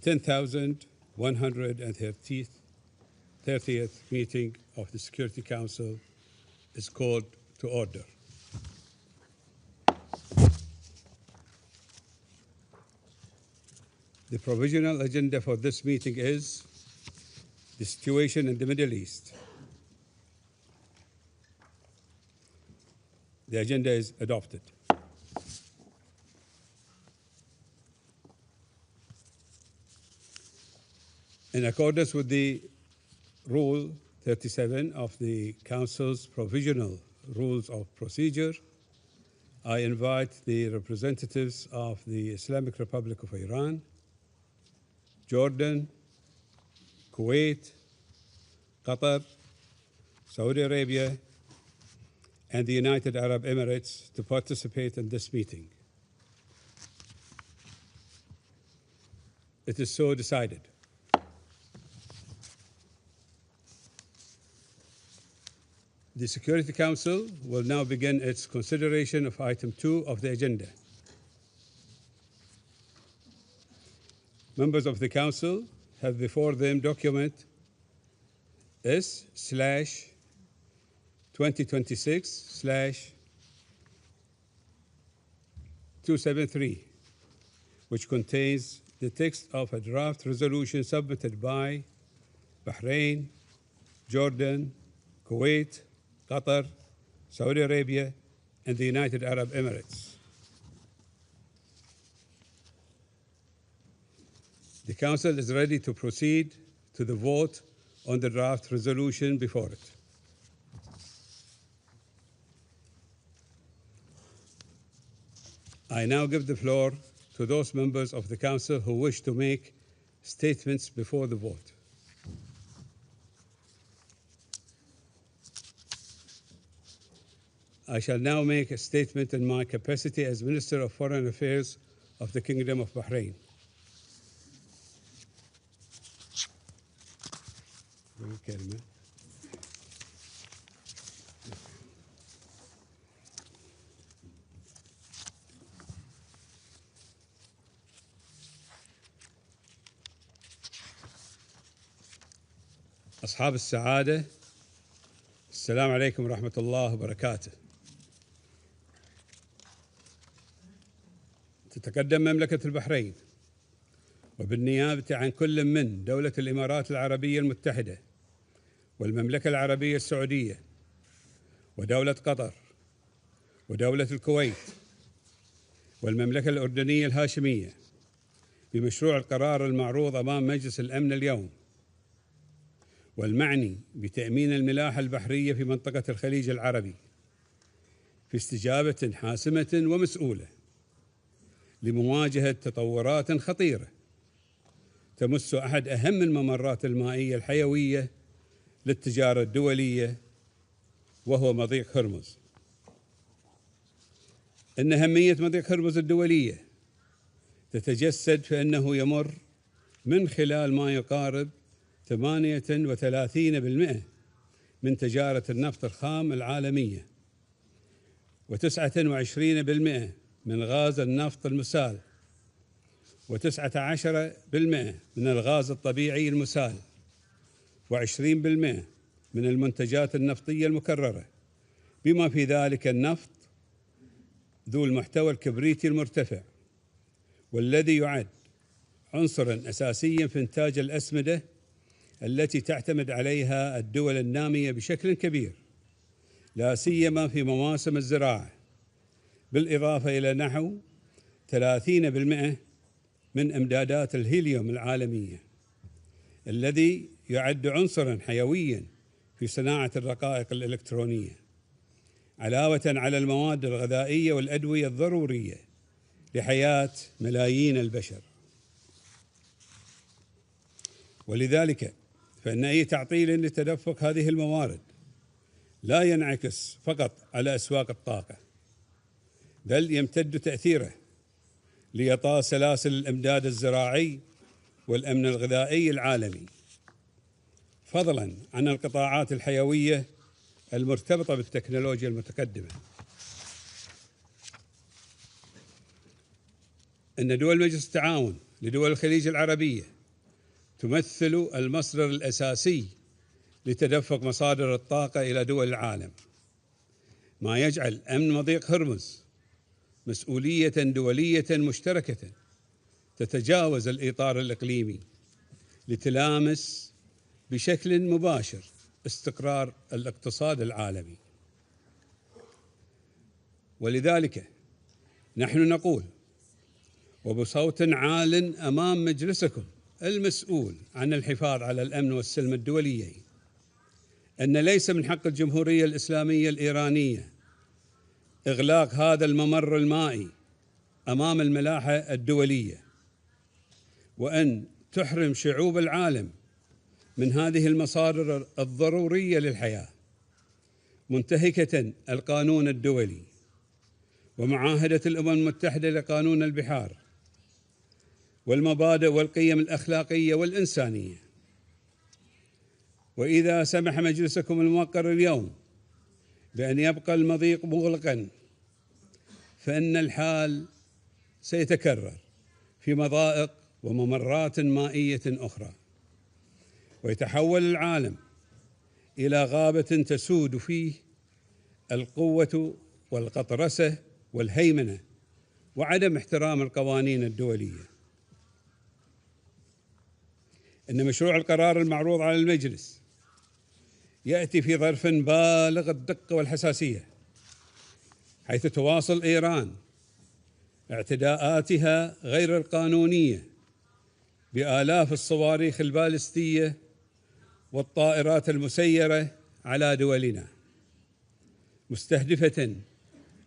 10,130th meeting of the Security Council is called to order. The provisional agenda for this meeting is the situation in the Middle East. The agenda is adopted. In accordance with the Rule 37 of the Council's Provisional Rules of Procedure, I invite the representatives of the Islamic Republic of Iran, Jordan, Kuwait, Qatar, Saudi Arabia, and the United Arab Emirates to participate in this meeting. It is so decided. The Security Council will now begin its consideration of item 2 of the agenda. Members of the Council have before them document S/2026/273, which contains the text of a draft resolution submitted by Bahrain, Jordan, Kuwait, Qatar, Saudi Arabia, and the United Arab Emirates. The Council is ready to proceed to the vote on the draft resolution before it. I now give the floor to those members of the Council who wish to make statements before the vote. I shall now make a statement in my capacity as Minister of Foreign Affairs of the Kingdom of Bahrain. أصحاب السعادة، السلام عليكم ورحمة الله وبركاته. تتقدم مملكة البحرين وبالنيابة عن كل من دولة الإمارات العربية المتحدة والمملكة العربية السعودية ودولة قطر ودولة الكويت والمملكة الأردنية الهاشمية بمشروع القرار المعروض أمام مجلس الأمن اليوم، والمعني بتأمين الملاحة البحرية في منطقة الخليج العربي في استجابة حاسمة ومسؤولة لمواجهة تطورات خطيرة تمس أحد أهم الممرات المائية الحيوية للتجارة الدولية، وهو مضيق هرمز. إن أهمية مضيق هرمز الدولية تتجسد في أنه يمر من خلال ما يقارب 38% من تجارة النفط الخام العالمية، و29% من غاز النفط المسال، و19% من الغاز الطبيعي المسال، و20% من المنتجات النفطية المكررة، بما في ذلك النفط ذو المحتوى الكبريتي المرتفع، والذي يعد عنصراً أساسياً في إنتاج الأسمدة التي تعتمد عليها الدول النامية بشكل كبير، لا سيما في مواسم الزراعة، بالإضافة إلى نحو 30% من إمدادات الهيليوم العالمية، الذي يعد عنصراً حيوياً في صناعة الرقائق الإلكترونية، علاوة على المواد الغذائية والأدوية الضرورية لحياة ملايين البشر. ولذلك فإن أي تعطيل لتدفق هذه الموارد لا ينعكس فقط على أسواق الطاقة، بل يمتد تأثيره لإعطاء سلاسل الإمداد الزراعي والأمن الغذائي العالمي، فضلاً عن القطاعات الحيوية المرتبطة بالتكنولوجيا المتقدمة. إن دول مجلس التعاون لدول الخليج العربية تمثل المصدر الأساسي لتدفق مصادر الطاقة إلى دول العالم، ما يجعل أمن مضيق هرمز مسؤولية دولية مشتركة تتجاوز الإطار الإقليمي لتلامس بشكل مباشر استقرار الاقتصاد العالمي. ولذلك نحن نقول وبصوت عال أمام مجلسكم المسؤول عن الحفاظ على الأمن والسلم الدوليين أن ليس من حق الجمهورية الإسلامية الإيرانية إغلاق هذا الممر المائي أمام الملاحة الدولية، وأن تحرم شعوب العالم من هذه المصادر الضرورية للحياة، منتهكة القانون الدولي ومعاهدة الأمم المتحدة لقانون البحار والمبادئ والقيم الأخلاقية والإنسانية. وإذا سمح مجلسكم الموقر اليوم بأن يبقى المضيق مغلقاً، فإن الحال سيتكرر في مضائق وممرات مائية أخرى، ويتحول العالم إلى غابة تسود فيه القوة والقطرسة والهيمنة وعدم احترام القوانين الدولية. إن مشروع القرار المعروض على المجلس يأتي في ظرف بالغ الدقة والحساسية، حيث تواصل إيران اعتداءاتها غير القانونية بآلاف الصواريخ البالستية والطائرات المسيرة على دولنا، مستهدفة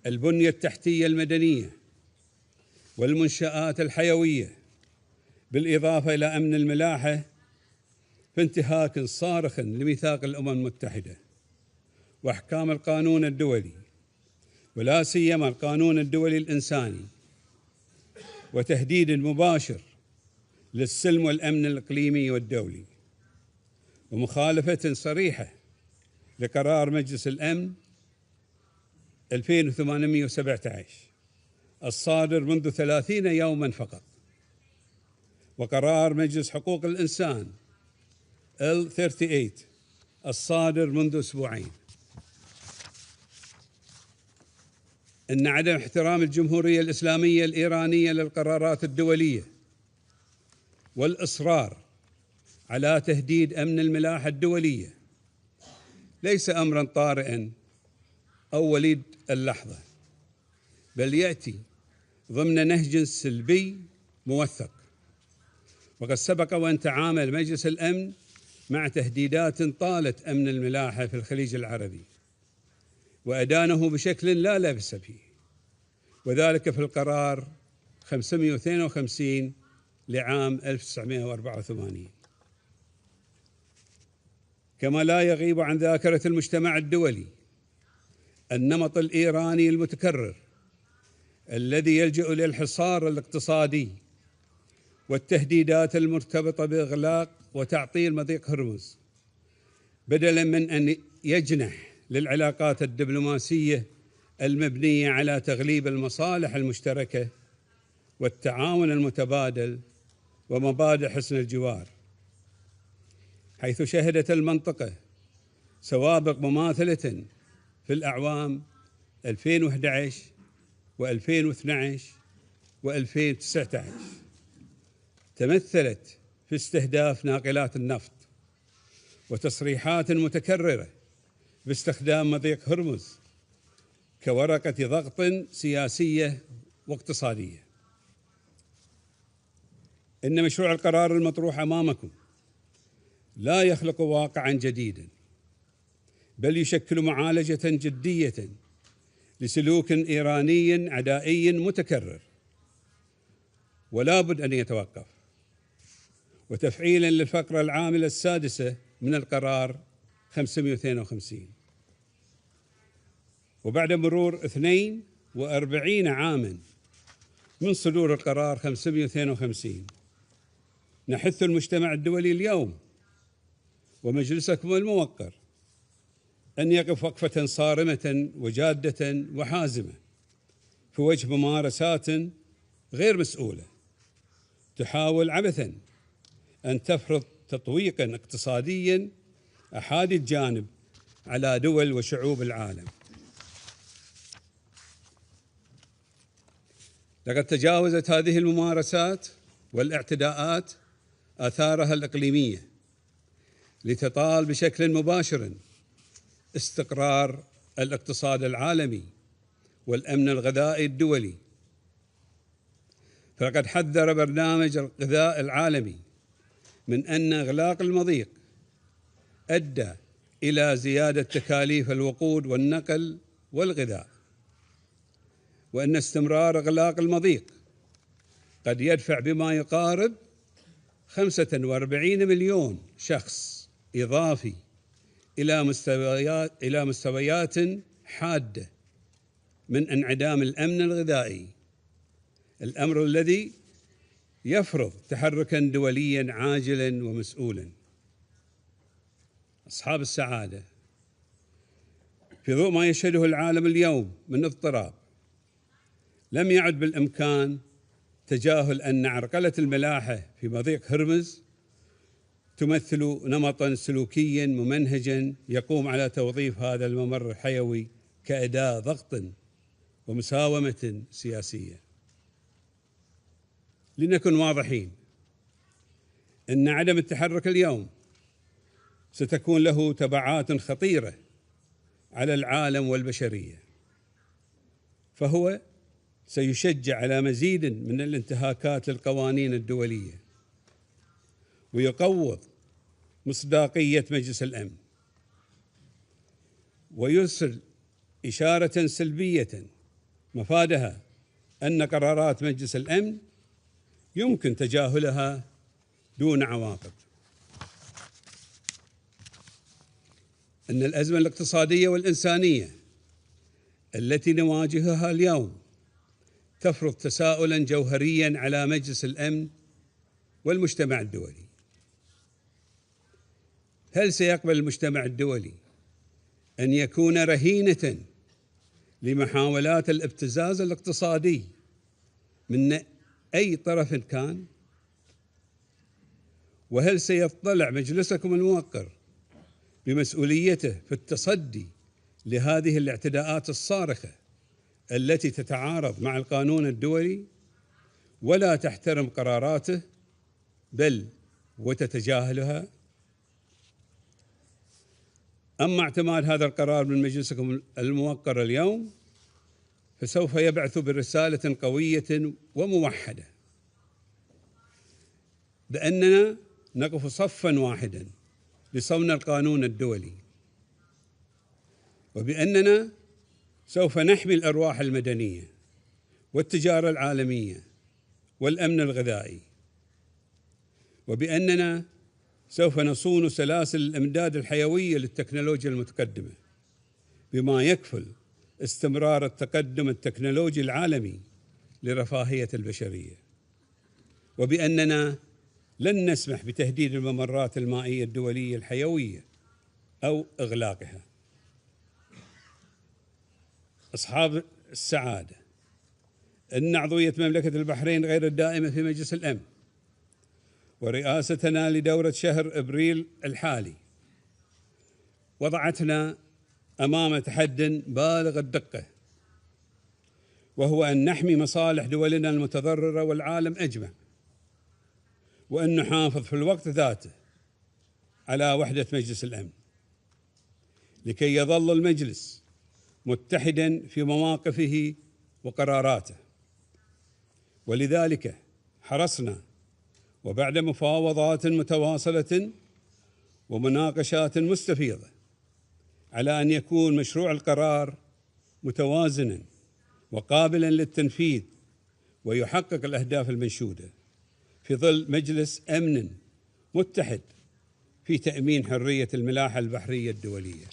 البنية التحتية المدنية والمنشآت الحيوية، بالإضافة إلى أمن الملاحة، في انتهاك صارخ لميثاق الأمم المتحدة وأحكام القانون الدولي، ولا سيما القانون الدولي الإنساني، وتهديد مباشر للسلم والأمن الإقليمي والدولي، ومخالفة صريحة لقرار مجلس الأمن 2817 الصادر منذ 30 يوما فقط، وقرار مجلس حقوق الإنسان AC13 الصادر منذ أسبوعين. إن عدم احترام الجمهورية الإسلامية الإيرانية للقرارات الدولية والإصرار على تهديد أمن الملاحة الدولية ليس أمراً طارئاً أو وليد اللحظة، بل يأتي ضمن نهج سلبي موثق. وقد سبق وأن تعامل مجلس الأمن مع تهديدات طالت أمن الملاحة في الخليج العربي، وأدانه بشكل لا لبس فيه، وذلك في القرار 552 لعام 1984. كما لا يغيب عن ذاكرة المجتمع الدولي النمط الإيراني المتكرر الذي يلجأ للحصار الاقتصادي والتهديدات المرتبطة بإغلاق وتعطيل مضيق هرمز، بدلاً من أن يجنح للعلاقات الدبلوماسية المبنية على تغليب المصالح المشتركة والتعاون المتبادل ومبادئ حسن الجوار، حيث شهدت المنطقة سوابق مماثلة في الأعوام 2011 و2012 و2019 تمثلت في استهداف ناقلات النفط وتصريحات متكررة باستخدام مضيق هرمز كورقة ضغط سياسية واقتصادية. إن مشروع القرار المطروح أمامكم لا يخلق واقعاً جديداً، بل يشكل معالجة جدية لسلوك إيراني عدائي متكرر ولا بد أن يتوقف، وتفعيلاً للفقرة العاملة السادسة من القرار 552. وبعد مرور 42 عاماً من صدور القرار 552 نحث المجتمع الدولي اليوم ومجلسكم الموقر أن يقف وقفة صارمة وجادة وحازمة في وجه ممارسات غير مسؤولة تحاول عبثاً أن تفرض تطويقا اقتصاديا أحادي الجانب على دول وشعوب العالم. لقد تجاوزت هذه الممارسات والاعتداءات آثارها الإقليمية لتطال بشكل مباشر استقرار الاقتصاد العالمي والأمن الغذائي الدولي. فقد حذر برنامج الغذاء العالمي من أن إغلاق المضيق أدى إلى زيادة تكاليف الوقود والنقل والغذاء، وأن استمرار إغلاق المضيق قد يدفع بما يقارب 45 مليون شخص إضافي إلى مستويات حادة من انعدام الأمن الغذائي، الأمر الذي يفرض تحركاً دولياً عاجلاً ومسؤولاً. أصحاب السعادة، في ضوء ما يشهده العالم اليوم من اضطراب، لم يعد بالإمكان تجاهل أن عرقلة الملاحة في مضيق هرمز تمثل نمطاً سلوكياً ممنهجاً يقوم على توظيف هذا الممر الحيوي كأداة ضغط ومساومة سياسية. لنكن واضحين أن عدم التحرك اليوم ستكون له تبعات خطيرة على العالم والبشرية، فهو سيشجع على مزيد من الانتهاكات للقوانين الدولية، ويقوض مصداقية مجلس الأمن، ويرسل إشارة سلبية مفادها أن قرارات مجلس الأمن يمكن تجاهلها دون عواقب. أن الأزمة الاقتصادية والإنسانية التي نواجهها اليوم تفرض تساؤلاً جوهرياً على مجلس الأمن والمجتمع الدولي. هل سيقبل المجتمع الدولي أن يكون رهينة لمحاولات الابتزاز الاقتصادي من أي طرف كان؟ وهل سيطلع مجلسكم الموقر بمسؤوليته في التصدي لهذه الاعتداءات الصارخة التي تتعارض مع القانون الدولي ولا تحترم قراراته بل وتتجاهلها؟ أما اعتماد هذا القرار من مجلسكم الموقر اليوم فسوف يبعث برسالة قوية وموحدة بأننا نقف صفاً واحداً لصون القانون الدولي، وبأننا سوف نحمي الأرواح المدنية والتجارة العالمية والأمن الغذائي، وبأننا سوف نصون سلاسل الإمداد الحيوية للتكنولوجيا المتقدمة بما يكفل استمرار التقدم التكنولوجي العالمي لرفاهية البشرية، وبأننا لن نسمح بتهديد الممرات المائية الدولية الحيوية أو إغلاقها. أصحاب السعادة، إن عضوية مملكة البحرين غير الدائمة في مجلس الأمن ورئاستنا لدورة شهر أبريل الحالي وضعتنا أمام تحد بالغ الدقة، وهو أن نحمي مصالح دولنا المتضررة والعالم أجمع، وأن نحافظ في الوقت ذاته على وحدة مجلس الأمن لكي يظل المجلس متحداً في مواقفه وقراراته. ولذلك حرصنا وبعد مفاوضات متواصلة ومناقشات مستفيضة على أن يكون مشروع القرار متوازناً وقابلاً للتنفيذ ويحقق الأهداف المنشودة في ظل مجلس أمن متحد في تأمين حرية الملاحة البحرية الدولية.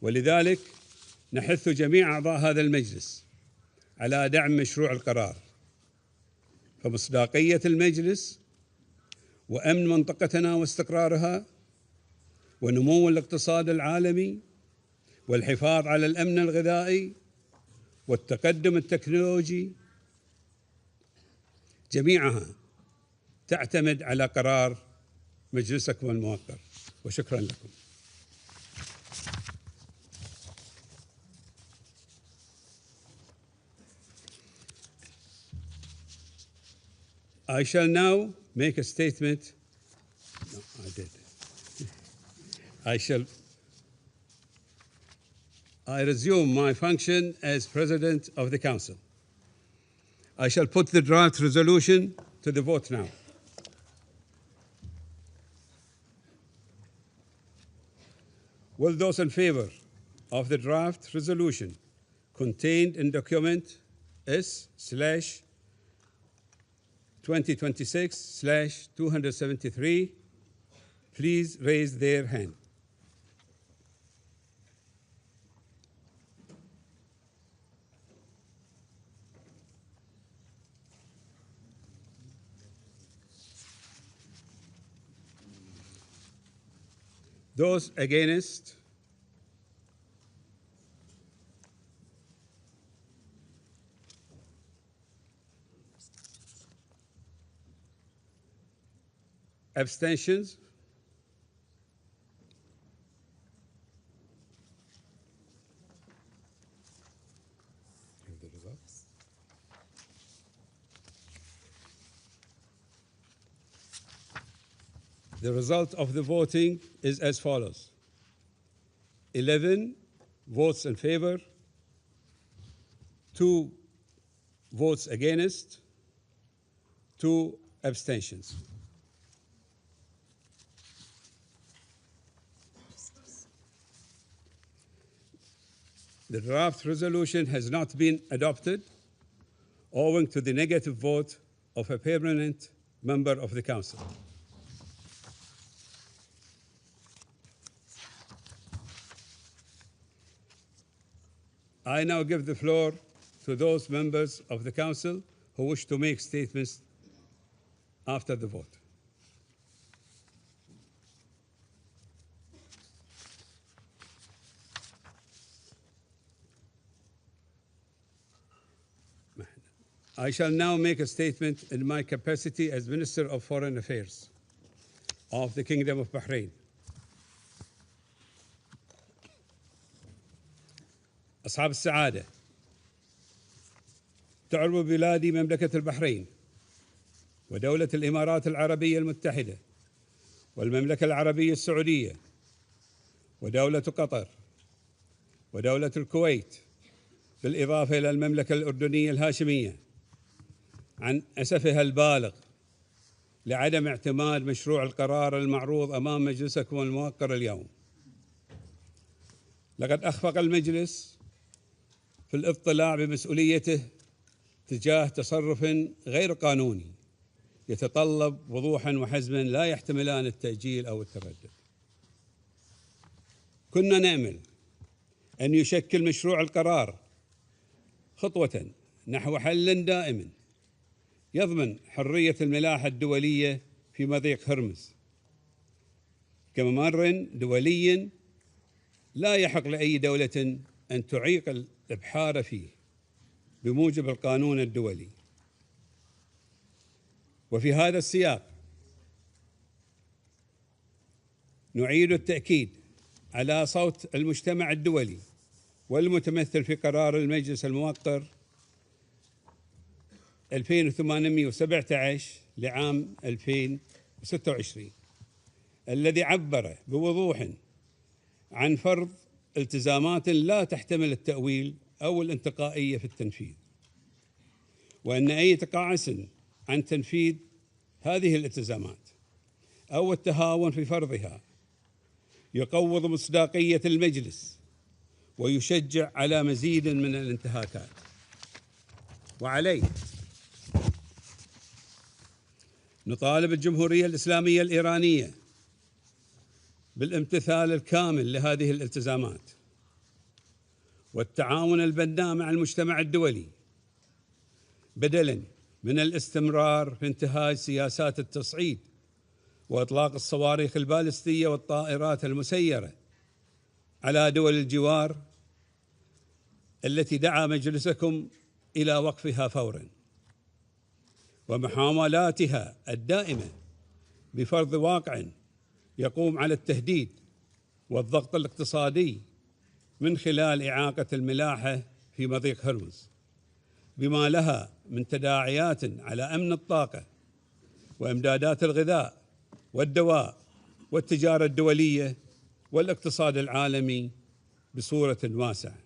ولذلك نحث جميع أعضاء هذا المجلس على دعم مشروع القرار، فمصداقية المجلس وأمن منطقتنا واستقرارها ونمو الاقتصاد العالمي والحفاظ على الأمن الغذائي والتقدم التكنولوجي جميعها تعتمد على قرار مجلسكم الموقر، وشكرا لكم. I shall now make a statement. No, I did. I resume my function as President of the Council. I shall put the draft resolution to the vote now. Will those in favor of the draft resolution contained in document S/2026/273 please raise their hand. Those against? Abstentions? The results. The result of the voting is as follows: 11 votes in favor, 2 votes against, 2 abstentions. The draft resolution has not been adopted owing to the negative vote of a permanent member of the Council. I now give the floor to those members of the Council who wish to make statements after the vote. I shall now make a statement in my capacity as Minister of Foreign Affairs of the Kingdom of Bahrain. أصحاب السعادة، تعرف بلادي مملكة البحرين ودولة الإمارات العربية المتحدة والمملكة العربية السعودية ودولة قطر ودولة الكويت بالإضافة إلى المملكة الأردنية الهاشمية عن أسفها البالغ لعدم اعتماد مشروع القرار المعروض أمام مجلسكم الموقر اليوم. لقد أخفق المجلس في الاطلاع بمسؤوليته تجاه تصرف غير قانوني يتطلب وضوحا وحزما لا يحتملان التأجيل أو التردد. كنا نأمل أن يشكل مشروع القرار خطوة نحو حل دائم يضمن حرية الملاحة الدولية في مضيق هرمز كممر دولي لا يحق لأي دولة أن تعيق الإبحار فيه بموجب القانون الدولي. وفي هذا السياق نعيد التأكيد على صوت المجتمع الدولي والمتمثل في قرار المجلس الموقر 2817 لعام 2026 الذي عبر بوضوح عن فرض التزامات لا تحتمل التأويل أو الانتقائية في التنفيذ، وأن أي تقاعس عن تنفيذ هذه الالتزامات أو التهاون في فرضها يقوض مصداقية المجلس ويشجع على مزيد من الانتهاكات. وعليه نطالب الجمهورية الإسلامية الإيرانية بالامتثال الكامل لهذه الالتزامات والتعاون البناء مع المجتمع الدولي بدلاً من الاستمرار في انتهاج سياسات التصعيد وإطلاق الصواريخ البالستية والطائرات المسيرة على دول الجوار التي دعا مجلسكم إلى وقفها فوراً. ومحاولاتها الدائمة بفرض واقع يقوم على التهديد والضغط الاقتصادي من خلال إعاقة الملاحة في مضيق هرمز، بما لها من تداعيات على أمن الطاقة وإمدادات الغذاء والدواء والتجارة الدولية والاقتصاد العالمي بصورة واسعة.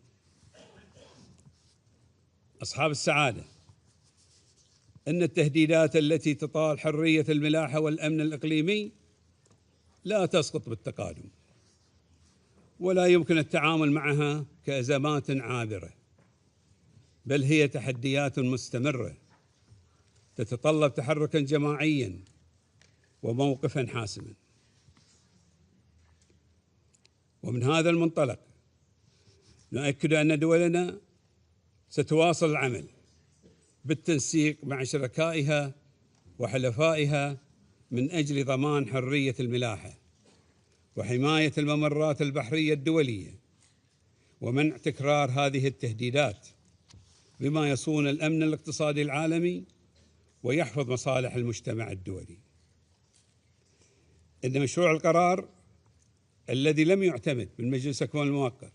أصحاب السعادة، إن التهديدات التي تطال حرية الملاحة والأمن الإقليمي لا تسقط بالتقادم، ولا يمكن التعامل معها كأزمات عابرة، بل هي تحديات مستمرة تتطلب تحركا جماعيا وموقفا حاسما. ومن هذا المنطلق نؤكد أن دولنا ستواصل العمل بالتنسيق مع شركائها وحلفائها من أجل ضمان حرية الملاحة وحماية الممرات البحرية الدولية ومنع تكرار هذه التهديدات، بما يصون الأمن الاقتصادي العالمي ويحفظ مصالح المجتمع الدولي. إن مشروع القرار الذي لم يعتمد من مجلس الكون الموقر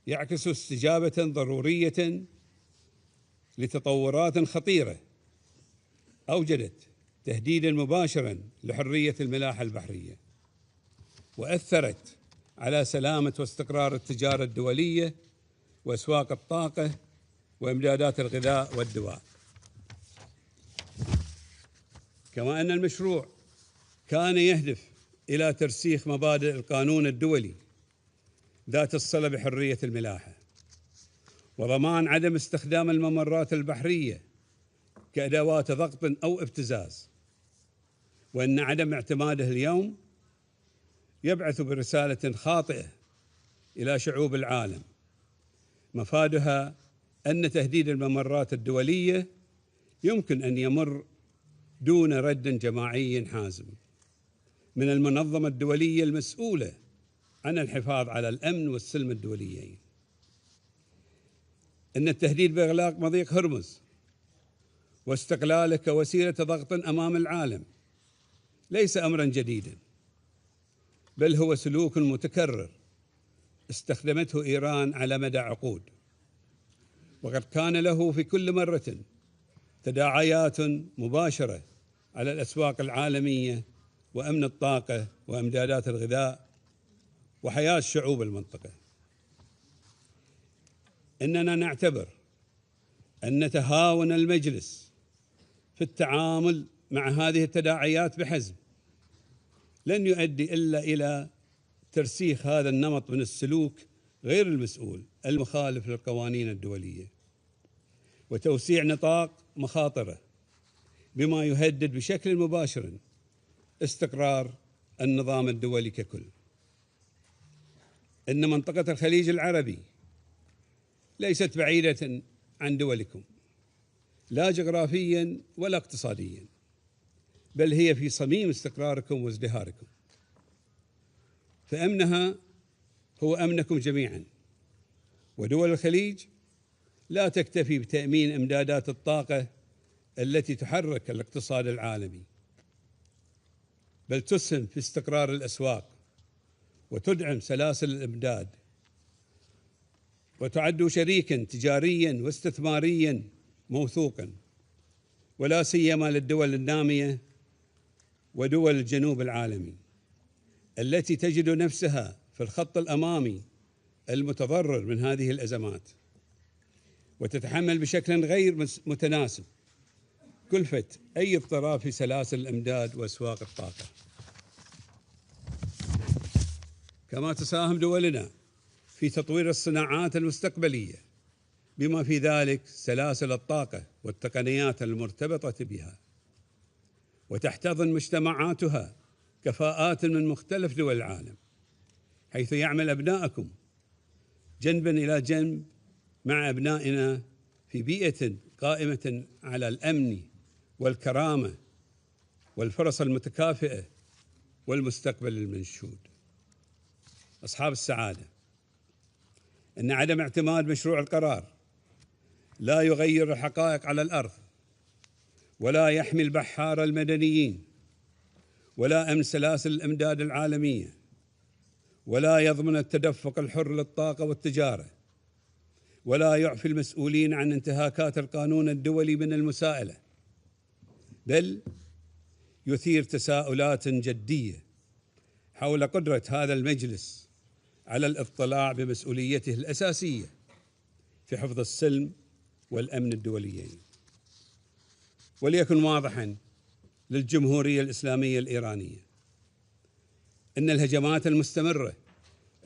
يعكس استجابة ضرورية لتطورات خطيرة أوجدت تهديداً مباشراً لحرية الملاحة البحرية، وأثرت على سلامة واستقرار التجارة الدولية وأسواق الطاقة وإمدادات الغذاء والدواء. كما أن المشروع كان يهدف إلى ترسيخ مبادئ القانون الدولي ذات الصلة بحرية الملاحة وضمان عدم استخدام الممرات البحرية كأدوات ضغط أو ابتزاز، وأن عدم اعتماده اليوم يبعث برسالة خاطئة إلى شعوب العالم مفادها أن تهديد الممرات الدولية يمكن أن يمر دون رد جماعي حازم من المنظمة الدولية المسؤولة عن الحفاظ على الأمن والسلم الدوليين. إن التهديد بإغلاق مضيق هرمز واستقلاله كوسيلة ضغط أمام العالم ليس أمرا جديدا، بل هو سلوك متكرر استخدمته إيران على مدى عقود، وقد كان له في كل مرة تداعيات مباشرة على الأسواق العالمية وأمن الطاقة وإمدادات الغذاء وحياة شعوب المنطقة. إننا نعتبر أن تهاون المجلس في التعامل مع هذه التداعيات بحزم لن يؤدي إلا إلى ترسيخ هذا النمط من السلوك غير المسؤول المخالف للقوانين الدولية وتوسيع نطاق مخاطره، بما يهدد بشكل مباشر استقرار النظام الدولي ككل. إن منطقة الخليج العربي ليست بعيدة عن دولكم لا جغرافيا ولا اقتصاديا، بل هي في صميم استقراركم وازدهاركم، فأمنها هو أمنكم جميعا. ودول الخليج لا تكتفي بتأمين إمدادات الطاقة التي تحرك الاقتصاد العالمي، بل تسهم في استقرار الأسواق وتدعم سلاسل الإمداد، وتعد شريكا تجاريا واستثماريا موثوقا، ولا سيما للدول النامية ودول الجنوب العالمي التي تجد نفسها في الخط الأمامي المتضرر من هذه الأزمات، وتتحمل بشكل غير متناسب كلفة أي اضطراب في سلاسل الإمداد وأسواق الطاقة. كما تساهم دولنا في تطوير الصناعات المستقبلية بما في ذلك سلاسل الطاقة والتقنيات المرتبطة بها، وتحتضن مجتمعاتها كفاءات من مختلف دول العالم، حيث يعمل أبناءكم جنبا إلى جنب مع أبنائنا في بيئة قائمة على الأمن والكرامة والفرص المتكافئة والمستقبل المنشود. أصحاب السعادة، أن عدم اعتماد مشروع القرار لا يغير الحقائق على الأرض، ولا يحمي البحارة المدنيين، ولا أمن سلاسل الإمداد العالمية، ولا يضمن التدفق الحر للطاقة والتجارة، ولا يعفي المسؤولين عن انتهاكات القانون الدولي من المساءلة، بل يثير تساؤلات جدية حول قدرة هذا المجلس على الاطلاع بمسؤوليته الأساسية في حفظ السلم والأمن الدوليين. وليكن واضحاً للجمهورية الإسلامية الإيرانية أن الهجمات المستمرة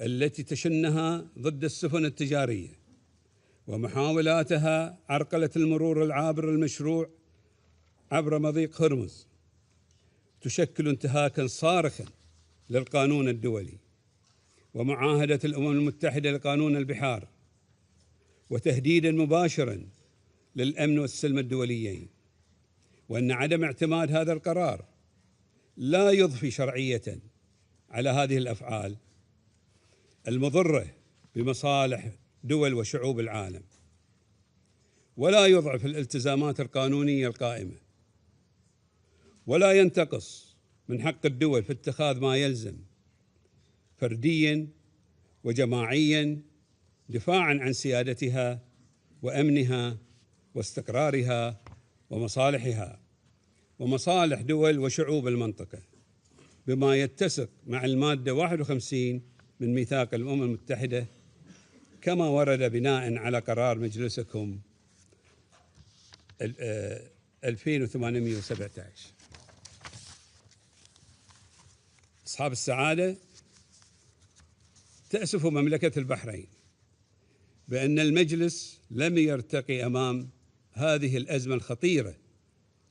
التي تشنها ضد السفن التجارية ومحاولاتها عرقلة المرور العابر المشروع عبر مضيق هرمز تشكل انتهاكاً صارخاً للقانون الدولي ومعاهدة الأمم المتحدة لقانون البحار، وتهديداً مباشراً للأمن والسلم الدوليين، وأن عدم اعتماد هذا القرار لا يضفي شرعية على هذه الأفعال المضرة بمصالح دول وشعوب العالم، ولا يضعف الالتزامات القانونية القائمة، ولا ينتقص من حق الدول في اتخاذ ما يلزم فردياً وجماعياً دفاعاً عن سيادتها وأمنها واستقرارها ومصالحها ومصالح دول وشعوب المنطقة، بما يتسق مع المادة 51 من ميثاق الأمم المتحدة كما ورد بناء على قرار مجلسكم 2817. أصحاب السعادة، تأسف مملكة البحرين بأن المجلس لم يرتقي أمام هذه الأزمة الخطيرة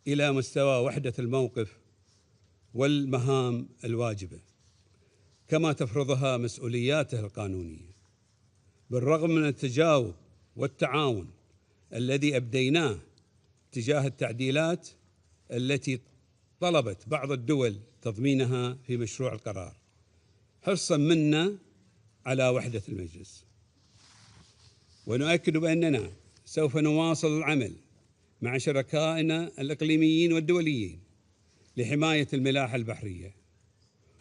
إلى مستوى وحدة الموقف والمهام الواجبة كما تفرضها مسؤولياته القانونية، بالرغم من التجاوب والتعاون الذي أبديناه تجاه التعديلات التي طلبت بعض الدول تضمينها في مشروع القرار، حرصاً منا على وحدة المجلس. ونؤكد بأننا سوف نواصل العمل مع شركائنا الإقليميين والدوليين لحماية الملاحة البحرية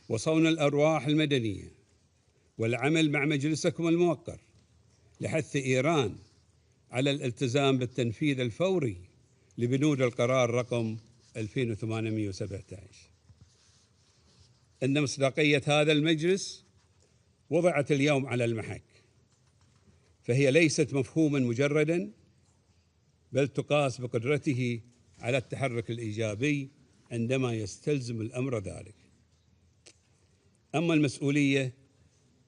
وصون الأرواح المدنية، والعمل مع مجلسكم الموقر لحث إيران على الالتزام بالتنفيذ الفوري لبنود القرار رقم 2817. إن مصداقية هذا المجلس وضعت اليوم على المحك، فهي ليست مفهوما مجردا، بل تقاس بقدرته على التحرك الإيجابي عندما يستلزم الأمر ذلك. أما المسؤولية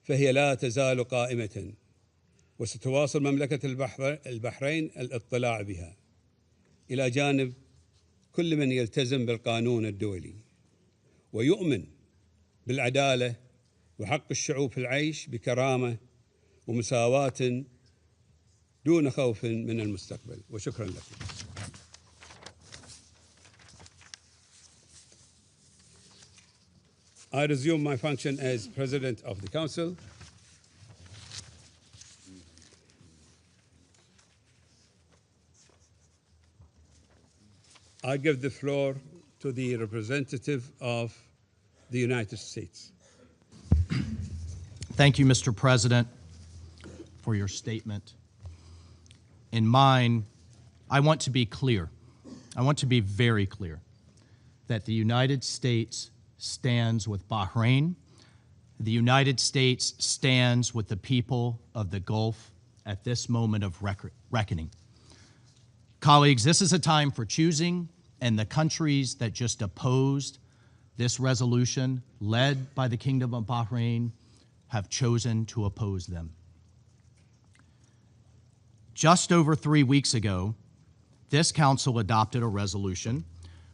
فهي لا تزال قائمة، وستواصل مملكة البحرين الاطلاع بها إلى جانب كل من يلتزم بالقانون الدولي ويؤمن بالعدالة وحق الشعوب في العيش بكرامة ومساواة دون خوف من المستقبل. وشكرا لكم. I resume my function as President of the Council. I give the floor to the representative of the United States. Thank you, Mr. President, for your statement. In mine, I want to be clear. I want to be very clear that the United States stands with Bahrain. The United States stands with the people of the Gulf at this moment of reckoning. Colleagues, this is a time for choosing, and the countries that just opposed this resolution, led by the Kingdom of Bahrain, have chosen to oppose them. Just over 3 weeks ago, this council adopted a resolution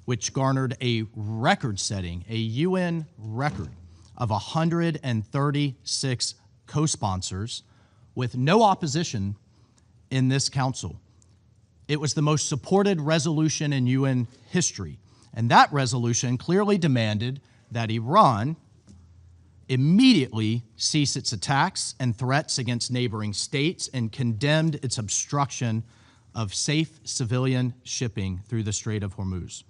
which garnered a record-setting, a UN record of 136 co-sponsors with no opposition in this council. It was the most supported resolution in UN history, and that resolution clearly demanded that Iran immediately cease its attacks and threats against neighboring states and condemned its obstruction of safe civilian shipping through the Strait of Hormuz.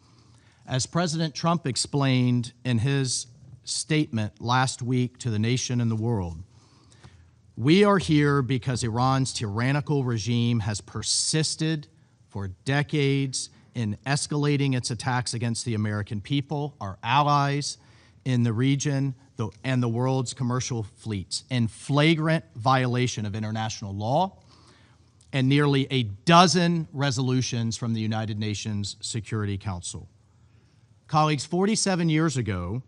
As President Trump explained in his statement last week to the nation and the world, we are here because Iran's tyrannical regime has persisted for decades in escalating its attacks against the American people, our allies in the region, and the world's commercial fleets, in flagrant violation of international law and nearly a dozen resolutions from the United Nations Security Council. Colleagues, 47 years ago,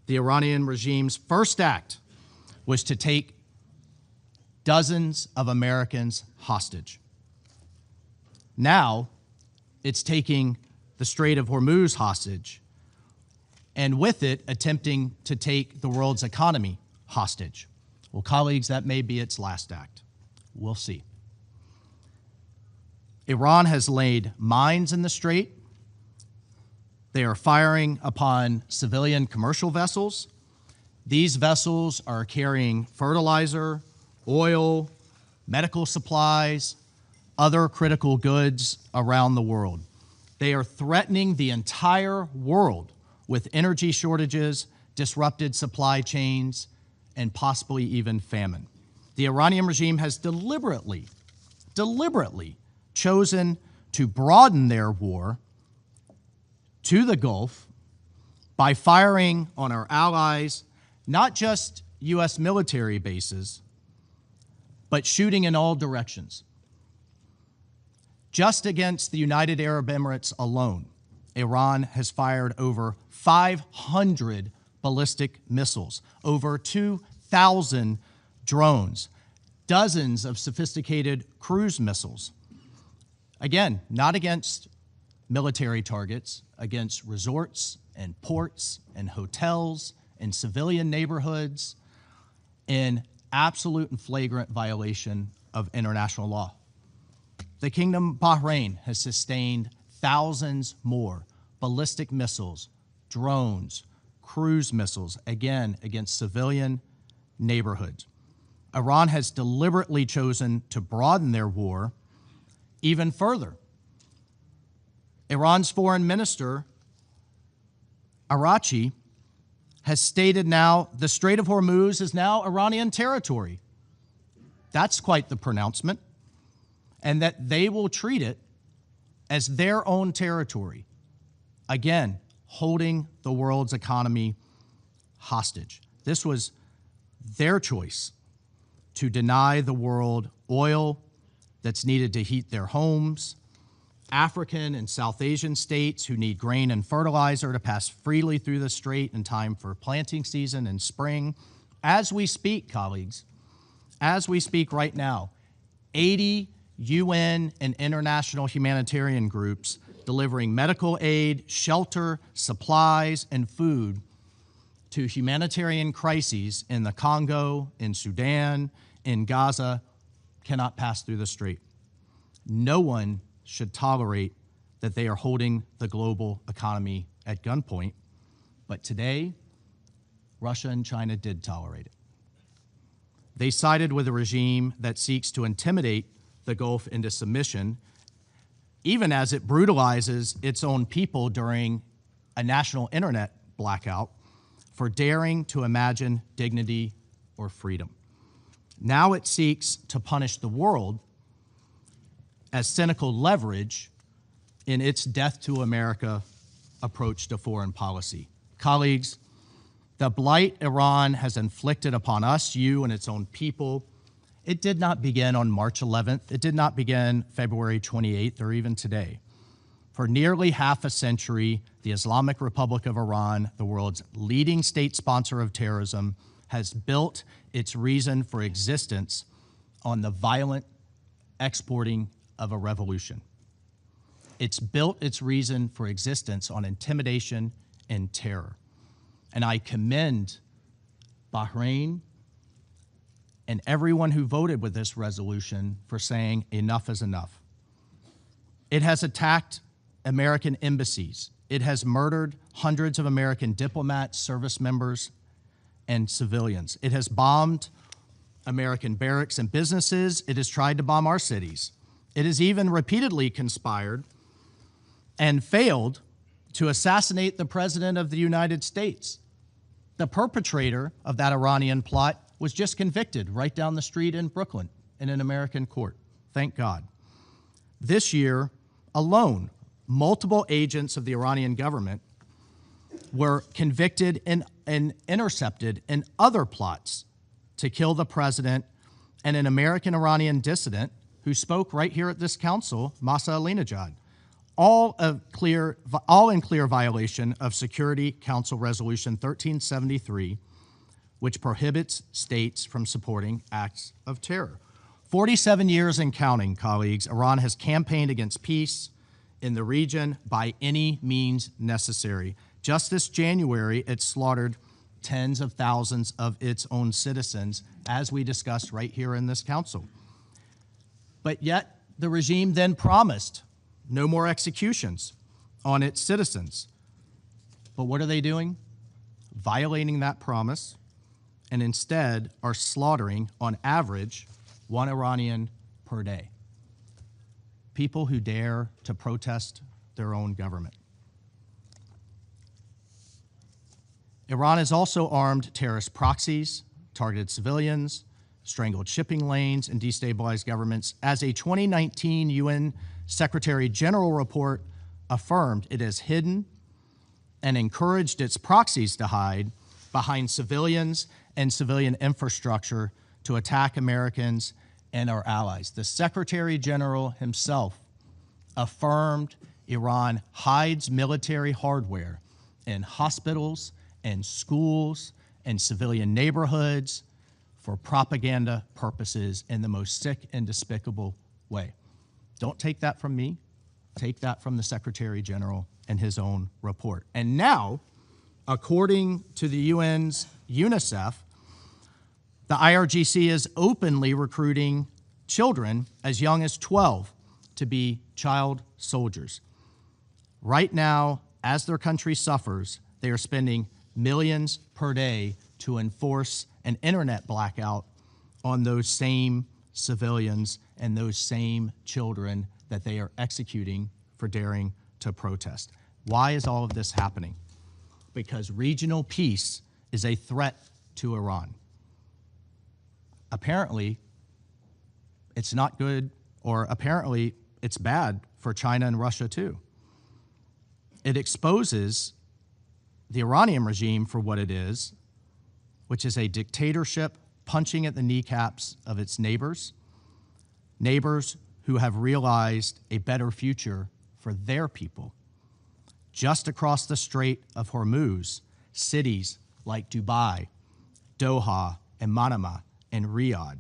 the Iranian regime's first act was to take dozens of Americans hostage. Now, it's taking the Strait of Hormuz hostage, and with it, attempting to take the world's economy hostage. Well, colleagues, that may be its last act. We'll see. Iran has laid mines in the strait. They are firing upon civilian commercial vessels. These vessels are carrying fertilizer, oil, medical supplies, other critical goods around the world. They are threatening the entire world with energy shortages, disrupted supply chains, and possibly even famine. The Iranian regime has deliberately chosen to broaden their war to the Gulf by firing on our allies, not just U.S. military bases, but shooting in all directions. Just against the United Arab Emirates alone, Iran has fired over 500 ballistic missiles, over 2,000 drones, dozens of sophisticated cruise missiles. Again, not against military targets, against resorts and ports and hotels and civilian neighborhoods in absolute and flagrant violation of international law. The Kingdom of Bahrain has sustained thousands more ballistic missiles, drones, cruise missiles, again, against civilian neighborhoods. Iran has deliberately chosen to broaden their war even further. Iran's foreign minister, Araghchi, has stated now the Strait of Hormuz is now Iranian territory. That's quite the pronouncement. And that they will treat it as their own territory. Again, holding the world's economy hostage. This was their choice to deny the world oil that's needed to heat their homes, African and South Asian states who need grain and fertilizer to pass freely through the strait in time for planting season in spring. As we speak, colleagues, as we speak right now, 80 UN and international humanitarian groups delivering medical aid, shelter, supplies, and food to humanitarian crises in the Congo, in Sudan, in Gaza, cannot pass through the strait. No one should tolerate that they are holding the global economy at gunpoint, but today, Russia and China did tolerate it. They sided with a regime that seeks to intimidate the Gulf into submission, even as it brutalizes its own people during a national internet blackout for daring to imagine dignity or freedom. Now it seeks to punish the world as cynical leverage in its death to America approach to foreign policy. Colleagues, the blight Iran has inflicted upon us, you, and its own people, it did not begin on March 11th. It did not begin February 28th or even today. For nearly half a century, the Islamic Republic of Iran, the world's leading state sponsor of terrorism, has built its reason for existence on the violent exporting of a revolution. It's built its reason for existence on intimidation and terror. And I commend Bahrain and everyone who voted with this resolution for saying enough is enough. It has attacked American embassies. It has murdered hundreds of American diplomats, service members, and civilians. It has bombed American barracks and businesses. It has tried to bomb our cities. It has even repeatedly conspired and failed to assassinate the President of the United States. The perpetrator of that Iranian plot was just convicted right down the street in Brooklyn in an American court. Thank God. This year alone, multiple agents of the Iranian government were convicted and intercepted in other plots to kill the president and an American-Iranian dissident who spoke right here at this council, Masa Alinejad, all in clear violation of Security Council Resolution 1373, which prohibits states from supporting acts of terror. 47 years and counting, colleagues, Iran has campaigned against peace in the region by any means necessary. Just this January, it slaughtered tens of thousands of its own citizens, as we discussed right here in this council. But yet, the regime then promised no more executions on its citizens. But what are they doing? Violating that promise, and instead are slaughtering, on average, 1 Iranian per day. People who dare to protest their own government. Iran has also armed terrorist proxies, targeted civilians, strangled shipping lanes, and destabilized governments. As a 2019 UN Secretary General report affirmed, it has hidden and encouraged its proxies to hide behind civilians and civilian infrastructure to attack Americans and our allies. The Secretary General himself affirmed Iran hides military hardware in hospitals and schools and civilian neighborhoods for propaganda purposes in the most sick and despicable way. Don't take that from me. Take that from the Secretary General and his own report. And now, according to the UN's UNICEF, the IRGC is openly recruiting children as young as 12 to be child soldiers. Right now, as their country suffers, they are spending millions per day to enforce an internet blackout on those same civilians and those same children that they are executing for daring to protest. Why is all of this happening? Because regional peace is a threat to Iran. Apparently, it's not good, or apparently it's bad for China and Russia too. It exposes the Iranian regime for what it is, which is a dictatorship punching at the kneecaps of its neighbors who have realized a better future for their people. Just across the Strait of Hormuz, cities like Dubai, Doha, and Manama, and Riyadh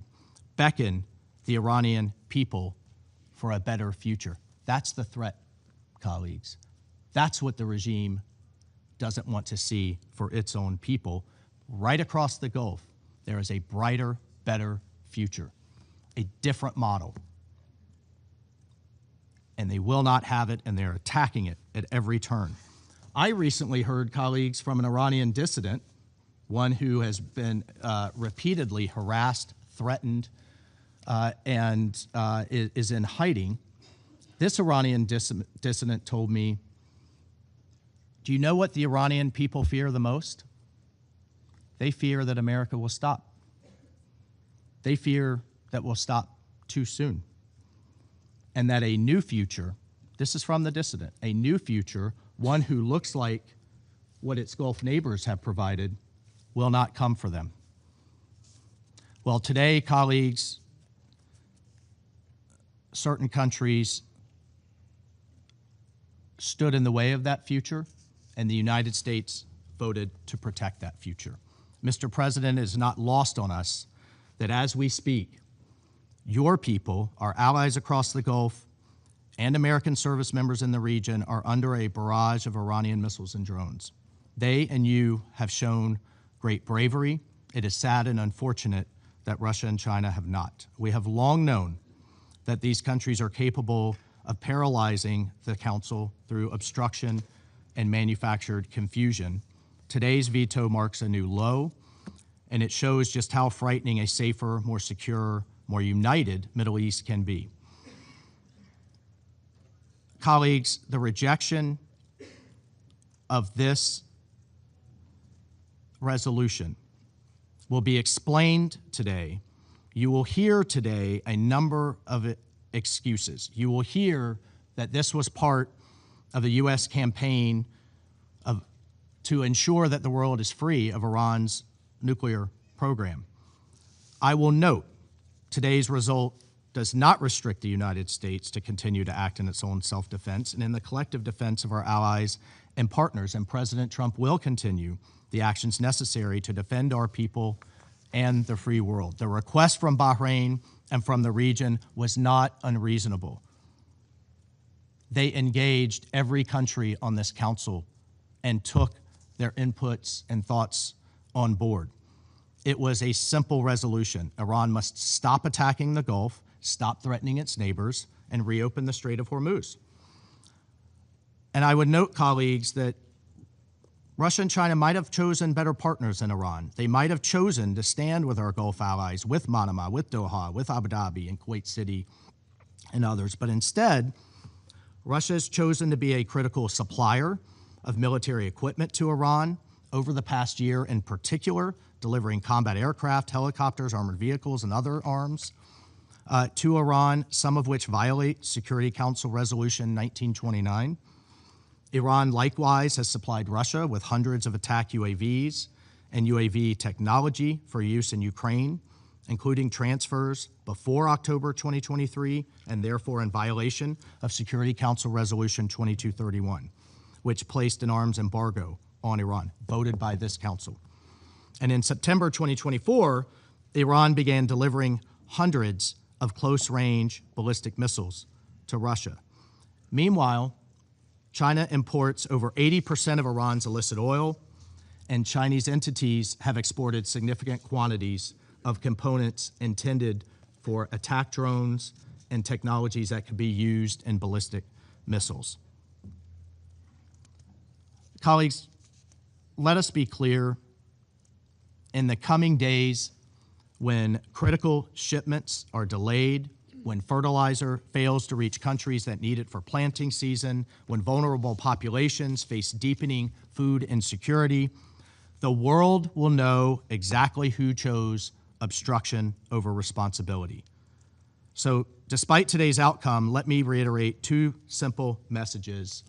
beckon the Iranian people for a better future. That's the threat, colleagues. That's what the regime doesn't want to see for its own people. Right across the Gulf, there is a brighter, better future, a different model. And they will not have it, and they're attacking it at every turn. I recently heard, colleagues, from an Iranian dissident, one who has been repeatedly harassed, threatened, and is in hiding. This Iranian dissident told me, do you know what the Iranian people fear the most? They fear that America will stop. They fear that we'll stop too soon. And that a new future, this is from the dissident, a new future, one who looks like what its Gulf neighbors have provided, will not come for them. Well, today, colleagues, certain countries stood in the way of that future, and the United States voted to protect that future. Mr. President, it is not lost on us that as we speak, your people, our allies across the Gulf, and American service members in the region are under a barrage of Iranian missiles and drones. They and you have shown great bravery. It is sad and unfortunate that Russia and China have not. We have long known that these countries are capable of paralyzing the Council through obstruction and manufactured confusion. Today's veto marks a new low, and it shows just how frightening a safer, more secure, more united Middle East can be. Colleagues, the rejection of this resolution will be explained today. You will hear today a number of excuses. You will hear that this was part of the U.S. campaign to ensure that the world is free of Iran's nuclear program. I will note today's result does not restrict the United States to continue to act in its own self-defense and in the collective defense of our allies and partners, and President Trump will continue the actions necessary to defend our people and the free world. The request from Bahrain and from the region was not unreasonable. They engaged every country on this council and took their inputs and thoughts on board. It was a simple resolution. Iran must stop attacking the Gulf, stop threatening its neighbors, and reopen the Strait of Hormuz. And I would note, colleagues, that Russia and China might have chosen better partners than Iran. They might have chosen to stand with our Gulf allies, with Manama, with Doha, with Abu Dhabi and Kuwait City and others. But instead, Russia has chosen to be a critical supplier of military equipment to Iran over the past year, in particular, delivering combat aircraft, helicopters, armored vehicles, and other arms to Iran, some of which violate Security Council Resolution 1929. Iran likewise has supplied Russia with hundreds of attack UAVs and UAV technology for use in Ukraine, including transfers before October 2023, and therefore in violation of Security Council Resolution 2231, which placed an arms embargo on Iran, voted by this council. And in September 2024, Iran began delivering hundreds of close-range ballistic missiles to Russia. Meanwhile, China imports over 80% of Iran's illicit oil, and Chinese entities have exported significant quantities of components intended for attack drones and technologies that could be used in ballistic missiles. Colleagues, let us be clear. In the coming days, when critical shipments are delayed, when fertilizer fails to reach countries that need it for planting season, when vulnerable populations face deepening food insecurity, the world will know exactly who chose obstruction over responsibility. So, despite today's outcome, let me reiterate two simple messages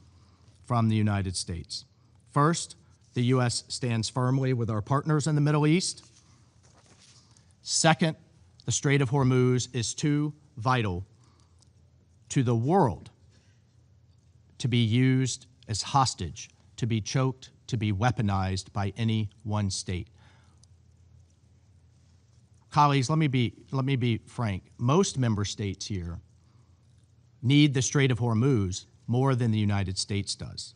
from the United States. First, the U.S. stands firmly with our partners in the Middle East. Second, the Strait of Hormuz is too vital to the world to be used as hostage, to be choked, to be weaponized by any one state. Colleagues, let me be frank. Most member states here need the Strait of Hormuz more than the United States does.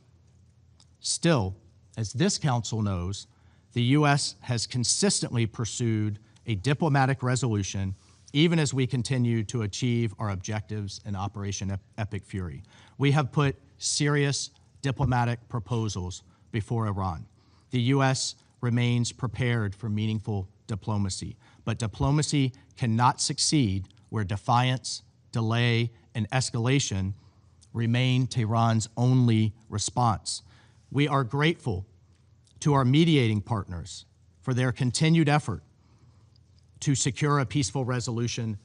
Still, as this council knows, the U.S. has consistently pursued a diplomatic resolution even as we continue to achieve our objectives in Operation Epic Fury. We have put serious diplomatic proposals before Iran. The U.S. remains prepared for meaningful diplomacy, but diplomacy cannot succeed where defiance, delay, and escalation remain Tehran's only response. We are grateful to our mediating partners for their continued effort to secure a peaceful resolution,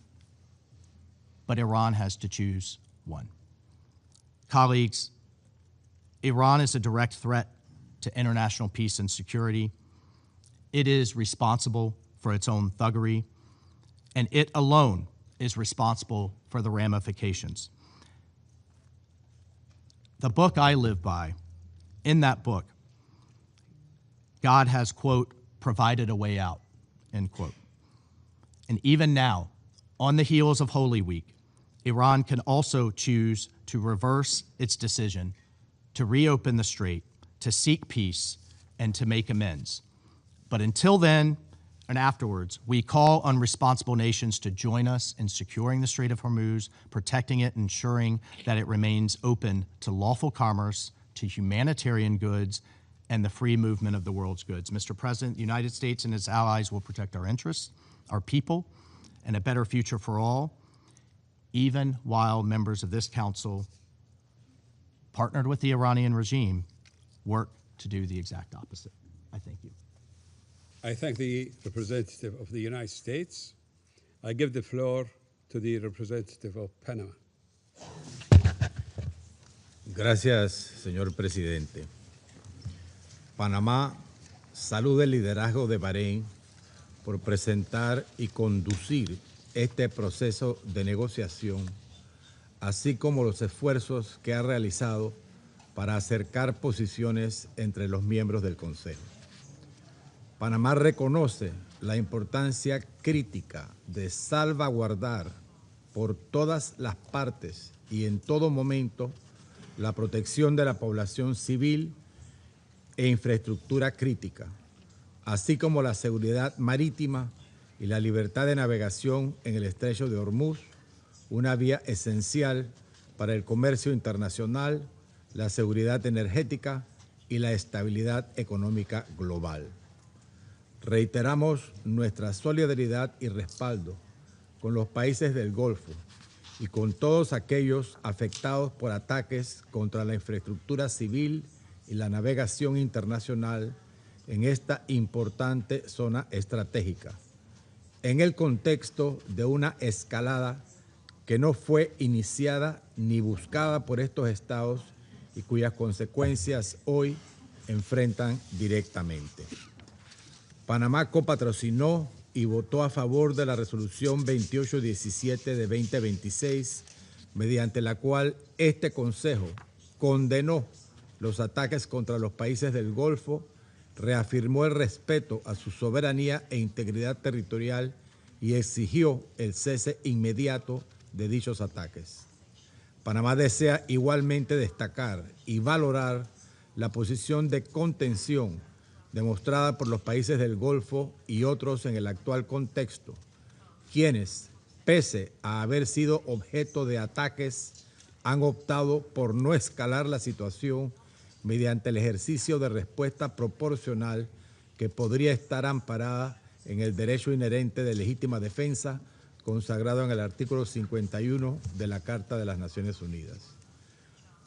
but Iran has to choose one. Colleagues, Iran is a direct threat to international peace and security. It is responsible for its own thuggery, and it alone is responsible for the ramifications. The book I live by, in that book, God has, quote, provided a way out, end quote. And even now, on the heels of Holy Week, Iran can also choose to reverse its decision to reopen the strait, to seek peace, and to make amends. But until then and afterwards, we call on responsible nations to join us in securing the Strait of Hormuz, protecting it, ensuring that it remains open to lawful commerce, to humanitarian goods, and the free movement of the world's goods. Mr. President, the United States and its allies will protect our interests, our people, and a better future for all, even while members of this council partnered with the Iranian regime, work to do the exact opposite. I thank you. I thank the representative of the United States. I give the floor to the representative of Panama. Gracias, señor presidente. Panamá saluda el liderazgo de Bahrein por presentar y conducir este proceso de negociación, así como los esfuerzos que ha realizado para acercar posiciones entre los miembros del Consejo. Panamá reconoce la importancia crítica de salvaguardar por todas las partes y en todo momento la protección de la población civil e infraestructura crítica, así como la seguridad marítima y la libertad de navegación en el Estrecho de Hormuz, una vía esencial para el comercio internacional, la seguridad energética y la estabilidad económica global. Reiteramos nuestra solidaridad y respaldo con los países del Golfo y con todos aquellos afectados por ataques contra la infraestructura civil y la navegación internacional en esta importante zona estratégica, en el contexto de una escalada que no fue iniciada ni buscada por estos estados y cuyas consecuencias hoy enfrentan directamente. Panamá copatrocinó y votó a favor de la resolución 2817 de 2026, mediante la cual este Consejo condenó los ataques contra los países del Golfo, reafirmó el respeto a su soberanía e integridad territorial y exigió el cese inmediato de dichos ataques. Panamá desea igualmente destacar y valorar la posición de contención demostrada por los países del Golfo y otros en el actual contexto, quienes, pese a haber sido objeto de ataques, han optado por no escalar la situación mediante el ejercicio de respuesta proporcional que podría estar amparada en el derecho inherente de legítima defensa consagrado en el artículo 51 de la Carta de las Naciones Unidas.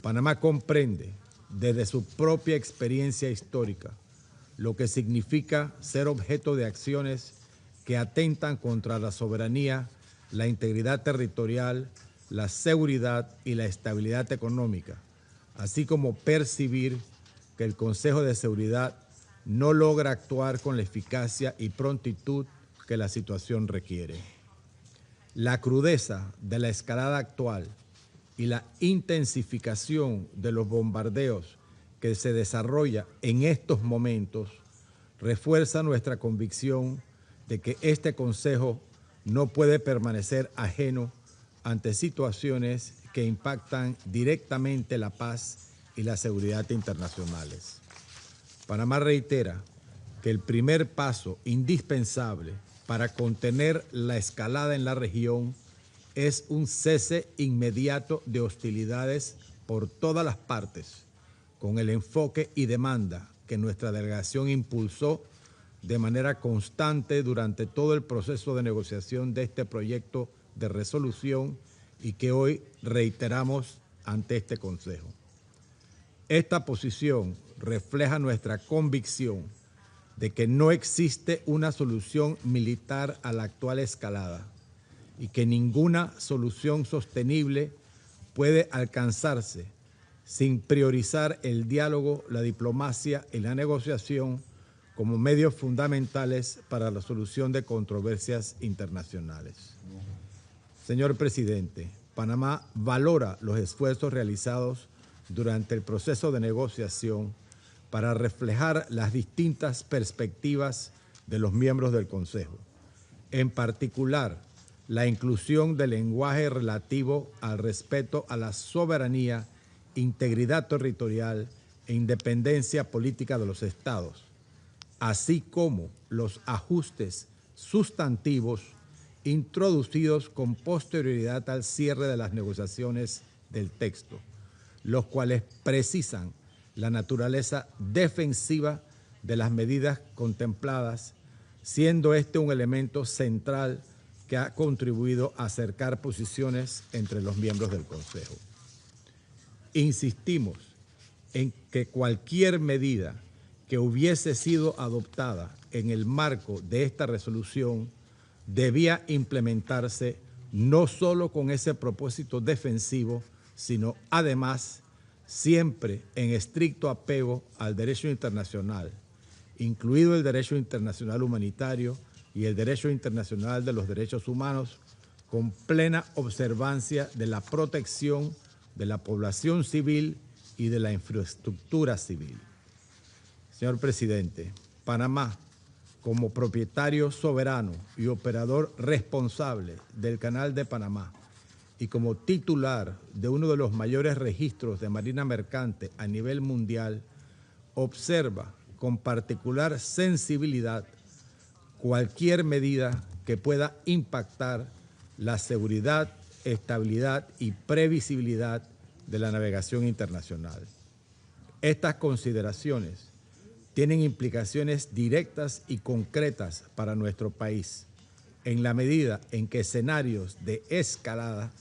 Panamá comprende, desde su propia experiencia histórica, lo que significa ser objeto de acciones que atentan contra la soberanía, la integridad territorial, la seguridad y la estabilidad económica, así como percibir que el Consejo de Seguridad no logra actuar con la eficacia y prontitud que la situación requiere. La crudeza de la escalada actual y la intensificación de los bombardeos que se desarrolla en estos momentos refuerza nuestra convicción de que este Consejo no puede permanecer ajeno ante situaciones que impactan directamente la paz y la seguridad internacionales. Panamá reitera que el primer paso indispensable para contener la escalada en la región es un cese inmediato de hostilidades por todas las partes, con el enfoque y demanda que nuestra delegación impulsó de manera constante durante todo el proceso de negociación de este proyecto de resolución y que hoy reiteramos ante este Consejo. Esta posición refleja nuestra convicción de que no existe una solución militar a la actual escalada y que ninguna solución sostenible puede alcanzarse sin priorizar el diálogo, la diplomacia y la negociación como medios fundamentales para la solución de controversias internacionales. Señor presidente, Panamá valora los esfuerzos realizados durante el proceso de negociación para reflejar las distintas perspectivas de los miembros del Consejo, en particular la inclusión del lenguaje relativo al respeto a la soberanía, integridad territorial e independencia política de los estados, así como los ajustes sustantivos introducidos con posterioridad al cierre de las negociaciones del texto, los cuales precisan la naturaleza defensiva de las medidas contempladas, siendo este un elemento central que ha contribuido a acercar posiciones entre los miembros del Consejo. insistimos en que cualquier medida que hubiese sido adoptada en el marco de esta resolución debía implementarse no solo con ese propósito defensivo, sino además siempre en estricto apego al derecho internacional, incluido el derecho internacional humanitario y el derecho internacional de los derechos humanos, con plena observancia de la protección de la población civil y de la infraestructura civil. Señor presidente, Panamá, como propietario soberano y operador responsable del Canal de Panamá y como titular de uno de los mayores registros de marina mercante a nivel mundial, observa con particular sensibilidad cualquier medida que pueda impactar la seguridad, estabilidad y previsibilidad de la navegación internacional. Estas consideraciones tienen implicaciones directas y concretas para nuestro país, en la medida en que escenarios de escalada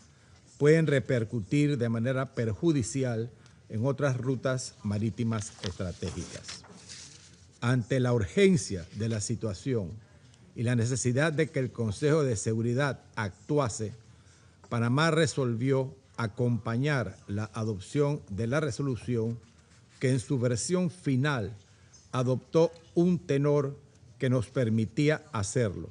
pueden repercutir de manera perjudicial en otras rutas marítimas estratégicas. Ante la urgencia de la situación y la necesidad de que el Consejo de Seguridad actuase, Panamá resolvió acompañar la adopción de la resolución que en su versión final adoptó un tenor que nos permitía hacerlo,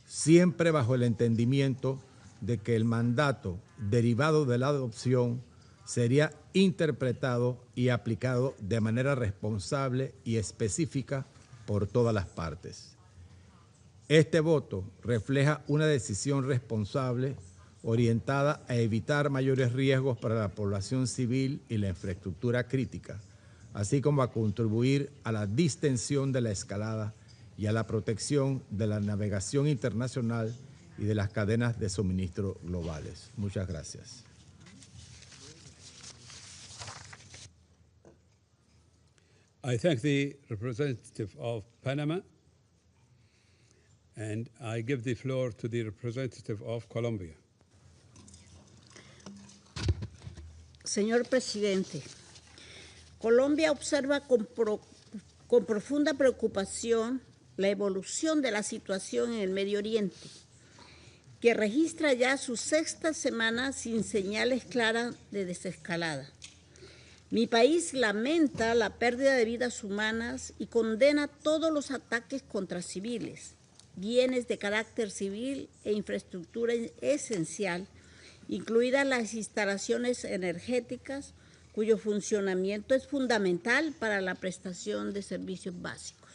siempre bajo el entendimiento de que el mandato derivado de la adopción sería interpretado y aplicado de manera responsable y específica por todas las partes. Este voto refleja una decisión responsable orientada a evitar mayores riesgos para la población civil y la infraestructura crítica, así como a contribuir a la distensión de la escalada y a la protección de la navegación internacional y de las cadenas de suministro globales. Muchas gracias. I thank the representative of Panama, and I give the floor to the representative of Colombia. Señor presidente, Colombia observa con profunda preocupación la evolución de la situación en el Medio Oriente, que registra ya su sexta semana sin señales claras de desescalada. Mi país lamenta la pérdida de vidas humanas y condena todos los ataques contra civiles, bienes de carácter civil e infraestructura esencial, incluidas las instalaciones energéticas, cuyo funcionamiento es fundamental para la prestación de servicios básicos.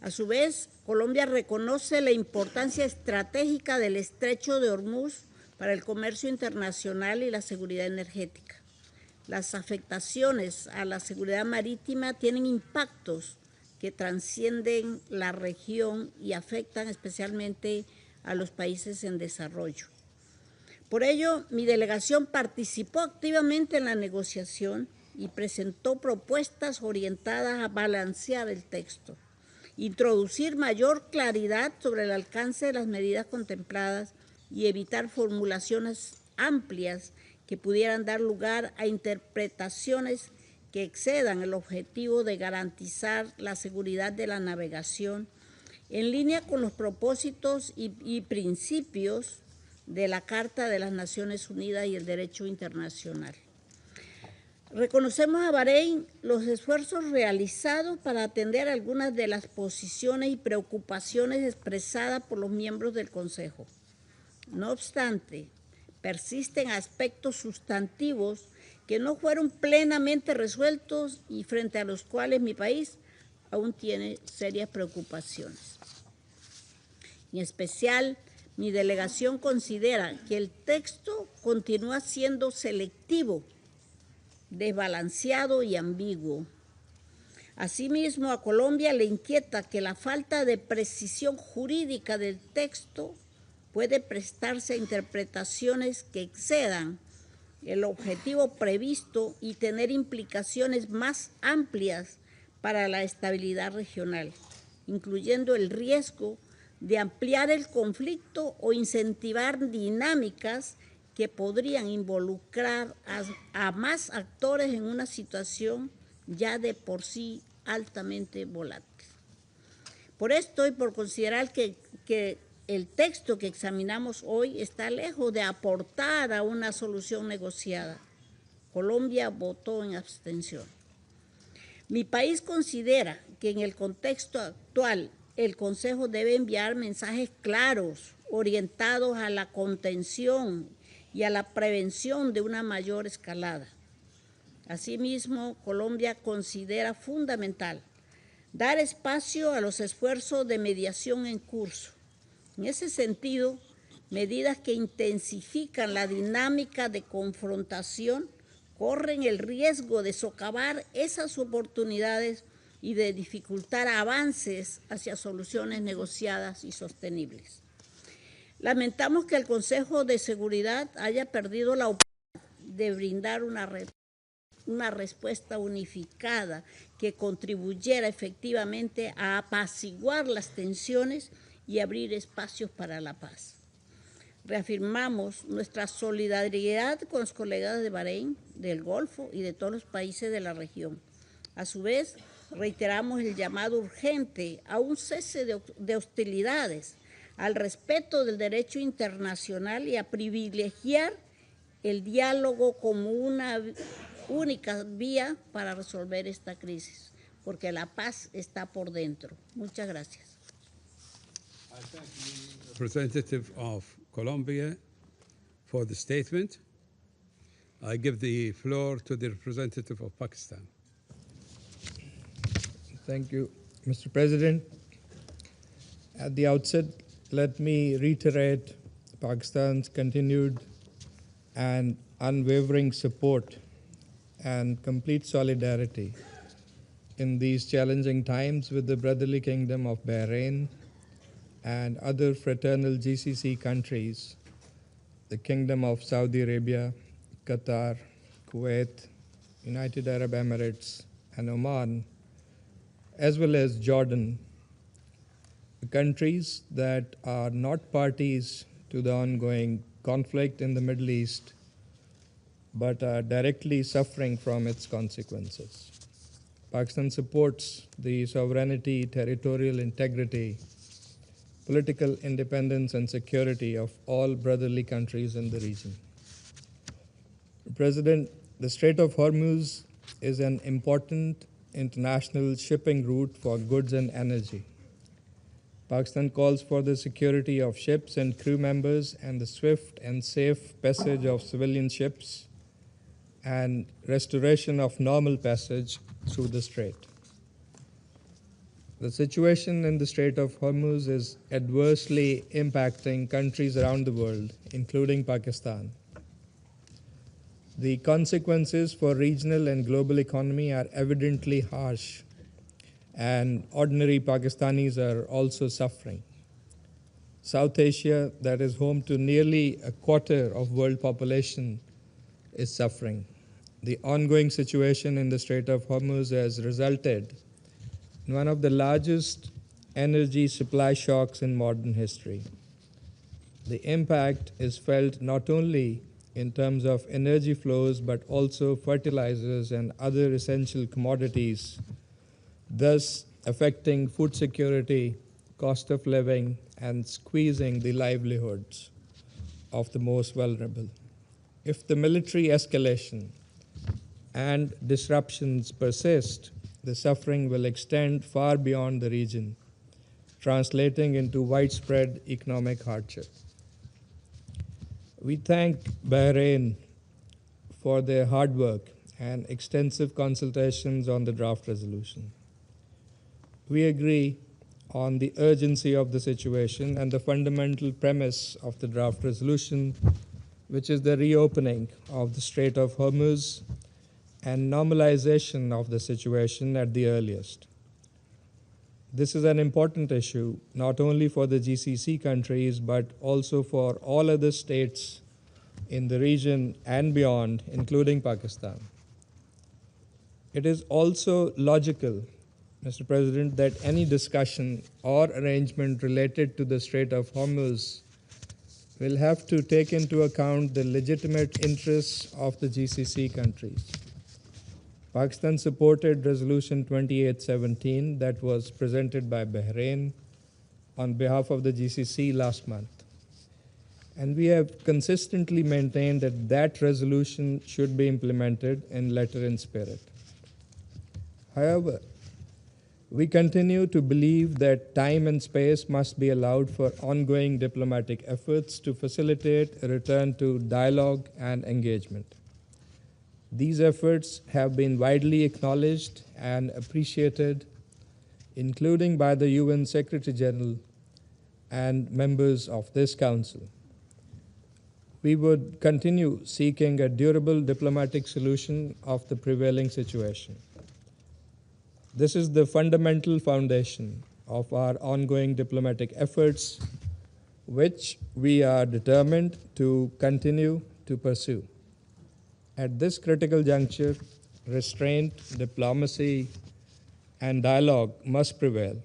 A su vez, Colombia reconoce la importancia estratégica del Estrecho de Hormuz para el comercio internacional y la seguridad energética. Las afectaciones a la seguridad marítima tienen impactos que trascienden la región y afectan especialmente a los países en desarrollo. Por ello, mi delegación participó activamente en la negociación y presentó propuestas orientadas a balancear el texto, introducir mayor claridad sobre el alcance de las medidas contempladas y evitar formulaciones amplias que pudieran dar lugar a interpretaciones que excedan el objetivo de garantizar la seguridad de la navegación en línea con los propósitos y principios de la Carta de las Naciones Unidas y el derecho internacional. Reconocemos a Bahrein los esfuerzos realizados para atender algunas de las posiciones y preocupaciones expresadas por los miembros del Consejo. No obstante, persisten aspectos sustantivos que no fueron plenamente resueltos y frente a los cuales mi país aún tiene serias preocupaciones. En especial, mi delegación considera que el texto continúa siendo selectivo, desbalanceado y ambiguo. Asimismo, a Colombia le inquieta que la falta de precisión jurídica del texto puede prestarse a interpretaciones que excedan el objetivo previsto y tener implicaciones más amplias para la estabilidad regional, incluyendo el riesgo de ampliar el conflicto o incentivar dinámicas que podrían involucrar a más actores en una situación ya de por sí altamente volátil. Por esto y por considerar que el texto que examinamos hoy está lejos de aportar a una solución negociada, Colombia votó en abstención. Mi país considera que en el contexto actual el Consejo debe enviar mensajes claros, orientados a la contención y a la prevención de una mayor escalada. Asimismo, Colombia considera fundamental dar espacio a los esfuerzos de mediación en curso. En ese sentido, medidas que intensifican la dinámica de confrontación corren el riesgo de socavar esas oportunidades y de dificultar avances hacia soluciones negociadas y sostenibles. Lamentamos que el Consejo de Seguridad haya perdido la oportunidad de brindar una respuesta unificada que contribuyera efectivamente a apaciguar las tensiones y abrir espacios para la paz. Reafirmamos nuestra solidaridad con los colegas de Bahrein, del Golfo y de todos los países de la región. A su vez, reiteramos el llamado urgente a un cese de hostilidades, al respeto del derecho internacional y a privilegiar el diálogo como una única vía para resolver esta crisis, porque la paz está por dentro. Muchas gracias. I thank the representative of Colombia for the statement. I give the floor to the representative of Pakistan. Thank you, Mr. President. At the outset, let me reiterate Pakistan's continued and unwavering support and complete solidarity in these challenging times with the brotherly kingdom of Bahrain and other fraternal GCC countries, the Kingdom of Saudi Arabia, Qatar, Kuwait, United Arab Emirates, and Oman, as well as Jordan, the countries that are not parties to the ongoing conflict in the Middle East, but are directly suffering from its consequences. Pakistan supports the sovereignty, territorial integrity, political independence, and security of all brotherly countries in the region. President, the Strait of Hormuz is an important international shipping route for goods and energy. Pakistan calls for the security of ships and crew members and the swift and safe passage of civilian ships and restoration of normal passage through the strait. The situation in the Strait of Hormuz is adversely impacting countries around the world, including Pakistan. The consequences for regional and global economy are evidently harsh, and ordinary Pakistanis are also suffering. South Asia, that is home to nearly a quarter of world population, is suffering. The ongoing situation in the Strait of Hormuz has resulted in one of the largest energy supply shocks in modern history. The impact is felt not only in terms of energy flows, but also fertilizers and other essential commodities, thus affecting food security, cost of living, and squeezing the livelihoods of the most vulnerable. If the military escalation and disruptions persist, the suffering will extend far beyond the region, translating into widespread economic hardship. We thank Bahrain for their hard work and extensive consultations on the draft resolution. We agree on the urgency of the situation and the fundamental premise of the draft resolution, which is the reopening of the Strait of Hormuz and normalization of the situation at the earliest. This is an important issue, not only for the GCC countries, but also for all other states in the region and beyond, including Pakistan. It is also logical, Mr. President, that any discussion or arrangement related to the Strait of Hormuz will have to take into account the legitimate interests of the GCC countries. Pakistan supported Resolution 2817 that was presented by Bahrain on behalf of the GCC last month. And we have consistently maintained that that resolution should be implemented in letter and spirit. However, we continue to believe that time and space must be allowed for ongoing diplomatic efforts to facilitate a return to dialogue and engagement. These efforts have been widely acknowledged and appreciated, including by the UN Secretary General and members of this Council. We would continue seeking a durable diplomatic solution of the prevailing situation. This is the fundamental foundation of our ongoing diplomatic efforts, which we are determined to continue to pursue. At this critical juncture, restraint, diplomacy, and dialogue must prevail.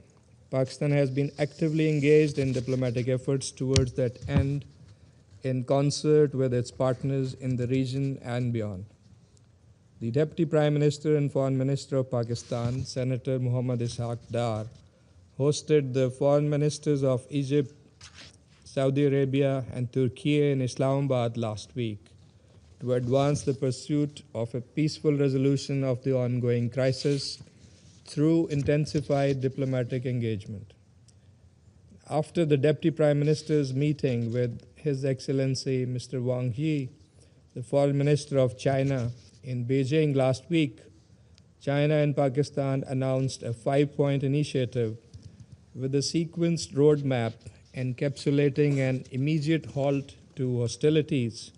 Pakistan has been actively engaged in diplomatic efforts towards that end in concert with its partners in the region and beyond. The Deputy Prime Minister and Foreign Minister of Pakistan, Senator Muhammad Ishaq Dar, hosted the foreign ministers of Egypt, Saudi Arabia, and Turkey in Islamabad last week to advance the pursuit of a peaceful resolution of the ongoing crisis through intensified diplomatic engagement. After the Deputy Prime Minister's meeting with His Excellency Mr. Wang Yi, the Foreign Minister of China, in Beijing last week, China and Pakistan announced a 5-point initiative with a sequenced roadmap encapsulating an immediate halt to hostilities,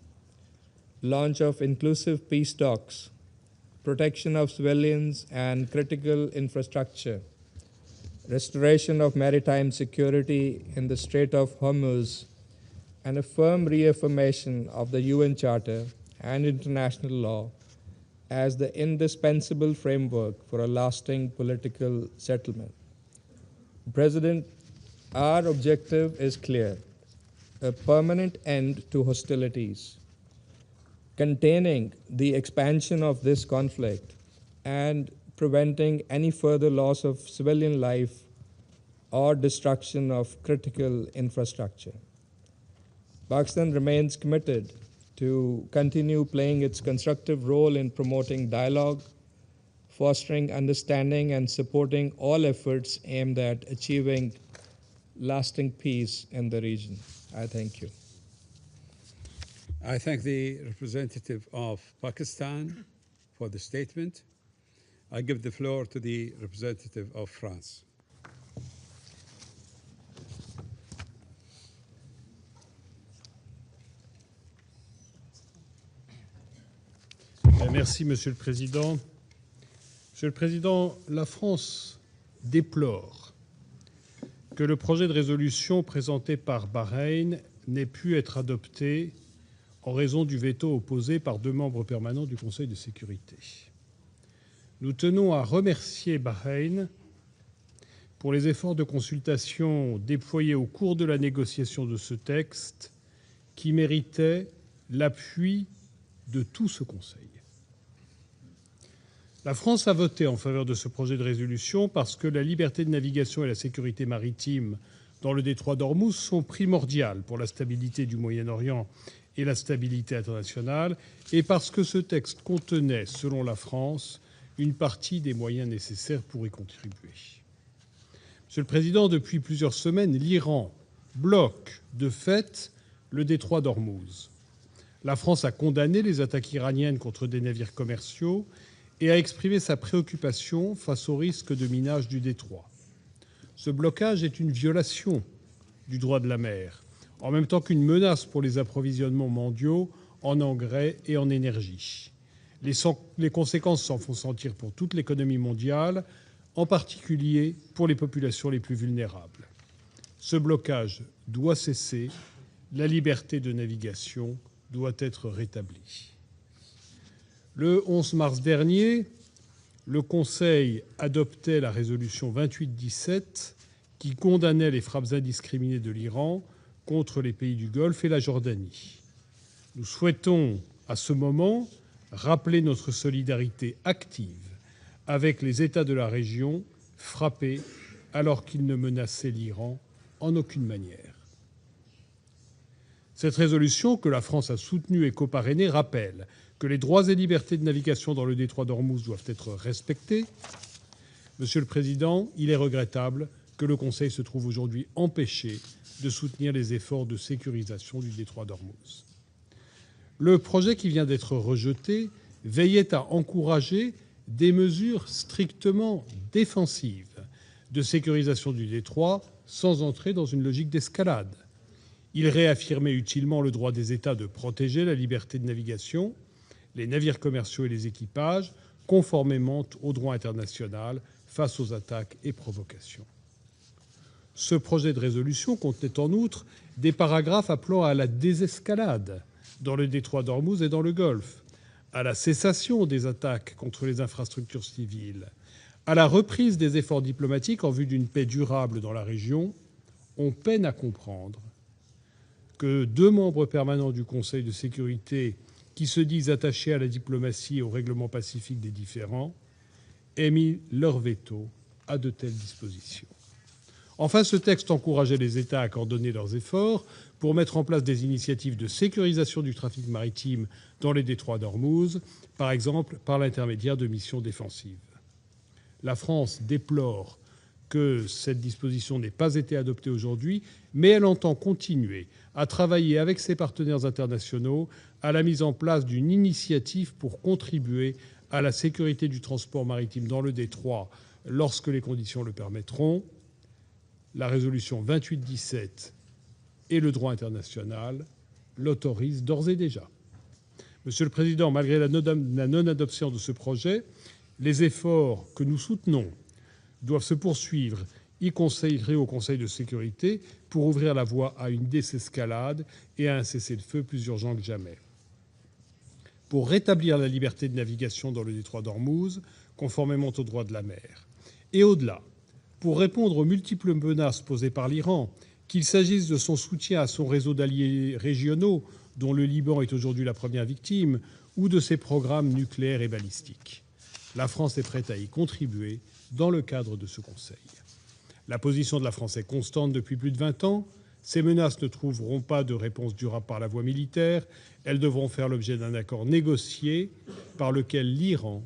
launch of inclusive peace talks, protection of civilians and critical infrastructure, restoration of maritime security in the Strait of Hormuz, and a firm reaffirmation of the UN Charter and international law as the indispensable framework for a lasting political settlement. President, our objective is clear: a permanent end to hostilities, containing the expansion of this conflict, and preventing any further loss of civilian life or destruction of critical infrastructure. Pakistan remains committed to continue playing its constructive role in promoting dialogue, fostering understanding, and supporting all efforts aimed at achieving lasting peace in the region. I thank you. I thank the representative of Pakistan for the statement. I give the floor to the representative of France. Merci, Monsieur le Président. Monsieur le Président, la France déplore que le projet de résolution présenté par Bahreïn n'ait pu être adopté en raison du veto opposé par 2 membres permanents du Conseil de sécurité. Nous tenons à remercier Bahreïn pour les efforts de consultation déployés au cours de la négociation de ce texte qui méritait l'appui de tout ce Conseil. La France a voté en faveur de ce projet de résolution parce que la liberté de navigation et la sécurité maritime dans le détroit d'Ormuz sont primordiales pour la stabilité du Moyen-Orient et la stabilité internationale, et parce que ce texte contenait, selon la France, une partie des moyens nécessaires pour y contribuer. Monsieur le Président, depuis plusieurs semaines, l'Iran bloque de fait le détroit d'Ormuz. La France a condamné les attaques iraniennes contre des navires commerciaux et a exprimé sa préoccupation face au risque de minage du détroit. Ce blocage est une violation du droit de la mer, en même temps qu'une menace pour les approvisionnements mondiaux en engrais et en énergie. Les conséquences s'en font sentir pour toute l'économie mondiale, en particulier pour les populations les plus vulnérables. Ce blocage doit cesser, la liberté de navigation doit être rétablie. Le 11 mars dernier, le Conseil adoptait la résolution 2817 qui condamnait les frappes indiscriminées de l'Iran contre les pays du Golfe et la Jordanie. Nous souhaitons, à ce moment, rappeler notre solidarité active avec les États de la région frappés alors qu'ils ne menaçaient l'Iran en aucune manière. Cette résolution, que la France a soutenue et coparrainée, rappelle que les droits et libertés de navigation dans le détroit d'Ormuz doivent être respectés. Monsieur le Président, il est regrettable que le Conseil se trouve aujourd'hui empêché de soutenir les efforts de sécurisation du détroit d'Ormuz. Le projet qui vient d'être rejeté veillait à encourager des mesures strictement défensives de sécurisation du détroit sans entrer dans une logique d'escalade. Il réaffirmait utilement le droit des États de protéger la liberté de navigation, les navires commerciaux et les équipages, conformément au droit international face aux attaques et provocations. Ce projet de résolution contenait en outre des paragraphes appelant à la désescalade dans le détroit d'Ormuz et dans le Golfe, à la cessation des attaques contre les infrastructures civiles, à la reprise des efforts diplomatiques en vue d'une paix durable dans la région. On peine à comprendre que 2 membres permanents du Conseil de sécurité qui se disent attachés à la diplomatie et au règlement pacifique des différends aient mis leur veto à de telles dispositions. Enfin, ce texte encourageait les États à coordonner leurs efforts pour mettre en place des initiatives de sécurisation du trafic maritime dans les détroits d'Ormuz, par exemple par l'intermédiaire de missions défensives. La France déplore que cette disposition n'ait pas été adoptée aujourd'hui, mais elle entend continuer à travailler avec ses partenaires internationaux à la mise en place d'une initiative pour contribuer à la sécurité du transport maritime dans le détroit lorsque les conditions le permettront. La résolution 2817 et le droit international l'autorisent d'ores et déjà. Monsieur le Président, malgré la non-adoption de ce projet, les efforts que nous soutenons doivent se poursuivre, y compris au Conseil de sécurité, pour ouvrir la voie à une désescalade et à un cessez-le-feu plus urgent que jamais. Pour rétablir la liberté de navigation dans le détroit d'Ormuz, conformément au droit de la mer, et au-delà, pour répondre aux multiples menaces posées par l'Iran, qu'il s'agisse de son soutien à son réseau d'alliés régionaux, dont le Liban est aujourd'hui la première victime, ou de ses programmes nucléaires et balistiques. La France est prête à y contribuer dans le cadre de ce Conseil. La position de la France est constante depuis plus de 20 ans. Ces menaces ne trouveront pas de réponse durable par la voie militaire. Elles devront faire l'objet d'un accord négocié par lequel l'Iran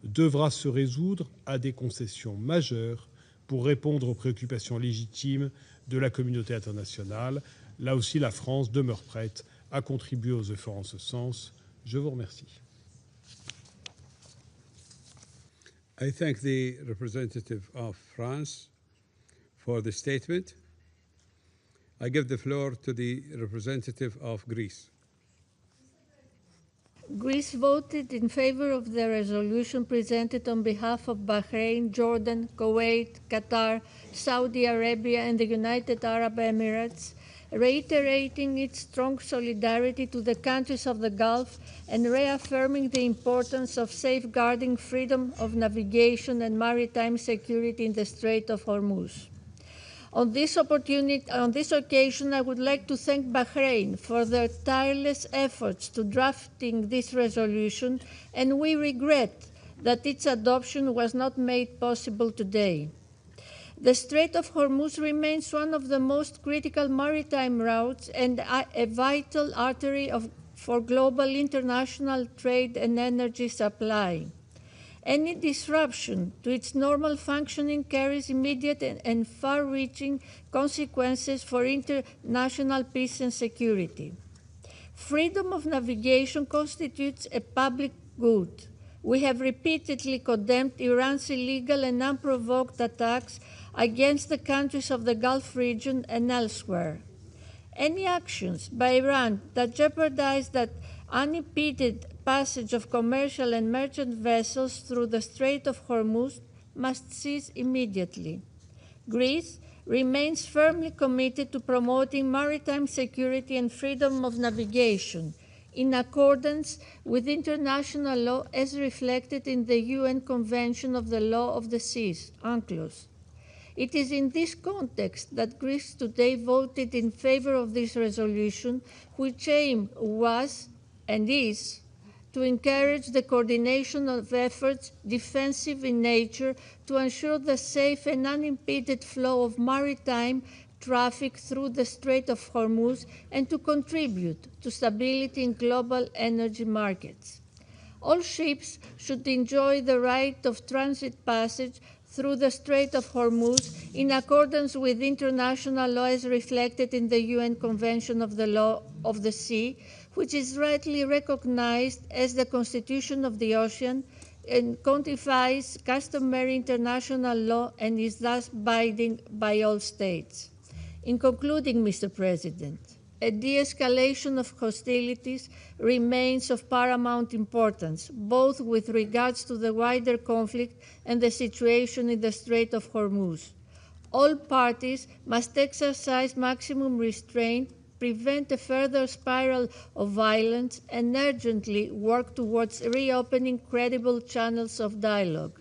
devra se résoudre à des concessions majeures pour répondre aux préoccupations légitimes de la communauté internationale. Là aussi, la France demeure prête à contribuer aux efforts en ce sens. Je vous remercie. I thank the representative of France for the statement. I give the floor to the representative of Greece. Greece voted in favor of the resolution presented on behalf of Bahrain, Jordan, Kuwait, Qatar, Saudi Arabia, and the United Arab Emirates, reiterating its strong solidarity to the countries of the Gulf and reaffirming the importance of safeguarding freedom of navigation and maritime security in the Strait of Hormuz. On this occasion, I would like to thank Bahrain for their tireless efforts to drafting this resolution, and we regret that its adoption was not made possible today. The Strait of Hormuz remains one of the most critical maritime routes and a vital artery for global international trade and energy supply. Any disruption to its normal functioning carries immediate and far-reaching consequences for international peace and security. Freedom of navigation constitutes a public good. We have repeatedly condemned Iran's illegal and unprovoked attacks against the countries of the Gulf region and elsewhere. Any actions by Iran that jeopardize that unimpeded passage of commercial and merchant vessels through the Strait of Hormuz must cease immediately. Greece remains firmly committed to promoting maritime security and freedom of navigation in accordance with international law as reflected in the UN Convention of the Law of the Seas, UNCLOS. It is in this context that Greece today voted in favor of this resolution, which aim was and is to encourage the coordination of efforts defensive in nature to ensure the safe and unimpeded flow of maritime traffic through the Strait of Hormuz and to contribute to stability in global energy markets. All ships should enjoy the right of transit passage through the Strait of Hormuz in accordance with international law as reflected in the UN Convention of the Law of the Sea, which is rightly recognized as the Constitution of the Ocean and codifies customary international law and is thus binding by all states. In concluding, Mr. President, a de-escalation of hostilities remains of paramount importance, both with regards to the wider conflict and the situation in the Strait of Hormuz. All parties must exercise maximum restraint, prevent a further spiral of violence, and urgently work towards reopening credible channels of dialogue.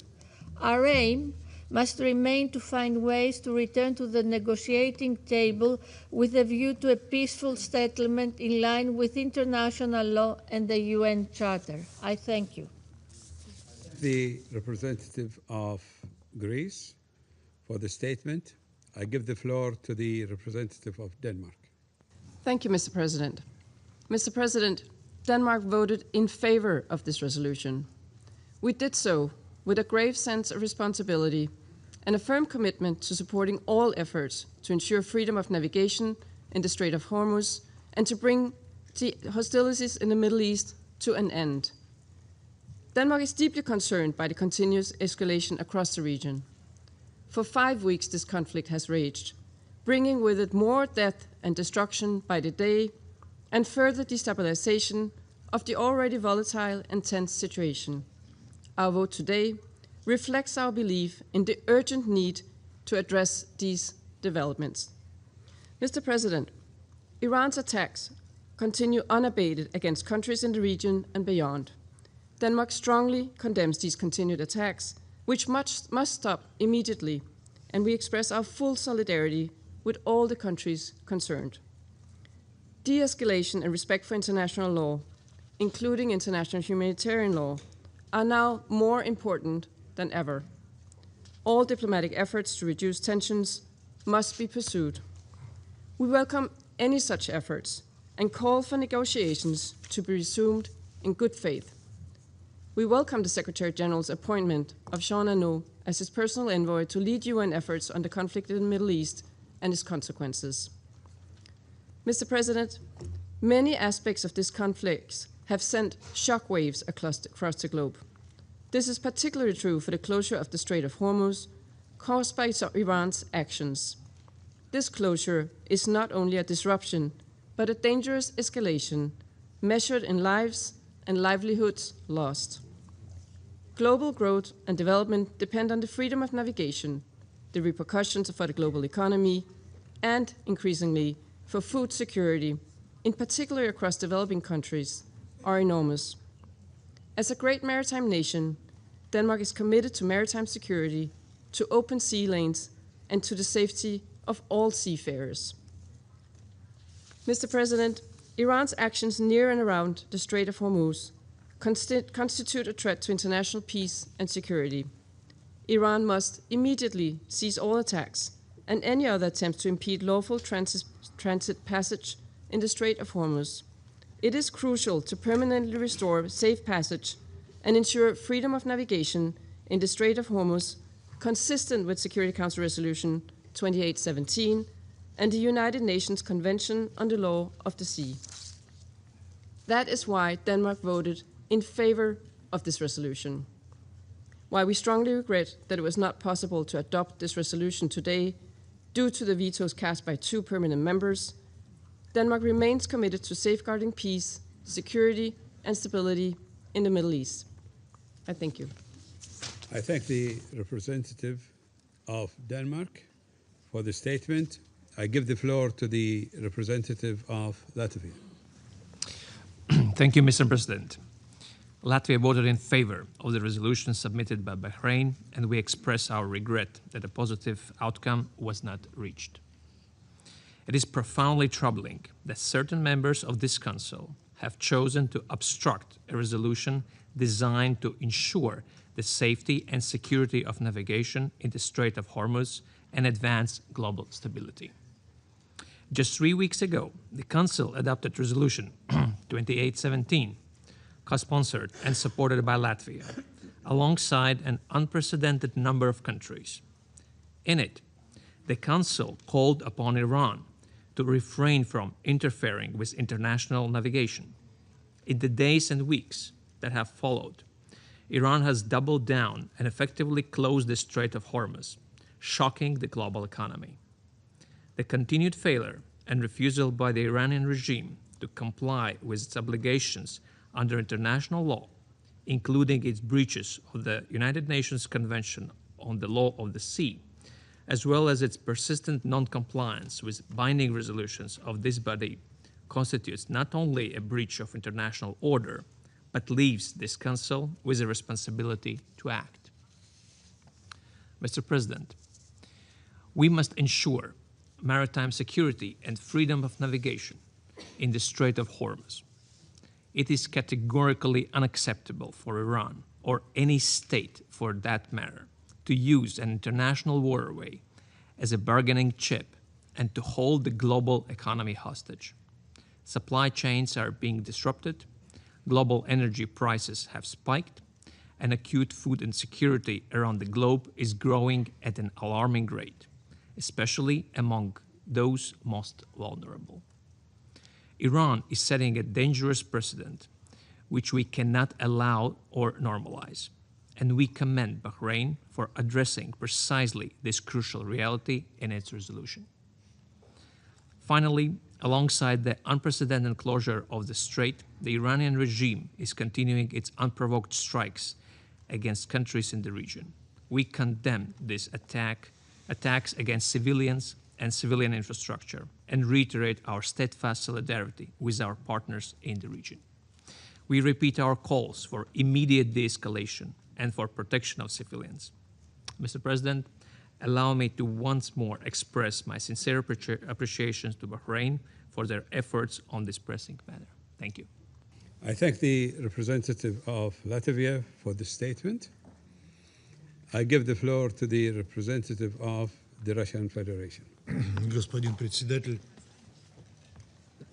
Our aim must remain to find ways to return to the negotiating table with a view to a peaceful settlement in line with international law and the UN Charter. I thank you. The representative of Greece for the statement. I give the floor to the representative of Denmark. Thank you, Mr. President. Mr. President, Denmark voted in favor of this resolution. We did so with a grave sense of responsibility and a firm commitment to supporting all efforts to ensure freedom of navigation in the Strait of Hormuz and to bring the hostilities in the Middle East to an end. Denmark is deeply concerned by the continuous escalation across the region. For 5 weeks, this conflict has raged, bringing with it more death and destruction by the day and further destabilization of the already volatile and tense situation. Our vote today reflects our belief in the urgent need to address these developments. Mr. President, Iran's attacks continue unabated against countries in the region and beyond. Denmark strongly condemns these continued attacks, which must stop immediately, and we express our full solidarity with all the countries concerned. De-escalation and respect for international law, including international humanitarian law, are now more important than ever. All diplomatic efforts to reduce tensions must be pursued. We welcome any such efforts and call for negotiations to be resumed in good faith. We welcome the Secretary General's appointment of Jean Arnaud as his personal envoy to lead UN efforts on the conflict in the Middle East and its consequences. Mr. President, many aspects of this conflict have sent shockwaves across the globe. This is particularly true for the closure of the Strait of Hormuz, caused by Iran's actions. This closure is not only a disruption, but a dangerous escalation, measured in lives and livelihoods lost. Global growth and development depend on the freedom of navigation, the repercussions for the global economy, and, increasingly, for food security, in particular across developing countries, are enormous. As a great maritime nation, Denmark is committed to maritime security, to open sea lanes, and to the safety of all seafarers. Mr. President, Iran's actions near and around the Strait of Hormuz constitute a threat to international peace and security. Iran must immediately cease all attacks and any other attempts to impede lawful transit passage in the Strait of Hormuz. It is crucial to permanently restore safe passage and ensure freedom of navigation in the Strait of Hormuz, consistent with Security Council Resolution 2817 and the United Nations Convention on the Law of the Sea. That is why Denmark voted in favor of this resolution. While we strongly regret that it was not possible to adopt this resolution today due to the vetoes cast by 2 permanent members, Denmark remains committed to safeguarding peace, security, and stability in the Middle East. I thank you. I thank the representative of Denmark for the statement. I give the floor to the representative of Latvia. Thank you, Mr. President. Latvia voted in favor of the resolution submitted by Bahrain, and we express our regret that a positive outcome was not reached. It is profoundly troubling that certain members of this Council have chosen to obstruct a resolution designed to ensure the safety and security of navigation in the Strait of Hormuz and advance global stability. Just 3 weeks ago, the Council adopted Resolution 2817, co-sponsored and supported by Latvia, alongside an unprecedented number of countries. In it, the Council called upon Iran to refrain from interfering with international navigation. In the days and weeks that have followed, Iran has doubled down and effectively closed the Strait of Hormuz, shocking the global economy. The continued failure and refusal by the Iranian regime to comply with its obligations under international law, including its breaches of the United Nations Convention on the Law of the Sea, as well as its persistent non-compliance with binding resolutions of this body, constitutes not only a breach of international order, but leaves this Council with a responsibility to act. Mr. President, we must ensure maritime security and freedom of navigation in the Strait of Hormuz. It is categorically unacceptable for Iran, or any state for that matter, to use an international waterway as a bargaining chip and to hold the global economy hostage. Supply chains are being disrupted, global energy prices have spiked, and acute food insecurity around the globe is growing at an alarming rate, especially among those most vulnerable. Iran is setting a dangerous precedent which we cannot allow or normalize, and we commend Bahrain for addressing precisely this crucial reality in its resolution. Finally, alongside the unprecedented closure of the Strait, the Iranian regime is continuing its unprovoked strikes against countries in the region. We condemn these attacks against civilians and civilian infrastructure, and reiterate our steadfast solidarity with our partners in the region. We repeat our calls for immediate de-escalation and for protection of civilians. Mr. President, allow me to once more express my sincere appreciation to Bahrain for their efforts on this pressing matter. Thank you. I thank the representative of Latvia for the statement. I give the floor to the representative of the Russian Federation. Господин председатель,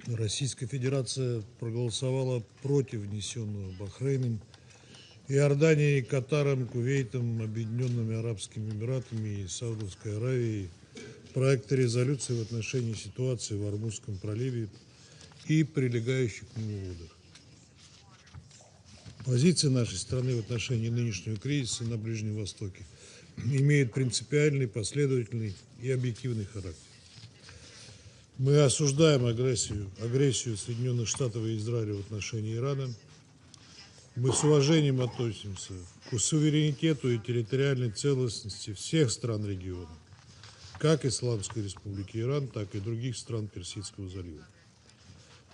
Российская Федерация проголосовала против внесенного Бахрейном, Иорданией, Катаром, Кувейтом, Объединенными Арабскими Эмиратами и Саудовской Аравией проекта резолюции в отношении ситуации в Ормузском проливе и прилегающих к нему водах. Позиция нашей страны в отношении нынешнего кризиса на Ближнем Востоке имеет принципиальный, последовательный и объективный характер. Мы осуждаем агрессию Соединенных Штатов и Израиля в отношении Ирана. Мы с уважением относимся к суверенитету и территориальной целостности всех стран региона, как Исламской Республики Иран, так и других стран Персидского залива.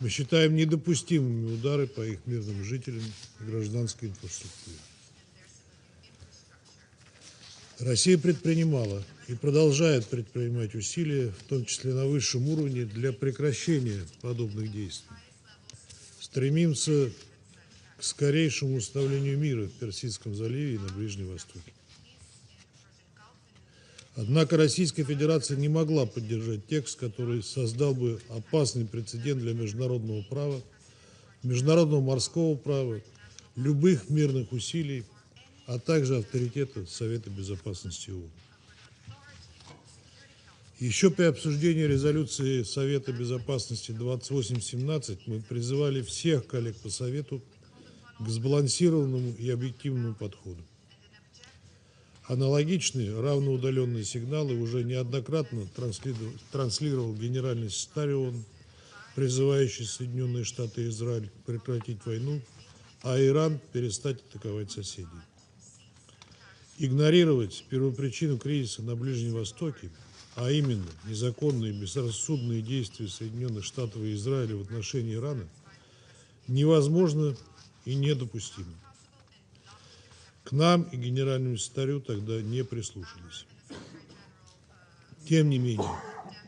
Мы считаем недопустимыми удары по их мирным жителям и гражданской инфраструктуре. Россия предпринимала и продолжает предпринимать усилия, в том числе на высшем уровне, для прекращения подобных действий. Стремимся к скорейшему установлению мира в Персидском заливе и на Ближнем Востоке. Однако Российская Федерация не могла поддержать текст, который создал бы опасный прецедент для международного права, международного морского права, любых мирных усилий, а также авторитета Совета Безопасности ООН. Еще при обсуждении резолюции Совета Безопасности 2817 мы призывали всех коллег по Совету к сбалансированному и объективному подходу. Аналогичные равноудаленные сигналы уже неоднократно транслировал генеральный секретарь ООН, призывающий Соединенные Штаты и Израиль прекратить войну, а Иран перестать атаковать соседей. Игнорировать первопричину кризиса на Ближнем Востоке, а именно незаконные и безрассудные действия Соединенных Штатов и Израиля в отношении Ирана, невозможно и недопустимо. К нам и генеральному секретарю тогда не прислушались. Тем не менее,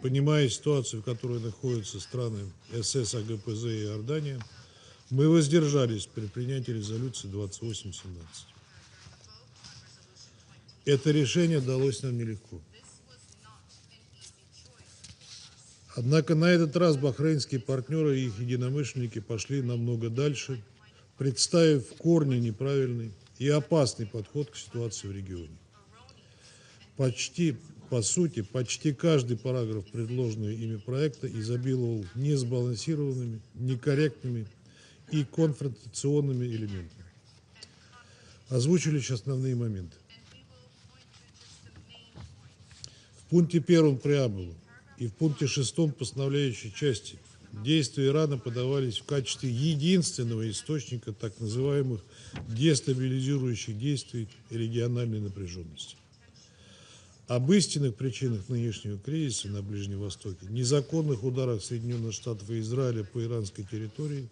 понимая ситуацию, в которой находятся страны СС, АГПЗ и Иордания, мы воздержались при принятии резолюции 2817. Это решение далось нам нелегко. Однако на этот раз бахрейнские партнеры и их единомышленники пошли намного дальше, представив в корне неправильный и опасный подход к ситуации в регионе. По сути, почти каждый параграф предложенного ими проекта изобиловал несбалансированными, некорректными и конфронтационными элементами. Озвучу лишь основные моменты. В пункте 1 преамбулы и в пункте 6 постановляющей части действия Ирана подавались в качестве единственного источника так называемых дестабилизирующих действий и региональной напряженности. Об истинных причинах нынешнего кризиса на Ближнем Востоке, незаконных ударах Соединенных Штатов и Израиля по иранской территории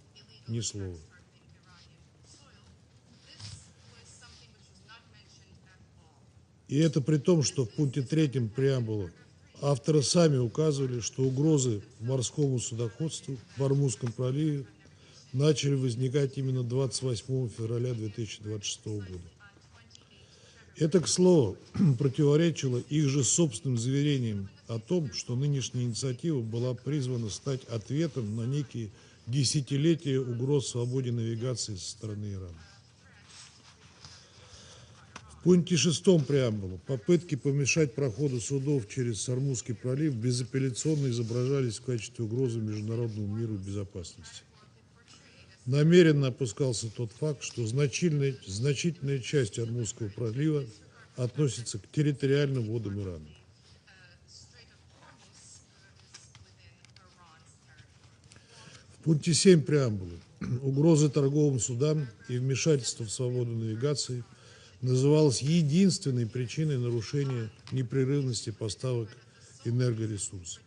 ни слова. И это при том, что в пункте 3 преамбулы авторы сами указывали, что угрозы морскому судоходству в Ормузском проливе начали возникать именно 28 февраля 2026 года. Это, к слову, противоречило их же собственным заверениям о том, что нынешняя инициатива была призвана стать ответом на некие десятилетия угроз свободе навигации со стороны Ирана. В пункте 6 преамбулы попытки помешать проходу судов через Ормузский пролив безапелляционно изображались в качестве угрозы международному миру и безопасности. Намеренно опускался тот факт, что значительная часть Ормузского пролива относится к территориальным водам Ирана. В пункте 7 преамбулы угрозы торговым судам и вмешательство в свободу навигации называлась единственной причиной нарушения непрерывности поставок энергоресурсов.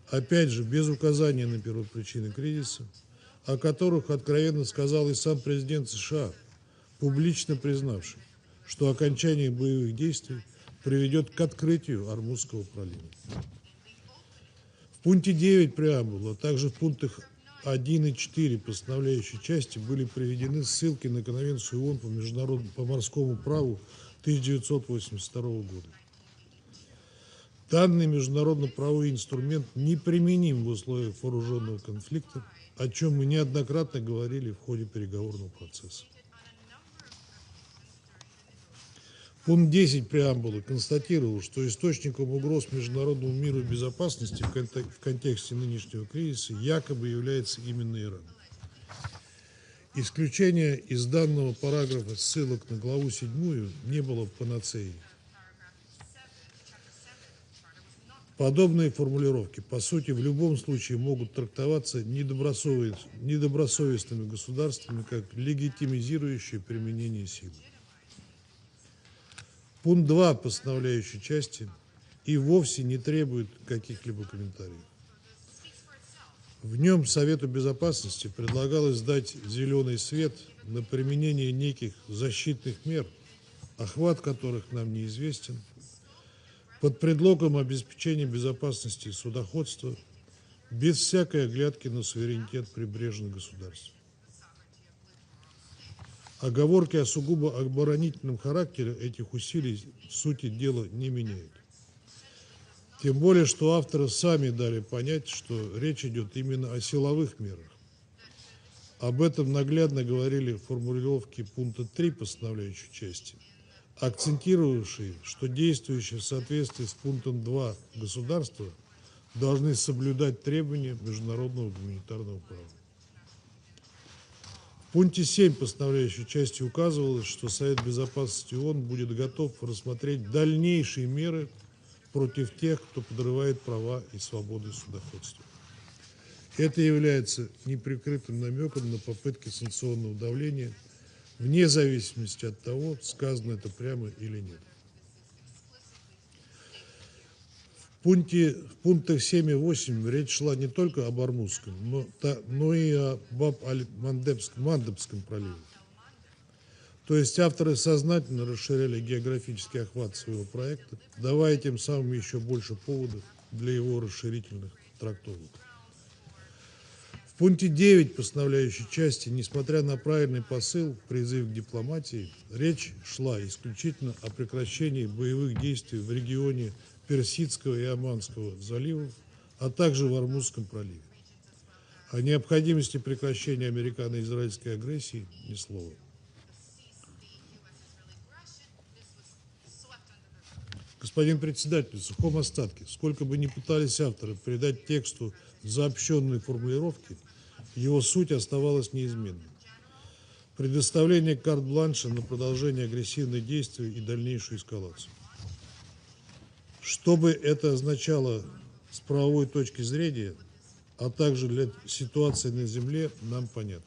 Опять же, без указания на первопричины кризиса, о которых откровенно сказал и сам президент США, публично признавший, что окончание боевых действий приведет к открытию Ормузского пролива. В пункте 9 преамбулы, а также в пунктах 1 и 4 постановляющей части были приведены ссылки на Конвенцию ООН по морскому праву 1982 года. Данный международно-правовой инструмент неприменим в условиях вооруженного конфликта, о чем мы неоднократно говорили в ходе переговорного процесса. Пункт 10 преамбулы констатировал, что источником угроз международному миру и безопасности в контексте нынешнего кризиса якобы является именно Иран. Исключение из данного параграфа ссылок на главу 7 не было панацеей. Подобные формулировки, по сути, в любом случае могут трактоваться недобросовестными государствами как легитимизирующие применение силы. Пункт 2 постановляющей части и вовсе не требует каких-либо комментариев. В нем Совету Безопасности предлагалось дать зеленый свет на применение неких защитных мер, охват которых нам неизвестен, под предлогом обеспечения безопасности судоходства без всякой оглядки на суверенитет прибрежных государств. Оговорки о сугубо оборонительном характере этих усилий сути дела не меняют. Тем более, что авторы сами дали понять, что речь идет именно о силовых мерах. Об этом наглядно говорили формулировки пункта 3 постановляющей части, акцентировавшие, что действующие в соответствии с пунктом 2 государства должны соблюдать требования международного гуманитарного права. В пункте 7 постановляющей части указывалось, что Совет Безопасности ООН будет готов рассмотреть дальнейшие меры против тех, кто подрывает права и свободы судоходства. Это является неприкрытым намеком на попытки санкционного давления, вне зависимости от того, сказано это прямо или нет. В пунктах 7 и 8 речь шла не только об Ормузском, но и о Баб-аль-Мандебском проливе. То есть авторы сознательно расширяли географический охват своего проекта, давая тем самым еще больше поводов для его расширительных трактовок. В пункте 9 постановляющей части, несмотря на правильный посыл, призыв к дипломатии, речь шла исключительно о прекращении боевых действий в регионе Персидского и Оманского заливов, а также в Ормузском проливе. О необходимости прекращения американо-израильской агрессии ни слова. Господин председатель, в сухом остатке, сколько бы ни пытались авторы придать тексту заобщенные формулировки, его суть оставалась неизменной. Предоставление карт-бланша на продолжение агрессивных действий и дальнейшую эскалацию. Что бы это означало с правовой точки зрения, а также для ситуации на земле, нам понятно.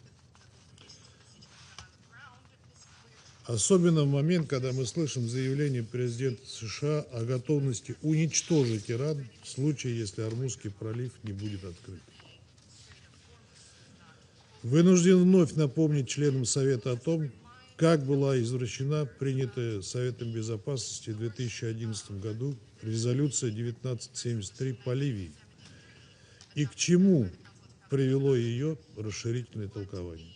Особенно в момент, когда мы слышим заявление президента США о готовности уничтожить Иран в случае, если Ормузский пролив не будет открыт. Вынужден вновь напомнить членам Совета о том, как была извращена принятая Советом Безопасности в 2011 году резолюция 1973 по Ливии и к чему привело ее расширительное толкование.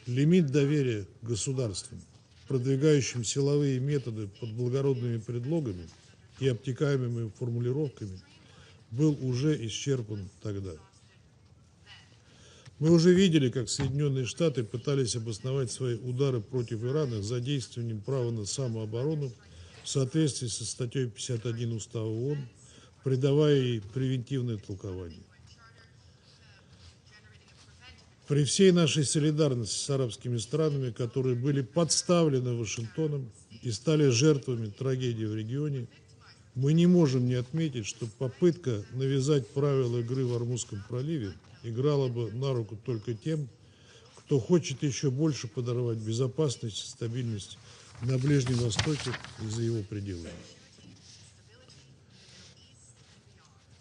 Лимит доверия государствам, продвигающим силовые методы под благородными предлогами и обтекаемыми формулировками, был уже исчерпан тогда. Мы уже видели, как Соединенные Штаты пытались обосновать свои удары против Ирана задействованием права на самооборону в соответствии со статьей 51 Устава ООН, придавая ей превентивное толкование. При всей нашей солидарности с арабскими странами, которые были подставлены Вашингтоном и стали жертвами трагедии в регионе, мы не можем не отметить, что попытка навязать правила игры в Ормузском проливе играла бы на руку только тем, кто хочет еще больше подорвать безопасность и стабильность на Ближнем Востоке и за его пределами.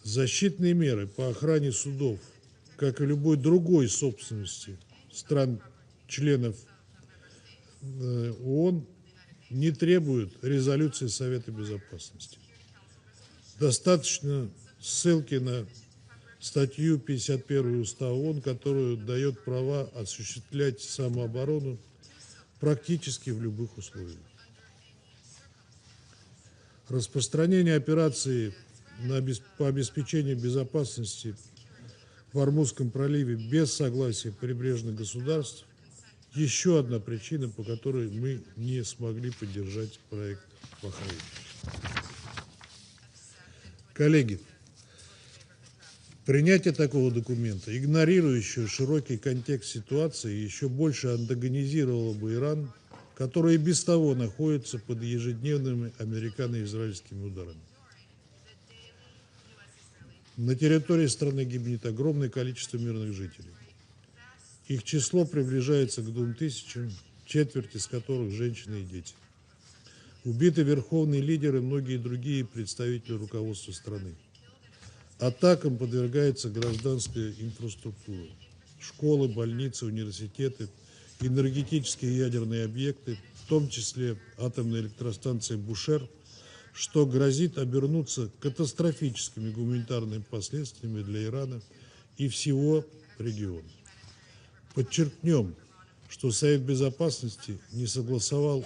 Защитные меры по охране судов, как и любой другой собственности стран-членов ООН, не требуют резолюции Совета Безопасности. Достаточно ссылки на статью 51 Устава ООН, которая дает права осуществлять самооборону практически в любых условиях. Распространение операции по обеспечению безопасности в Ормузском проливе без согласия прибрежных государств – еще одна причина, по которой мы не смогли поддержать проект Бахрейна. Коллеги, принятие такого документа, игнорирующего широкий контекст ситуации, еще больше антагонизировало бы Иран, который и без того находится под ежедневными американо-израильскими ударами. На территории страны гибнет огромное количество мирных жителей. Их число приближается к 2000, четверть из которых женщины и дети. Убиты верховные лидеры и многие другие представители руководства страны. Атакам подвергается гражданская инфраструктура. Школы, больницы, университеты, энергетические и ядерные объекты, в том числе атомная электростанция Бушер, что грозит обернуться катастрофическими гуманитарными последствиями для Ирана и всего региона. Подчеркнем, что Совет Безопасности не согласовал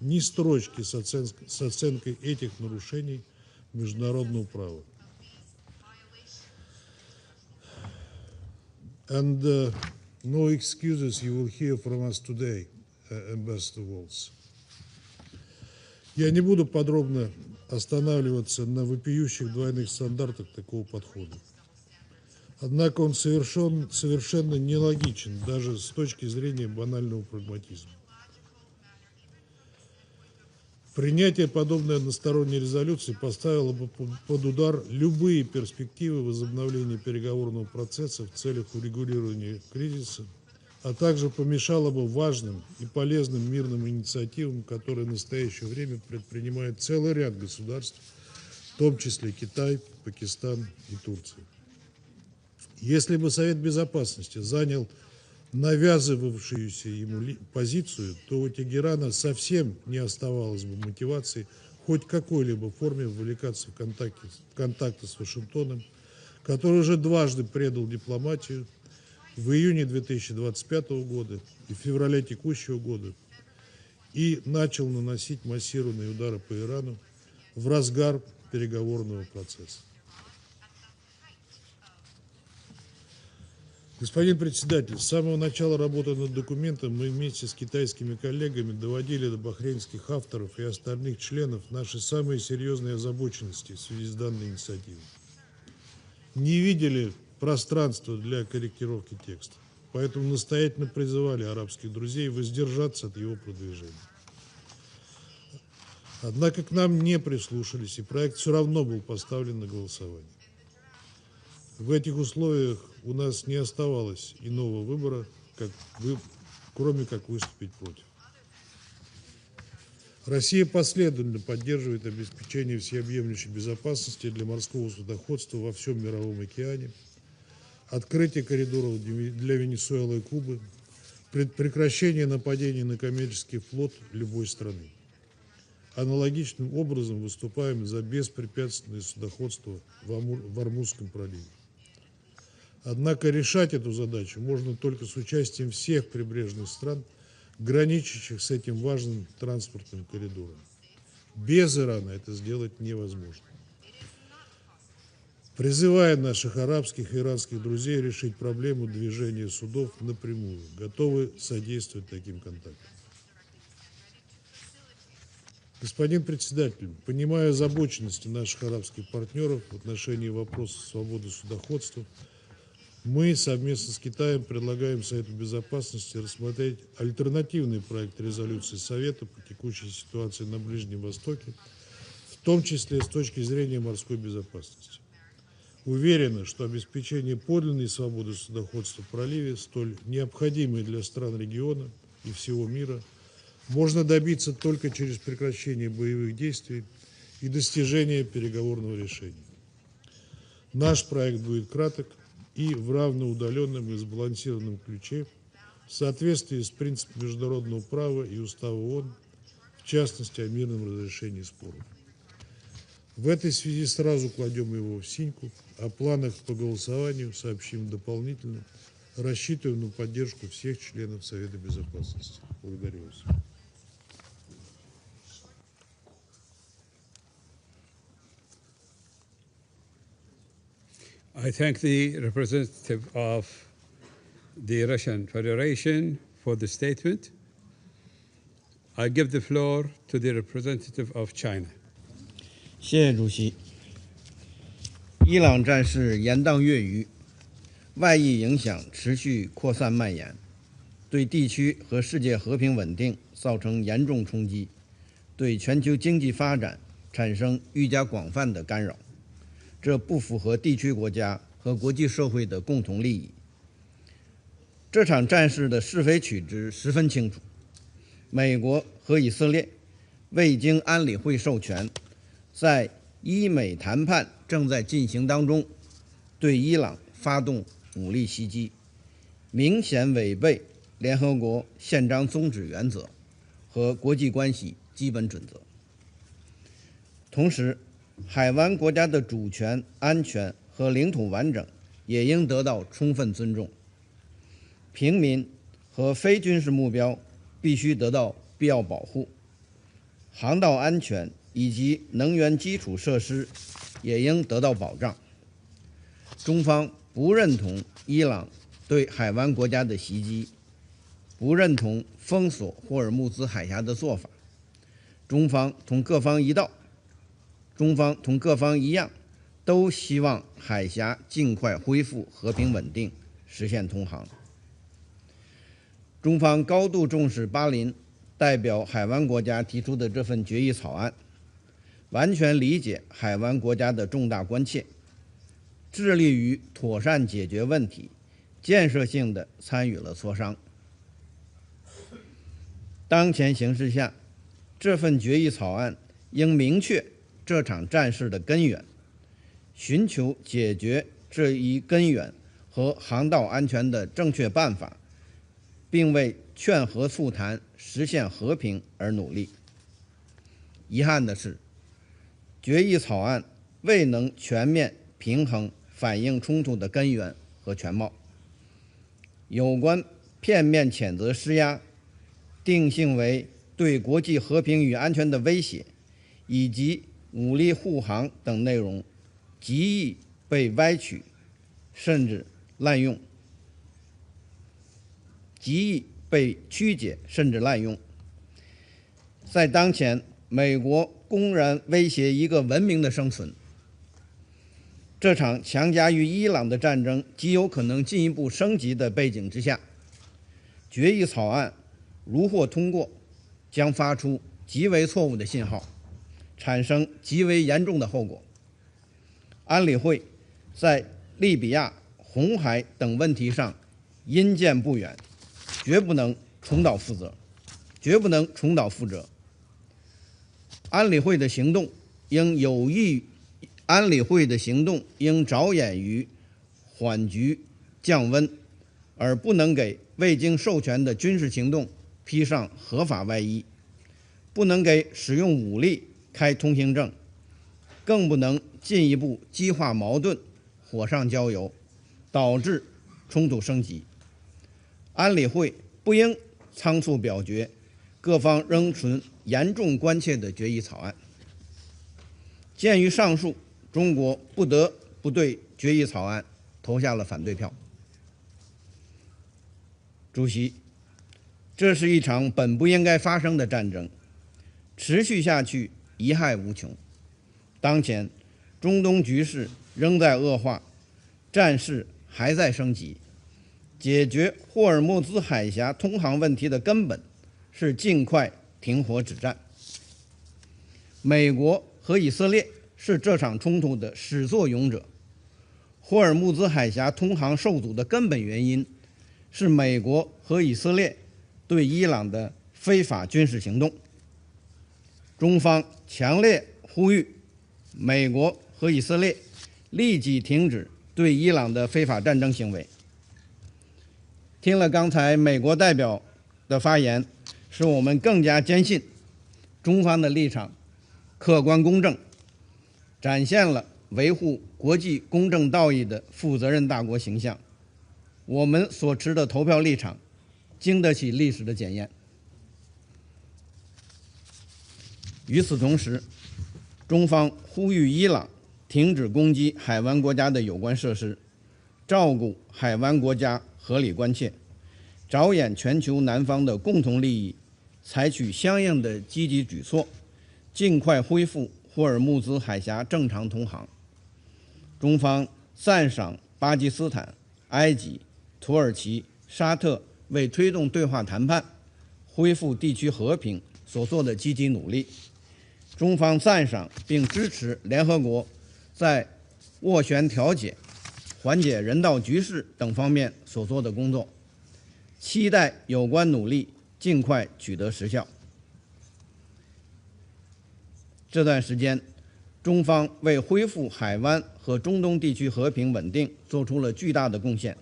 ни строчки с оценкой этих нарушений международного права. And no excuses you will hear from us today, Ambassador Waltz. Я не буду подробно останавливаться на вопиющих двойных стандартах такого подхода. Однако он совершенно нелогичен даже с точки зрения банального прагматизма. Принятие подобной односторонней резолюции поставило бы под удар любые перспективы возобновления переговорного процесса в целях урегулирования кризиса, а также помешало бы важным и полезным мирным инициативам, которые в настоящее время предпринимает целый ряд государств, в том числе Китай, Пакистан и Турция. Если бы Совет Безопасности занял навязывавшуюся ему позицию, то у Тегерана совсем не оставалось бы мотивации хоть в какой-либо форме вовлекаться в контакты с Вашингтоном, который уже дважды предал дипломатию в июне 2025 года и в феврале текущего года и начал наносить массированные удары по Ирану в разгар переговорного процесса. Господин председатель, с самого начала работы над документом мы вместе с китайскими коллегами доводили до бахрейнских авторов и остальных членов наши самые серьезные озабоченности в связи с данной инициативой. Не видели пространства для корректировки текста, поэтому настоятельно призывали арабских друзей воздержаться от его продвижения. Однако к нам не прислушались, и проект все равно был поставлен на голосование. В этих условиях у нас не оставалось иного выбора, кроме как выступить против. Россия последовательно поддерживает обеспечение всеобъемлющей безопасности для морского судоходства во всем Мировом океане, открытие коридоров для Венесуэлы и Кубы, прекращение нападений на коммерческий флот любой страны. Аналогичным образом выступаем за беспрепятственное судоходство в Ормузском проливе. Однако решать эту задачу можно только с участием всех прибрежных стран, граничащих с этим важным транспортным коридором. Без Ирана это сделать невозможно. Призывая наших арабских и иранских друзей решить проблему движения судов напрямую, готовы содействовать таким контактам. Господин председатель, понимая озабоченности наших арабских партнеров в отношении вопроса свободы судоходства, мы совместно с Китаем предлагаем Совету Безопасности рассмотреть альтернативный проект резолюции Совета по текущей ситуации на Ближнем Востоке, в том числе с точки зрения морской безопасности. Уверены, что обеспечение подлинной свободы судоходства в проливе, столь необходимой для стран региона и всего мира, можно добиться только через прекращение боевых действий и достижение переговорного решения. Наш проект будет краток и в равноудаленном и сбалансированном ключе в соответствии с принципом международного права и Устава ООН, в частности, о мирном разрешении споров. В этой связи сразу кладем его в синьку, о планах по голосованию сообщим дополнительно, рассчитываем на поддержку всех членов Совета Безопасности. Благодарю вас. I thank the representative of the Russian Federation for the statement. I give the floor to the representative of China. 谢谢主席。伊朗战事延宕月余，外溢影响持续扩散蔓延，对地区和世界和平稳定造成严重冲击，对全球经济发展产生愈加广泛的干扰。这不符合地区国家和国际社会的共同利益。这场战事的是非曲直十分清楚，美国和以色列未经安理会授权，在伊美谈判正在进行当中，对伊朗发动武力袭击，明显违背联合国宪章宗旨原则和国际关系基本准则。同时，海湾国家的主权、安全和领土完整也应得到充分尊重。平民和非军事目标必须得到必要保护，航道安全以及能源基础设施也应得到保障。中方不认同伊朗对海湾国家的袭击，不认同封锁霍尔木兹海峡的做法。中方同各方一样，都希望海峡尽快恢复和平稳定，实现通航。中方高度重视巴林代表海湾国家提出的这份决议草案，完全理解海湾国家的重大关切，致力于妥善解决问题，建设性地参与了磋商。当前形势下，这份决议草案应明确这场战事的根源，寻求解决这一根源和航道安全的正确办法，并为劝和促谈、实现和平而努力。遗憾的是，决议草案未能全面平衡反映冲突的根源和全貌。有关片面谴责施压、定性为对国际和平与安全的威胁，以及武力护航等内容，极易被歪曲，甚至滥用，极易被曲解甚至滥用。在当前美国公然威胁一个文明的生存，这场强加于伊朗的战争极有可能进一步升级的背景之下，决议草案如获通过，将发出极为错误的信号，产生极为严重的后果。安理会在利比亚、红海等问题上因见不远，绝不能重蹈覆辙，绝不能重蹈覆辙。安理会的行动应着眼于缓局降温，而不能给未经授权的军事行动披上合法外衣，不能给使用武力开通行证，更不能进一步激化矛盾，火上浇油，导致冲突升级。安理会不应仓促表决各方仍存严重关切的决议草案。鉴于上述，中国不得不对决议草案投下了反对票。主席，这是一场本不应该发生的战争，持续下去贻害无穷。当前，中东局势仍在恶化，战事还在升级。解决霍尔木兹海峡通航问题的根本是尽快停火止战。美国和以色列是这场冲突的始作俑者。霍尔木兹海峡通航受阻的根本原因是美国和以色列对伊朗的非法军事行动。中方强烈呼吁美国和以色列立即停止对伊朗的非法战争行为。听了刚才美国代表的发言，使我们更加坚信中方的立场客观公正，展现了维护国际公正道义的负责任大国形象。我们所持的投票立场经得起历史的检验。与此同时，中方呼吁伊朗停止攻击海湾国家的有关设施，照顾海湾国家合理关切，着眼全球南方的共同利益，采取相应的积极举措，尽快恢复霍尔木兹海峡正常通航。中方赞赏巴基斯坦、埃及、土耳其、沙特为推动对话谈判、恢复地区和平所做的积极努力。中方赞赏并支持联合国在斡旋调解、缓解人道局势等方面所做的工作，期待有关努力尽快取得实效。这段时间，中方为恢复海湾和中东地区和平稳定做出了巨大的贡献。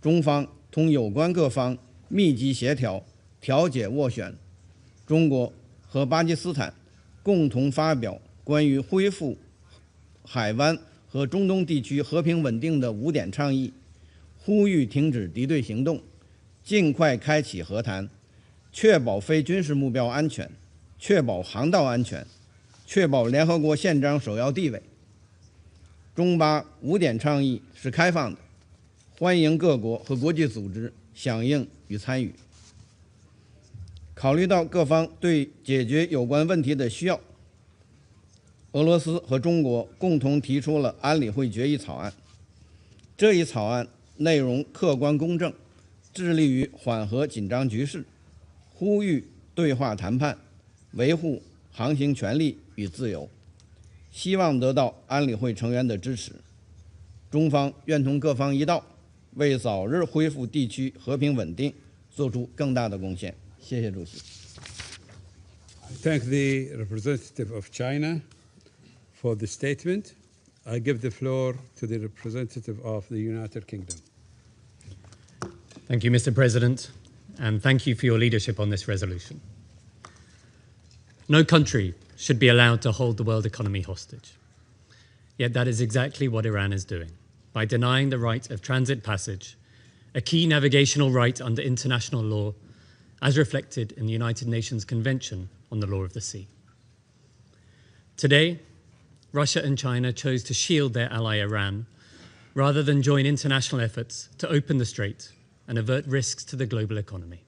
中方同有关各方密集协调、调解斡旋，中国和巴基斯坦共同发表关于恢复海湾和中东地区和平稳定的5点倡议，呼吁停止敌对行动，尽快开启和谈，确保非军事目标安全，确保航道安全，确保联合国宪章首要地位。中巴5点倡议是开放的，欢迎各国和国际组织响应与参与。考虑到各方对解决有关问题的需要，俄罗斯和中国共同提出了安理会决议草案。这一草案内容客观公正，致力于缓和紧张局势，呼吁对话谈判，维护航行权利与自由，希望得到安理会成员的支持。中方愿同各方一道，为早日恢复地区和平稳定做出更大的贡献。谢谢主席。I thank the representative of China for the statement. I give the floor to the representative of the United Kingdom. Thank you, Mr. President. and thank you for your leadership on this resolution. No country should be allowed to hold the world economy hostage. Yet that is exactly what Iran is doing, by denying the right of transit passage, a key navigational right under international law, as reflected in the United Nations Convention on the Law of the Sea. Today, Russia and China chose to shield their ally Iran rather than join international efforts to open the strait and avert risks to the global economy.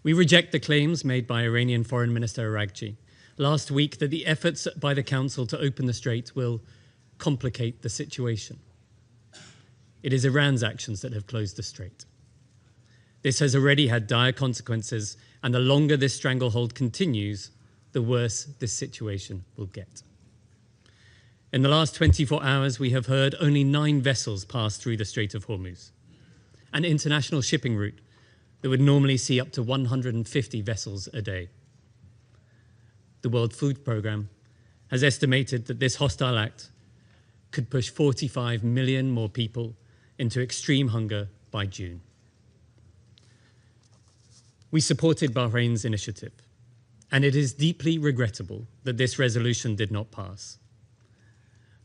We reject the claims made by Iranian Foreign Minister Araghchi last week that the efforts by the Council to open the strait will complicate the situation. It is Iran's actions that have closed the strait. This has already had dire consequences, and the longer this stranglehold continues, the worse this situation will get. In the last 24 hours, we have heard only 9 vessels pass through the Strait of Hormuz, an international shipping route that would normally see up to 150 vessels a day. The World Food Programme has estimated that this hostile act could push 45 million more people into extreme hunger by June. We supported Bahrain's initiative, and it is deeply regrettable that this resolution did not pass.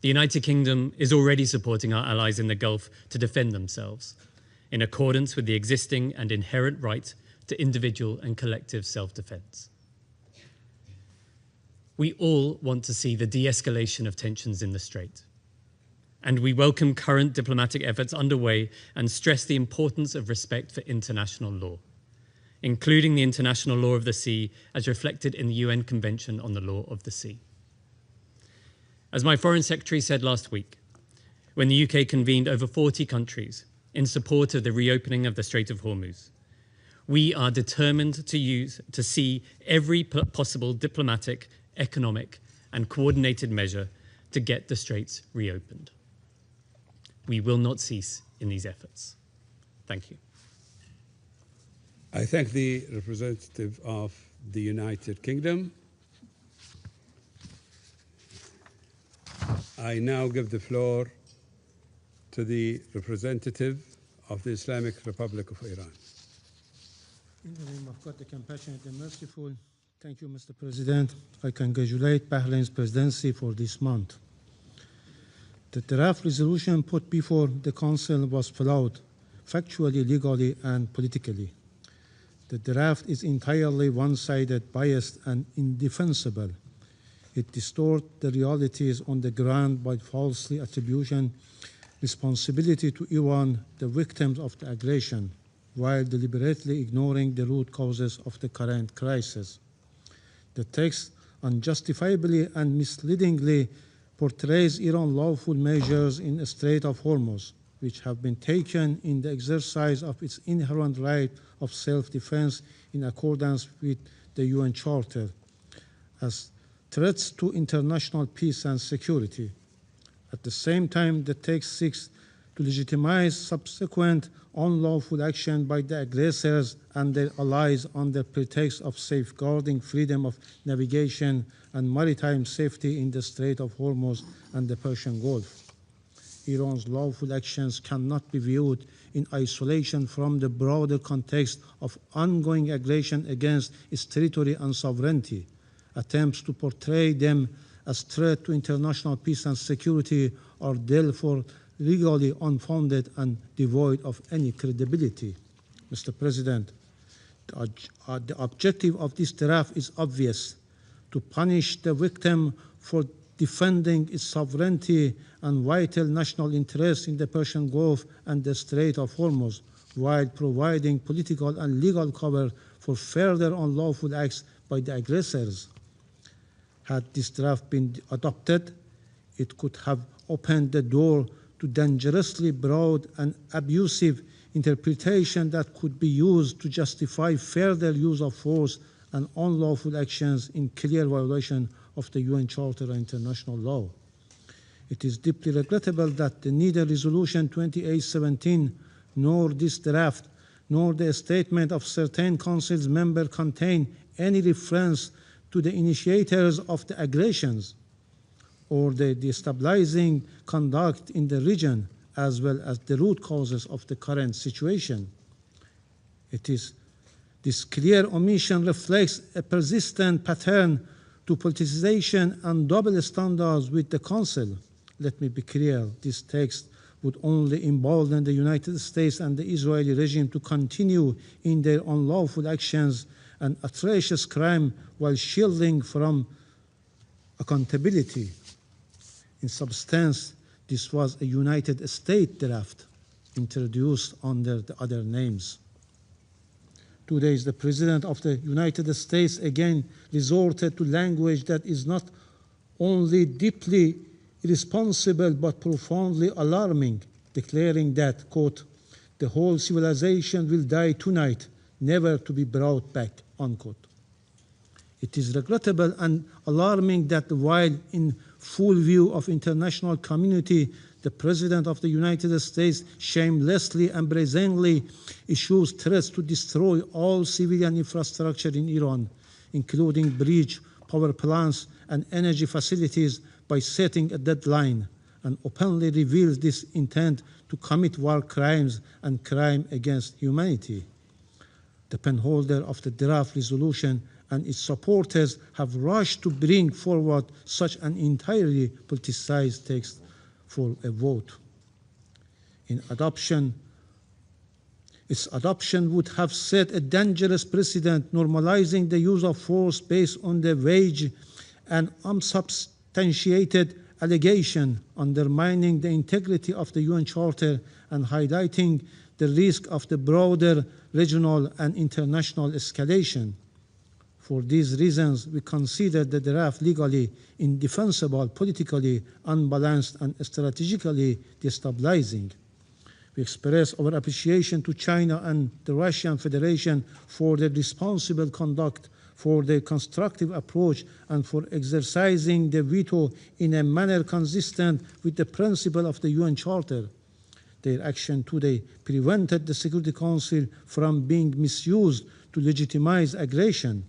The United Kingdom is already supporting our allies in the Gulf to defend themselves, in accordance with the existing and inherent right to individual and collective self-defense. We all want to see the de-escalation of tensions in the Strait, and we welcome current diplomatic efforts underway and stress the importance of respect for international law, including the international law of the sea as reflected in the UN Convention on the Law of the Sea. As my Foreign Secretary said last week, when the UK convened over 40 countries in support of the reopening of the Strait of Hormuz, we are determined to see every possible diplomatic, economic, and coordinated measure to get the straits reopened. We will not cease in these efforts. Thank you. I thank the representative of the United Kingdom. I now give the floor to the representative of the Islamic Republic of Iran. In the name of God, the compassionate and merciful, thank you, Mr. President. I congratulate Bahrain's presidency for this month. The draft resolution put before the Council was flawed, factually, legally, and politically. The draft is entirely one-sided, biased, and indefensible. It distorts the realities on the ground by falsely attributing responsibility to Iran, the victims of the aggression, while deliberately ignoring the root causes of the current crisis. The text unjustifiably and misleadingly portrays Iran's lawful measures in the Strait of Hormuz, which have been taken in the exercise of its inherent right of self-defense in accordance with the UN Charter, as threats to international peace and security. At the same time, the text seeks to legitimize subsequent unlawful action by the aggressors and their allies under pretext of safeguarding freedom of navigation and maritime safety in the Strait of Hormuz and the Persian Gulf. Iran's lawful actions cannot be viewed in isolation from the broader context of ongoing aggression against its territory and sovereignty. Attempts to portray them as threat to international peace and security are therefore legally unfounded and devoid of any credibility. Mr. President, the objective of this draft is obvious: to punish the victim for defending its sovereignty and vital national interests in the Persian Gulf and the Strait of Hormuz, while providing political and legal cover for further unlawful acts by the aggressors. Had this draft been adopted, it could have opened the door to dangerously broad and abusive interpretation that could be used to justify further use of force and unlawful actions in clear violation of the UN Charter and international law. It is deeply regrettable that neither Resolution 2817 nor this draft nor the statement of certain Council's members contain any reference to the initiators of the aggressions or the destabilizing conduct in the region, as well as the root causes of the current situation. This clear omission reflects a persistent pattern to politicization and double standards with the Council. Let me be clear, this text would only embolden the United States and the Israeli regime to continue in their unlawful actions and atrocious crime while shielding from accountability. In substance, this was a United States draft introduced under the other names. 2 days, the President of the United States again resorted to language that is not only deeply irresponsible but profoundly alarming, declaring that, quote, "the whole civilization will die tonight, never to be brought back," unquote. It is regrettable and alarming that while in full view of international community, the President of the United States shamelessly and brazenly issues threats to destroy all civilian infrastructure in Iran, including bridge, power plants, and energy facilities, by setting a deadline, and openly reveals this intent to commit war crimes and crime against humanity. The penholder of the draft resolution and its supporters have rushed to bring forward such an entirely politicized text for a vote. Its adoption would have set a dangerous precedent, normalizing the use of force based on the vague and unsubstantiated allegation, undermining the integrity of the UN Charter and highlighting the risk of the broader regional and international escalation. For these reasons, we consider the draft legally indefensible, politically unbalanced, and strategically destabilizing. We express our appreciation to China and the Russian Federation for their responsible conduct, for their constructive approach, and for exercising the veto in a manner consistent with the principle of the UN Charter. Their action today prevented the Security Council from being misused to legitimize aggression.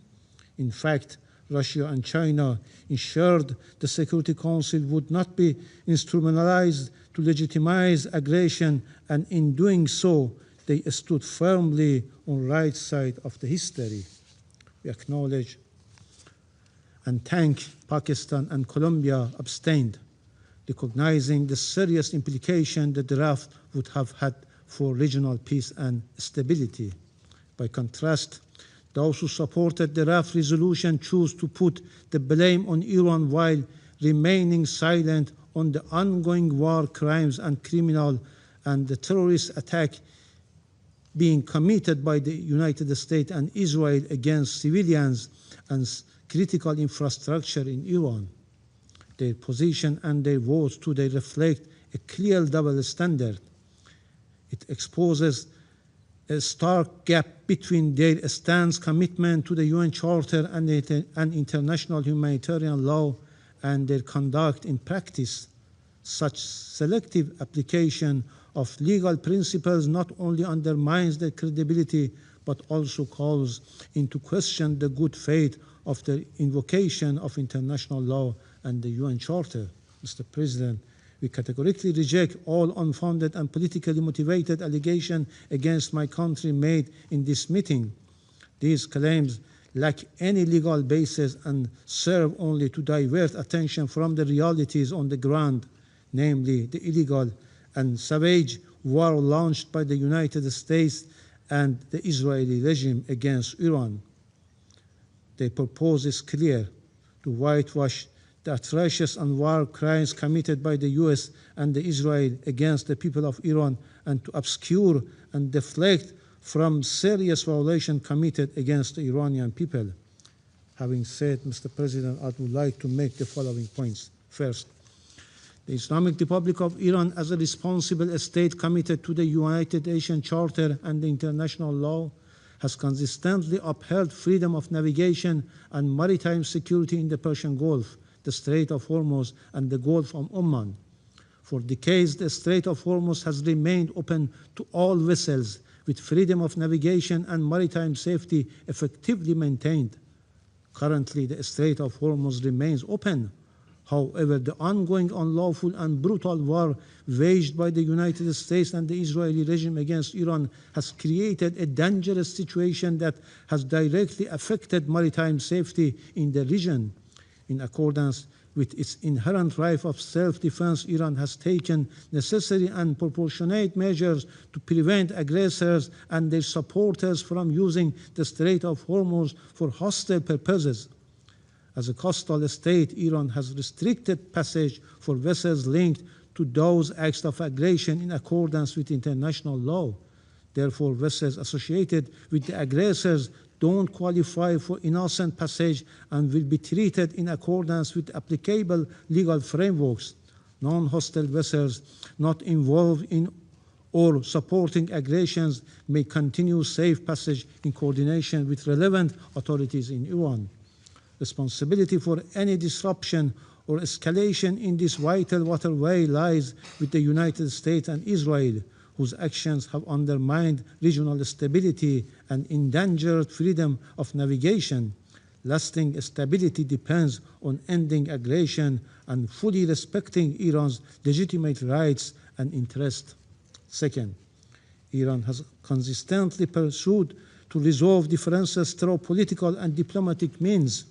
In fact, Russia and China ensured the Security Council would not be instrumentalized to legitimize aggression, and in doing so, they stood firmly on the right side of the history. We acknowledge and thank Pakistan and Colombia abstained, recognizing the serious implication the draft would have had for regional peace and stability. By contrast, those who supported the draft resolution choose to put the blame on Iran while remaining silent on the ongoing war crimes and criminal and the terrorist attack being committed by the United States and Israel against civilians and critical infrastructure in Iran. Their position and their votes today reflect a clear double standard. It exposes a stark gap between their stance commitment to the UN Charter and international humanitarian law and their conduct in practice. Such selective application of legal principles not only undermines their credibility, but also calls into question the good faith of the invocation of international law and the UN Charter. Mr. President, we categorically reject all unfounded and politically motivated allegations against my country made in this meeting. These claims lack any legal basis and serve only to divert attention from the realities on the ground, namely the illegal and savage war launched by the United States and the Israeli regime against Iran. Their purpose is clear: to whitewash the atrocious and war crimes committed by the US and the Israel against the people of Iran, and to obscure and deflect from serious violations committed against the Iranian people. Having said, Mr. President, I would like to make the following points. First, the Islamic Republic of Iran, as a responsible state committed to the United Nations Charter and the international law, has consistently upheld freedom of navigation and maritime security in the Persian Gulf, the Strait of Hormuz, and the Gulf of Oman. For decades, the Strait of Hormuz has remained open to all vessels, with freedom of navigation and maritime safety effectively maintained. Currently, the Strait of Hormuz remains open. However, the ongoing unlawful and brutal war waged by the United States and the Israeli regime against Iran has created a dangerous situation that has directly affected maritime safety in the region. In accordance with its inherent right of self-defense, Iran has taken necessary and proportionate measures to prevent aggressors and their supporters from using the Strait of Hormuz for hostile purposes. As a coastal state, Iran has restricted passage for vessels linked to those acts of aggression in accordance with international law. Therefore, vessels associated with the aggressors don't qualify for innocent passage and will be treated in accordance with applicable legal frameworks. Non-hostile vessels not involved in or supporting aggressions may continue safe passage in coordination with relevant authorities in Iran. Responsibility for any disruption or escalation in this vital waterway lies with the United States and Israel, whose actions have undermined regional stability and endangered freedom of navigation. Lasting stability depends on ending aggression and fully respecting Iran's legitimate rights and interests. Second, Iran has consistently pursued to resolve differences through political and diplomatic means,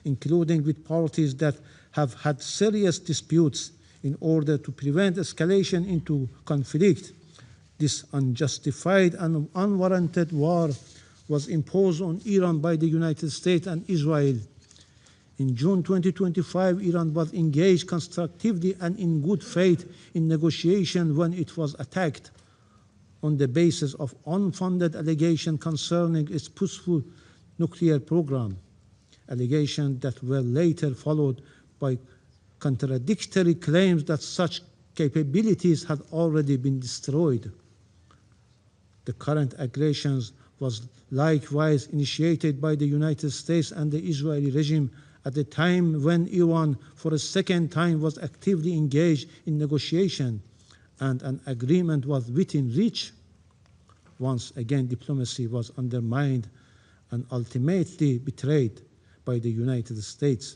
including with parties that have had serious disputes, in order to prevent escalation into conflict. This unjustified and unwarranted war was imposed on Iran by the United States and Israel. In June 2025, Iran was engaged constructively and in good faith in negotiation when it was attacked on the basis of unfounded allegations concerning its peaceful nuclear program, allegations that were later followed by contradictory claims that such capabilities had already been destroyed. The current aggressions was likewise initiated by the United States and the Israeli regime at a time when Iran, for a second time, was actively engaged in negotiation and an agreement was within reach. Once again, diplomacy was undermined and ultimately betrayed by the United States.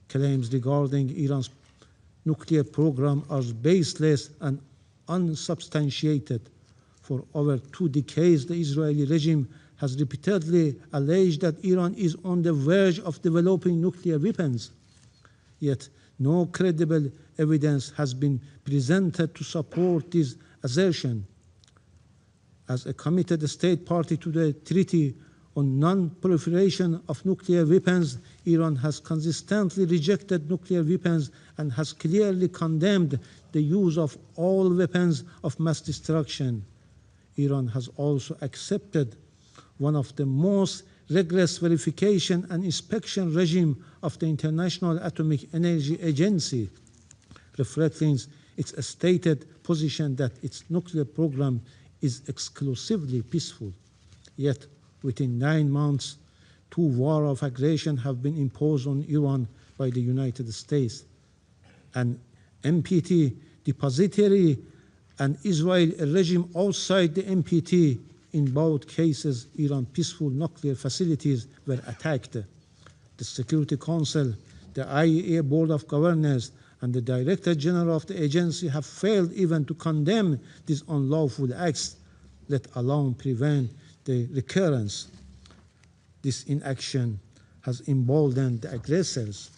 Claims regarding Iran's nuclear program are baseless and unsubstantiated. For over 2 decades, the Israeli regime has repeatedly alleged that Iran is on the verge of developing nuclear weapons. Yet, no credible evidence has been presented to support this assertion. As a committed state party to the Treaty on Non-Proliferation of Nuclear Weapons, Iran has consistently rejected nuclear weapons and has clearly condemned the use of all weapons of mass destruction. Iran has also accepted one of the most rigorous verification and inspection regime of the International Atomic Energy Agency, reflecting its stated position that its nuclear program is exclusively peaceful. Yet, within 9 months, 2 wars of aggression have been imposed on Iran by the United States. An NPT depository and Israel, a regime outside the NPT. In both cases, Iran's peaceful nuclear facilities were attacked. The Security Council, the IAEA Board of Governors, and the Director General of the agency have failed even to condemn these unlawful acts, let alone prevent the recurrence. This inaction has emboldened the aggressors.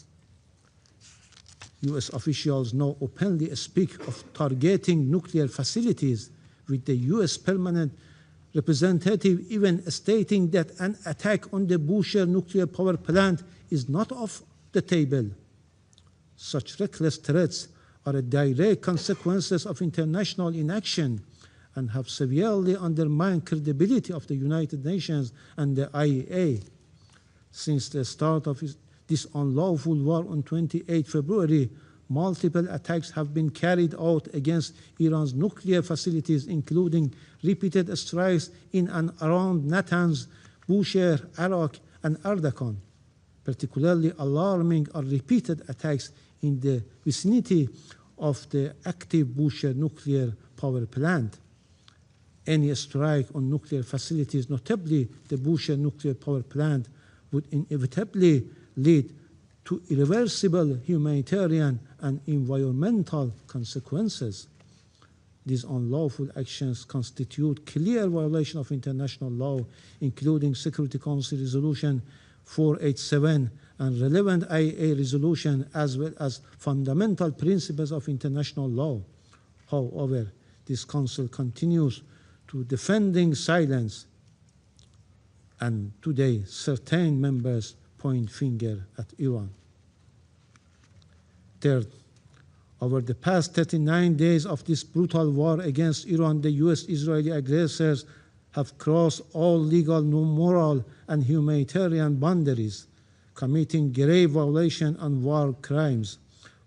U.S. officials now openly speak of targeting nuclear facilities, with the U.S. permanent representative even stating that an attack on the Bushehr nuclear power plant is not off the table. Such reckless threats are a direct consequences of international inaction and have severely undermined credibility of the United Nations and the IAEA. Since the start of this unlawful war on 28 February, multiple attacks have been carried out against Iran's nuclear facilities, including repeated strikes in and around Natanz, Bushehr, Arak, and Ardakan. Particularly alarming are repeated attacks in the vicinity of the active Bushehr nuclear power plant. Any strike on nuclear facilities, notably the Bushehr nuclear power plant, would inevitably lead to irreversible humanitarian and environmental consequences. These unlawful actions constitute clear violation of international law, including Security Council Resolution 487 and relevant IAEA resolution, as well as fundamental principles of international law. However, this Council continues to defending silence, and today certain members point finger at Iran. Third, over the past 39 days of this brutal war against Iran, the US-Israeli aggressors have crossed all legal, moral, and humanitarian boundaries, committing grave violation and war crimes.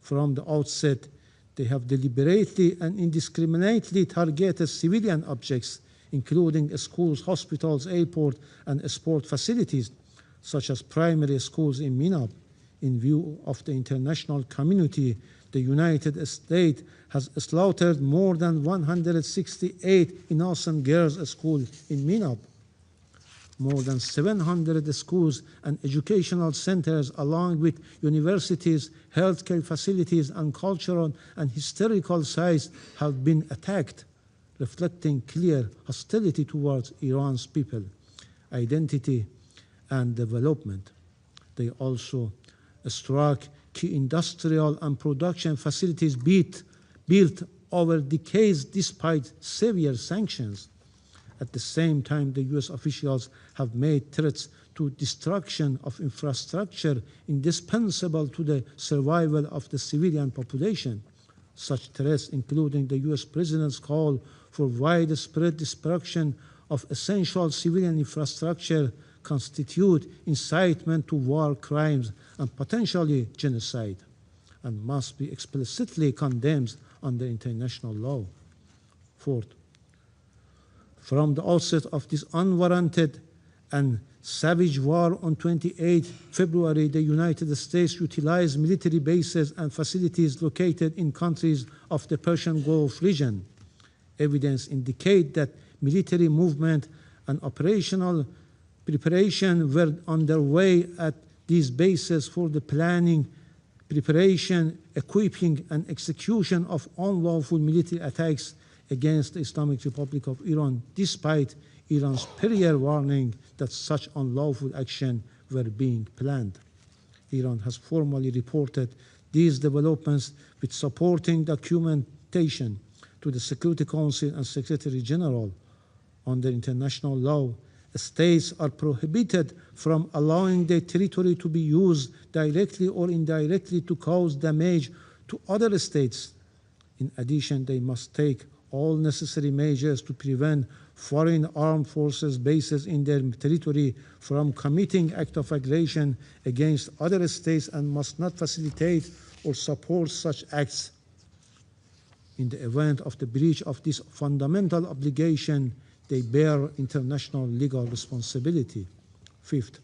From the outset, they have deliberately and indiscriminately targeted civilian objects, including schools, hospitals, airports, and sport facilities, such as primary schools in Minab. In view of the international community, the United States has slaughtered more than 168 innocent girls at school in Minab. More than 700 schools and educational centers, along with universities, healthcare facilities, and cultural and historical sites have been attacked, reflecting clear hostility towards Iran's people, identity, and development. They also struck key industrial and production facilities built over decades despite severe sanctions. At the same time, the US officials have made threats to destruction of infrastructure indispensable to the survival of the civilian population. Such threats, including the US President's call for widespread destruction of essential civilian infrastructure, constitute incitement to war crimes and potentially genocide, and must be explicitly condemned under international law. Fourth, from the outset of this unwarranted and savage war on 28 February, the United States utilized military bases and facilities located in countries of the Persian Gulf region. Evidence indicates that military movement and operational preparation were underway at these bases for the planning, preparation, equipping, and execution of unlawful military attacks against the Islamic Republic of Iran, despite Iran's prior warning that such unlawful action were being planned. Iran has formally reported these developments with supporting documentation to the Security Council and Secretary General. Under international law, states are prohibited from allowing their territory to be used directly or indirectly to cause damage to other states. In addition, they must take all necessary measures to prevent foreign armed forces bases in their territory from committing acts of aggression against other states and must not facilitate or support such acts. In the event of the breach of this fundamental obligation, they bear international legal responsibility. Fifth,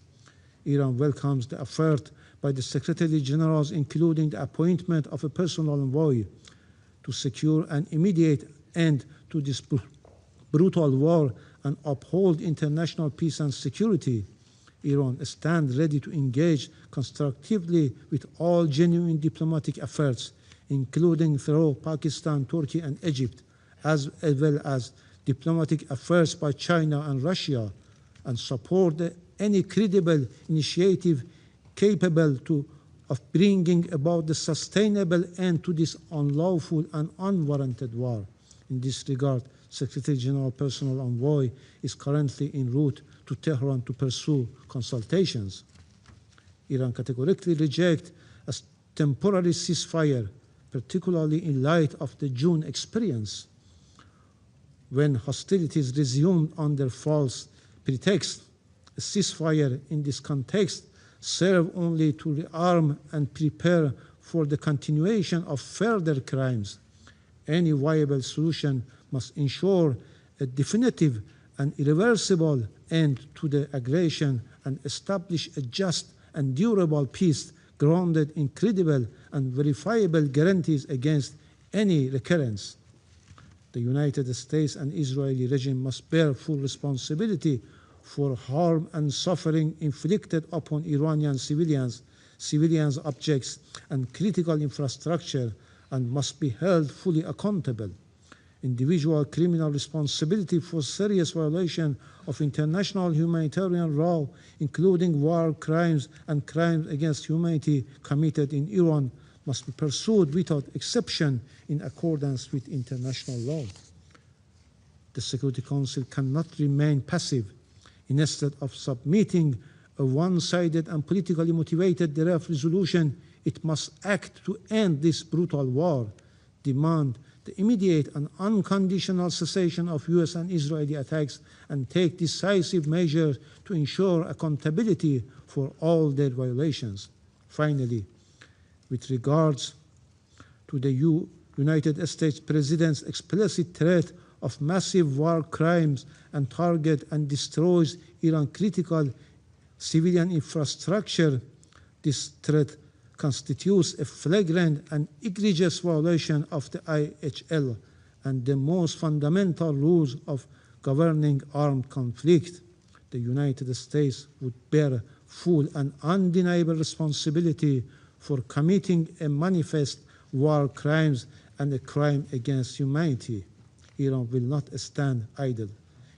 Iran welcomes the effort by the Secretary Generals, including the appointment of a personal envoy, to secure an immediate end to this brutal war and uphold international peace and security. Iran stands ready to engage constructively with all genuine diplomatic efforts, including through Pakistan, Turkey, and Egypt, as well as diplomatic efforts by China and Russia, and support any credible initiative capable of bringing about the sustainable end to this unlawful and unwarranted war. In this regard, Secretary General Personal Envoy is currently en route to Tehran to pursue consultations. Iran categorically rejects a temporary ceasefire, particularly in light of the June experience, when hostilities resumed under false pretext. A ceasefire in this context serves only to rearm and prepare for the continuation of further crimes. Any viable solution must ensure a definitive and irreversible end to the aggression and establish a just and durable peace grounded in credible and verifiable guarantees against any recurrence. The United States and Israeli regime must bear full responsibility for harm and suffering inflicted upon Iranian civilians civilian objects and critical infrastructure and must be held fully accountable. Individual criminal responsibility for serious violation of international humanitarian law, including war crimes and crimes against humanity committed in Iran, must be pursued without exception in accordance with international law. The Security Council cannot remain passive. Instead of submitting a one-sided and politically motivated draft resolution, it must act to end this brutal war, demand the immediate and unconditional cessation of US and Israeli attacks, and take decisive measures to ensure accountability for all their violations. Finally, with regards to the United States President's explicit threat of massive war crimes and target and destroys Iran's critical civilian infrastructure, this threat constitutes a flagrant and egregious violation of the IHL and the most fundamental rules of governing armed conflict. The United States would bear full and undeniable responsibility for committing a manifest war crimes and a crime against humanity. Iran will not stand idle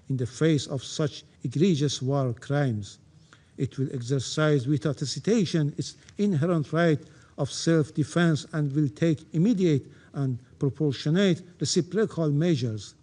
in the face of such egregious war crimes. It will exercise without hesitation its inherent right of self-defense and will take immediate and proportionate reciprocal measures.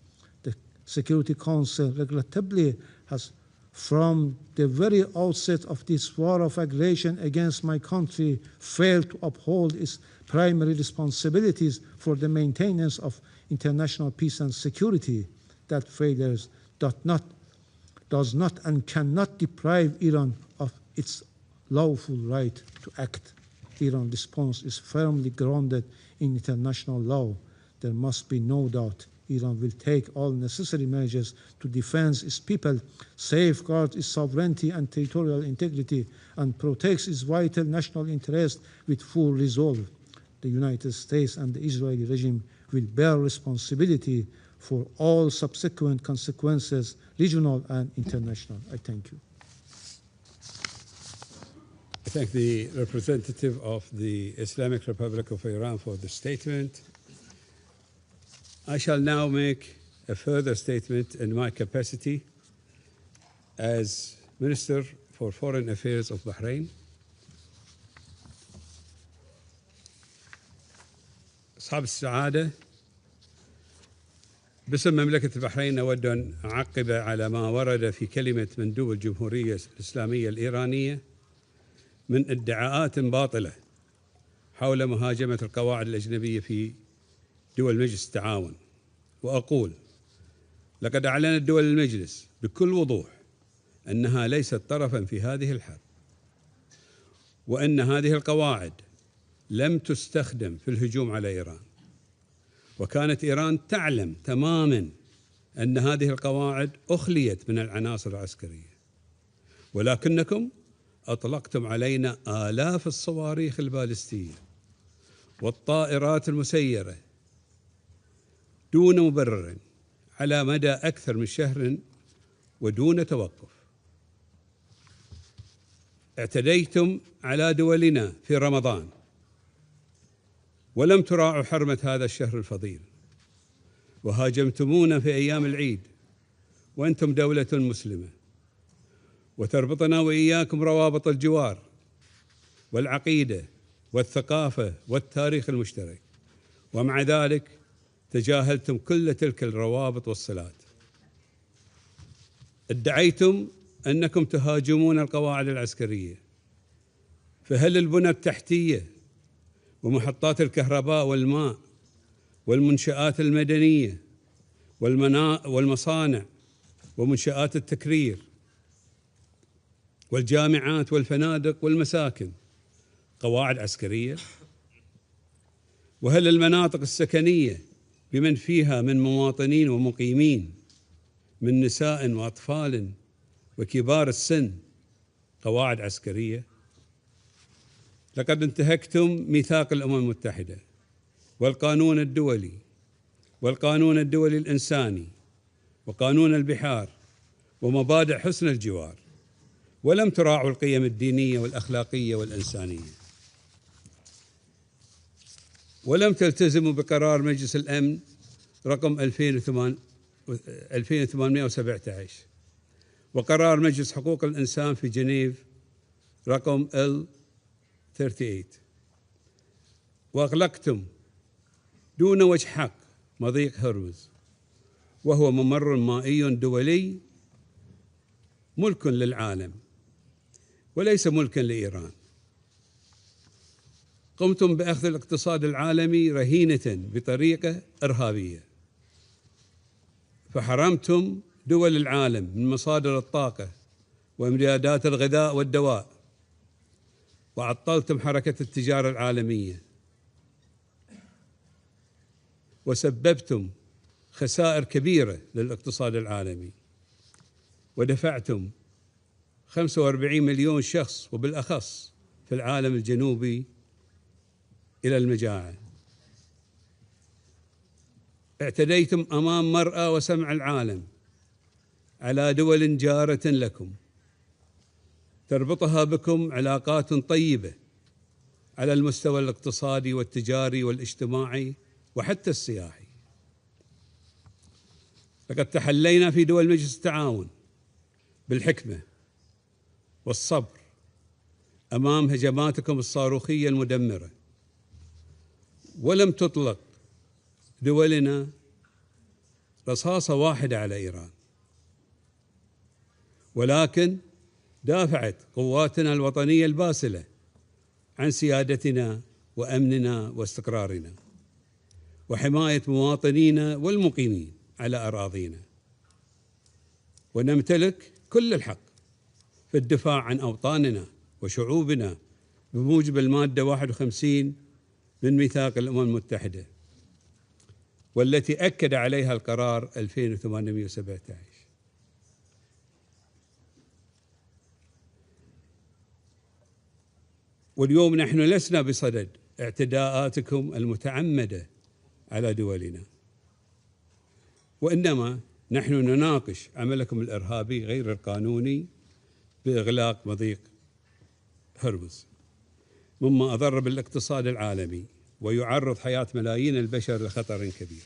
The Security Council regrettably has, from the very outset of this war of aggression against my country, failed to uphold its primary responsibilities for the maintenance of international peace and security. That failure does not and cannot deprive Iran of its lawful right to act. Iran's response is firmly grounded in international law. There must be no doubt Iran will take all necessary measures to defend its people, safeguard its sovereignty and territorial integrity, and protect its vital national interests with full resolve. The United States and the Israeli regime will bear responsibility for all subsequent consequences, regional and international. I thank you. I thank the representative of the Islamic Republic of Iran for the statement. I shall now make a further statement in my capacity as Minister for Foreign Affairs of Bahrain. أصحاب السعادة، باسم مملكة البحرين أود أن أعقب على ما ورد في كلمة مندوب الجمهورية الإسلامية الإيرانية من ادعاءات باطلة حول مهاجمة القواعد الأجنبية في دول مجلس التعاون. وأقول: لقد أعلنت دول المجلس بكل وضوح أنها ليست طرفا في هذه الحرب، وأن هذه القواعد لم تستخدم في الهجوم على إيران، وكانت إيران تعلم تماما أن هذه القواعد أخليت من العناصر العسكرية، ولكنكم أطلقتم علينا آلاف الصواريخ البالستية والطائرات المسيرة دون مبرر على مدى أكثر من شهر ودون توقف. اعتديتم على دولنا في رمضان ولم تراعوا حرمة هذا الشهر الفضيل، وهاجمتمونا في أيام العيد وأنتم دولة مسلمة، وتربطنا وإياكم روابط الجوار والعقيدة والثقافة والتاريخ المشترك، ومع ذلك تجاهلتم كل تلك الروابط والصلات. ادعيتم أنكم تهاجمون القواعد العسكرية، فهل البنى التحتية ومحطات الكهرباء والماء والمنشآت المدنية والمصانع ومنشآت التكرير والجامعات والفنادق والمساكن قواعد عسكرية؟ وهل المناطق السكنية بمن فيها من مواطنين ومقيمين من نساء وأطفال وكبار السن قواعد عسكرية؟ لقد انتهكتم ميثاق الأمم المتحدة والقانون الدولي والقانون الدولي الإنساني وقانون البحار ومبادئ حسن الجوار، ولم تراعوا القيم الدينية والأخلاقية والإنسانية. ولم تلتزموا بقرار مجلس الأمن رقم 2817 وقرار مجلس حقوق الإنسان في جنيف رقم L38، وأغلقتم دون وجه حق مضيق هرمز، وهو ممر مائي دولي ملك للعالم وليس ملكا لإيران. قمتم بأخذ الاقتصاد العالمي رهينة بطريقة إرهابية، فحرمتم دول العالم من مصادر الطاقة وإمدادات الغذاء والدواء، وعطلتم حركة التجارة العالمية، وسببتم خسائر كبيرة للاقتصاد العالمي، ودفعتم 45 مليون شخص وبالأخص في العالم الجنوبي إلى المجاعة. اعتديتم أمام مرأى وسمع العالم على دول جارة لكم تربطها بكم علاقات طيبة على المستوى الاقتصادي والتجاري والاجتماعي وحتى السياحي. لقد تحلينا في دول مجلس التعاون بالحكمة والصبر أمام هجماتكم الصاروخية المدمرة، ولم تطلق دولنا رصاصة واحدة على إيران، ولكن دافعت قواتنا الوطنية الباسلة عن سيادتنا وأمننا واستقرارنا وحماية مواطنينا والمقيمين على أراضينا، ونمتلك كل الحق في الدفاع عن أوطاننا وشعوبنا بموجب المادة 51 من ميثاق الأمم المتحدة، والتي أكد عليها القرار 2817. واليوم نحن لسنا بصدد اعتداءاتكم المتعمدة على دولنا، وإنما نحن نناقش عملكم الإرهابي غير القانوني بإغلاق مضيق هرمز، مما أضر بالاقتصاد العالمي ويعرض حياة ملايين البشر لخطر كبير.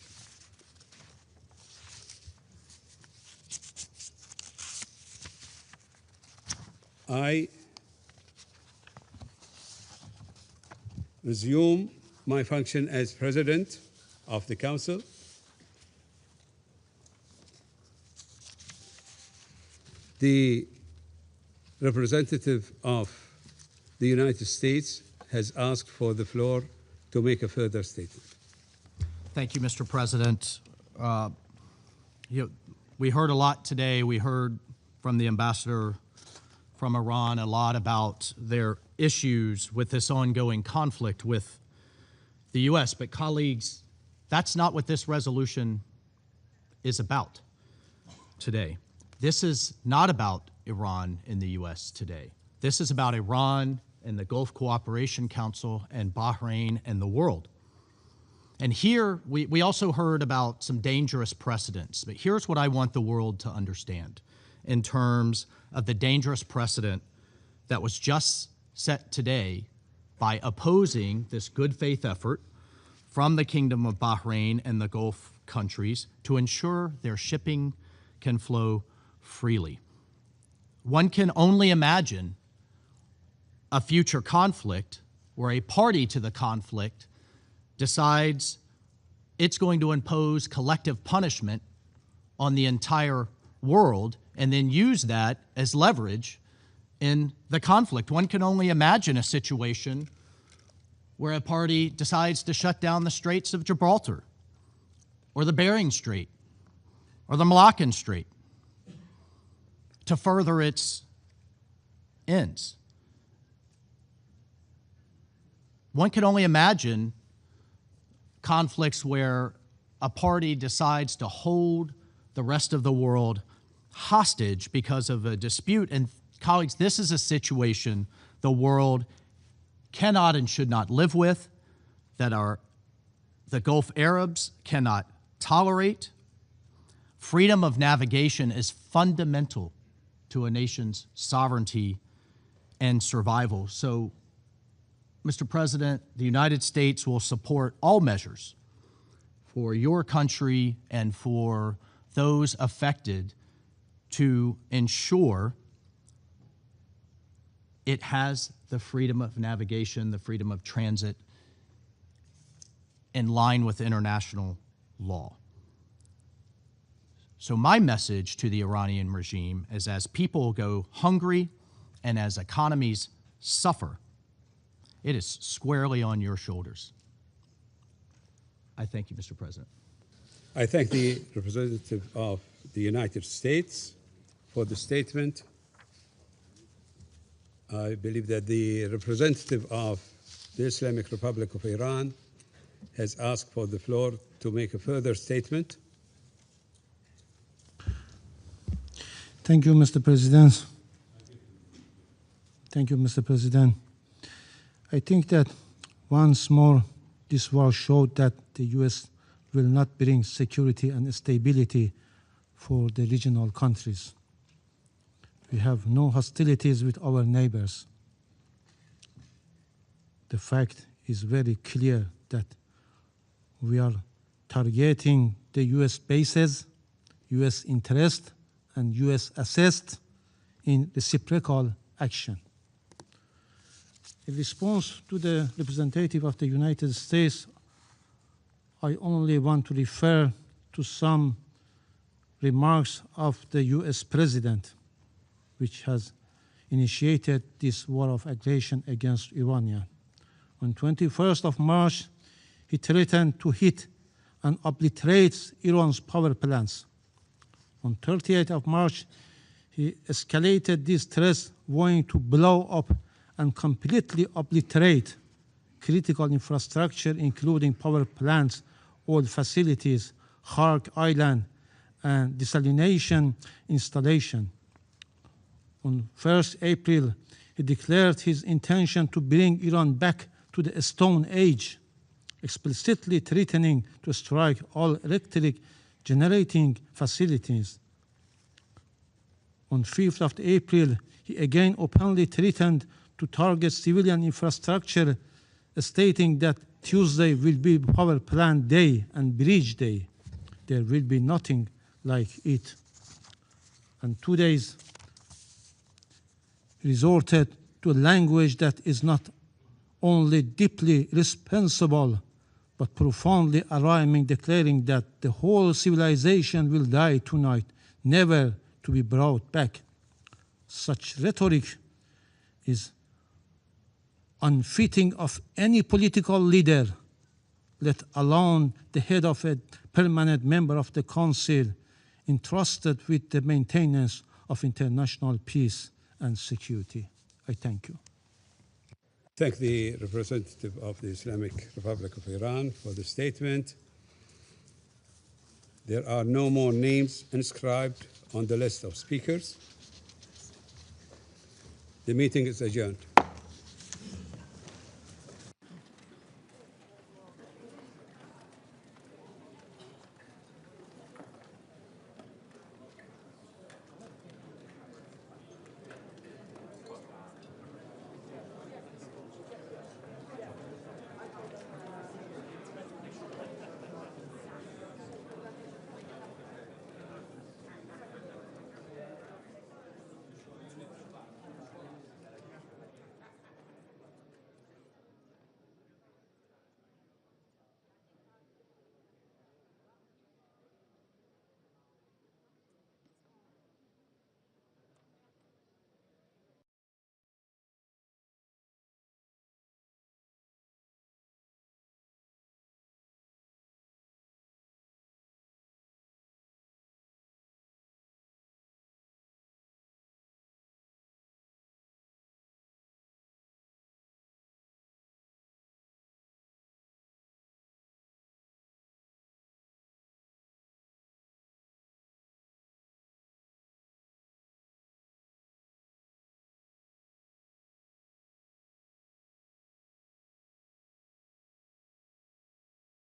I resume my function as President of the Council. The representative of the United States has asked for the floor to make a further statement. Thank you, Mr. President. We heard a lot today. We heard from the ambassador from Iran a lot about their issues with this ongoing conflict with the U.S. But colleagues, that's not what this resolution is about today. This is not about Iran and the U.S. today. This is about Iran and the Gulf Cooperation Council and Bahrain and the world. And here, we also heard about some dangerous precedents, but here's what I want the world to understand in terms of the dangerous precedent that was just set today by opposing this good faith effort from the Kingdom of Bahrain and the Gulf countries to ensure their shipping can flow freely. One can only imagine a future conflict where a party to the conflict decides it's going to impose collective punishment on the entire world and then use that as leverage in the conflict. One can only imagine a situation where a party decides to shut down the Straits of Gibraltar or the Bering Strait or the Malaccan Strait to further its ends. One can only imagine conflicts where a party decides to hold the rest of the world hostage because of a dispute. And colleagues, this is a situation the world cannot and should not live with, that the Gulf Arabs cannot tolerate. Freedom of navigation is fundamental to a nation's sovereignty and survival. So Mr. President, the United States will support all measures for your country and for those affected to ensure it has the freedom of navigation, the freedom of transit in line with international law. So my message to the Iranian regime is, as people go hungry and as economies suffer, it is squarely on your shoulders. I thank you, Mr. President. I thank the representative of the United States for the statement. I believe that the representative of the Islamic Republic of Iran has asked for the floor to make a further statement. Thank you, Mr. President. Thank you, Mr. President. I think that once more this war showed that the U.S. will not bring security and stability for the regional countries. We have no hostilities with our neighbors. The fact is very clear that we are targeting the U.S. bases, U.S. interest, and U.S. assets in reciprocal action. In response to the representative of the United States, I only want to refer to some remarks of the U.S. President, which has initiated this war of aggression against Iran. On 21st of March, he threatened to hit and obliterate Iran's power plants. On 30th of March, he escalated these threats, vowing to blow up and completely obliterate critical infrastructure, including power plants, oil facilities, Hark Island, and desalination installation. On 1st April, he declared his intention to bring Iran back to the Stone Age, explicitly threatening to strike all electric generating facilities. On 5th of April, he again openly threatened to target civilian infrastructure, stating that Tuesday will be power plant day and bridge day. There will be nothing like it. And 2 days resorted to a language that is not only deeply irresponsible, but profoundly alarming, declaring that the whole civilization will die tonight, never to be brought back. Such rhetoric is unfitting of any political leader, let alone the head of a permanent member of the Council entrusted with the maintenance of international peace and security. I thank you. Thank the representative of the Islamic Republic of Iran for the statement. There are no more names inscribed on the list of speakers. The meeting is adjourned.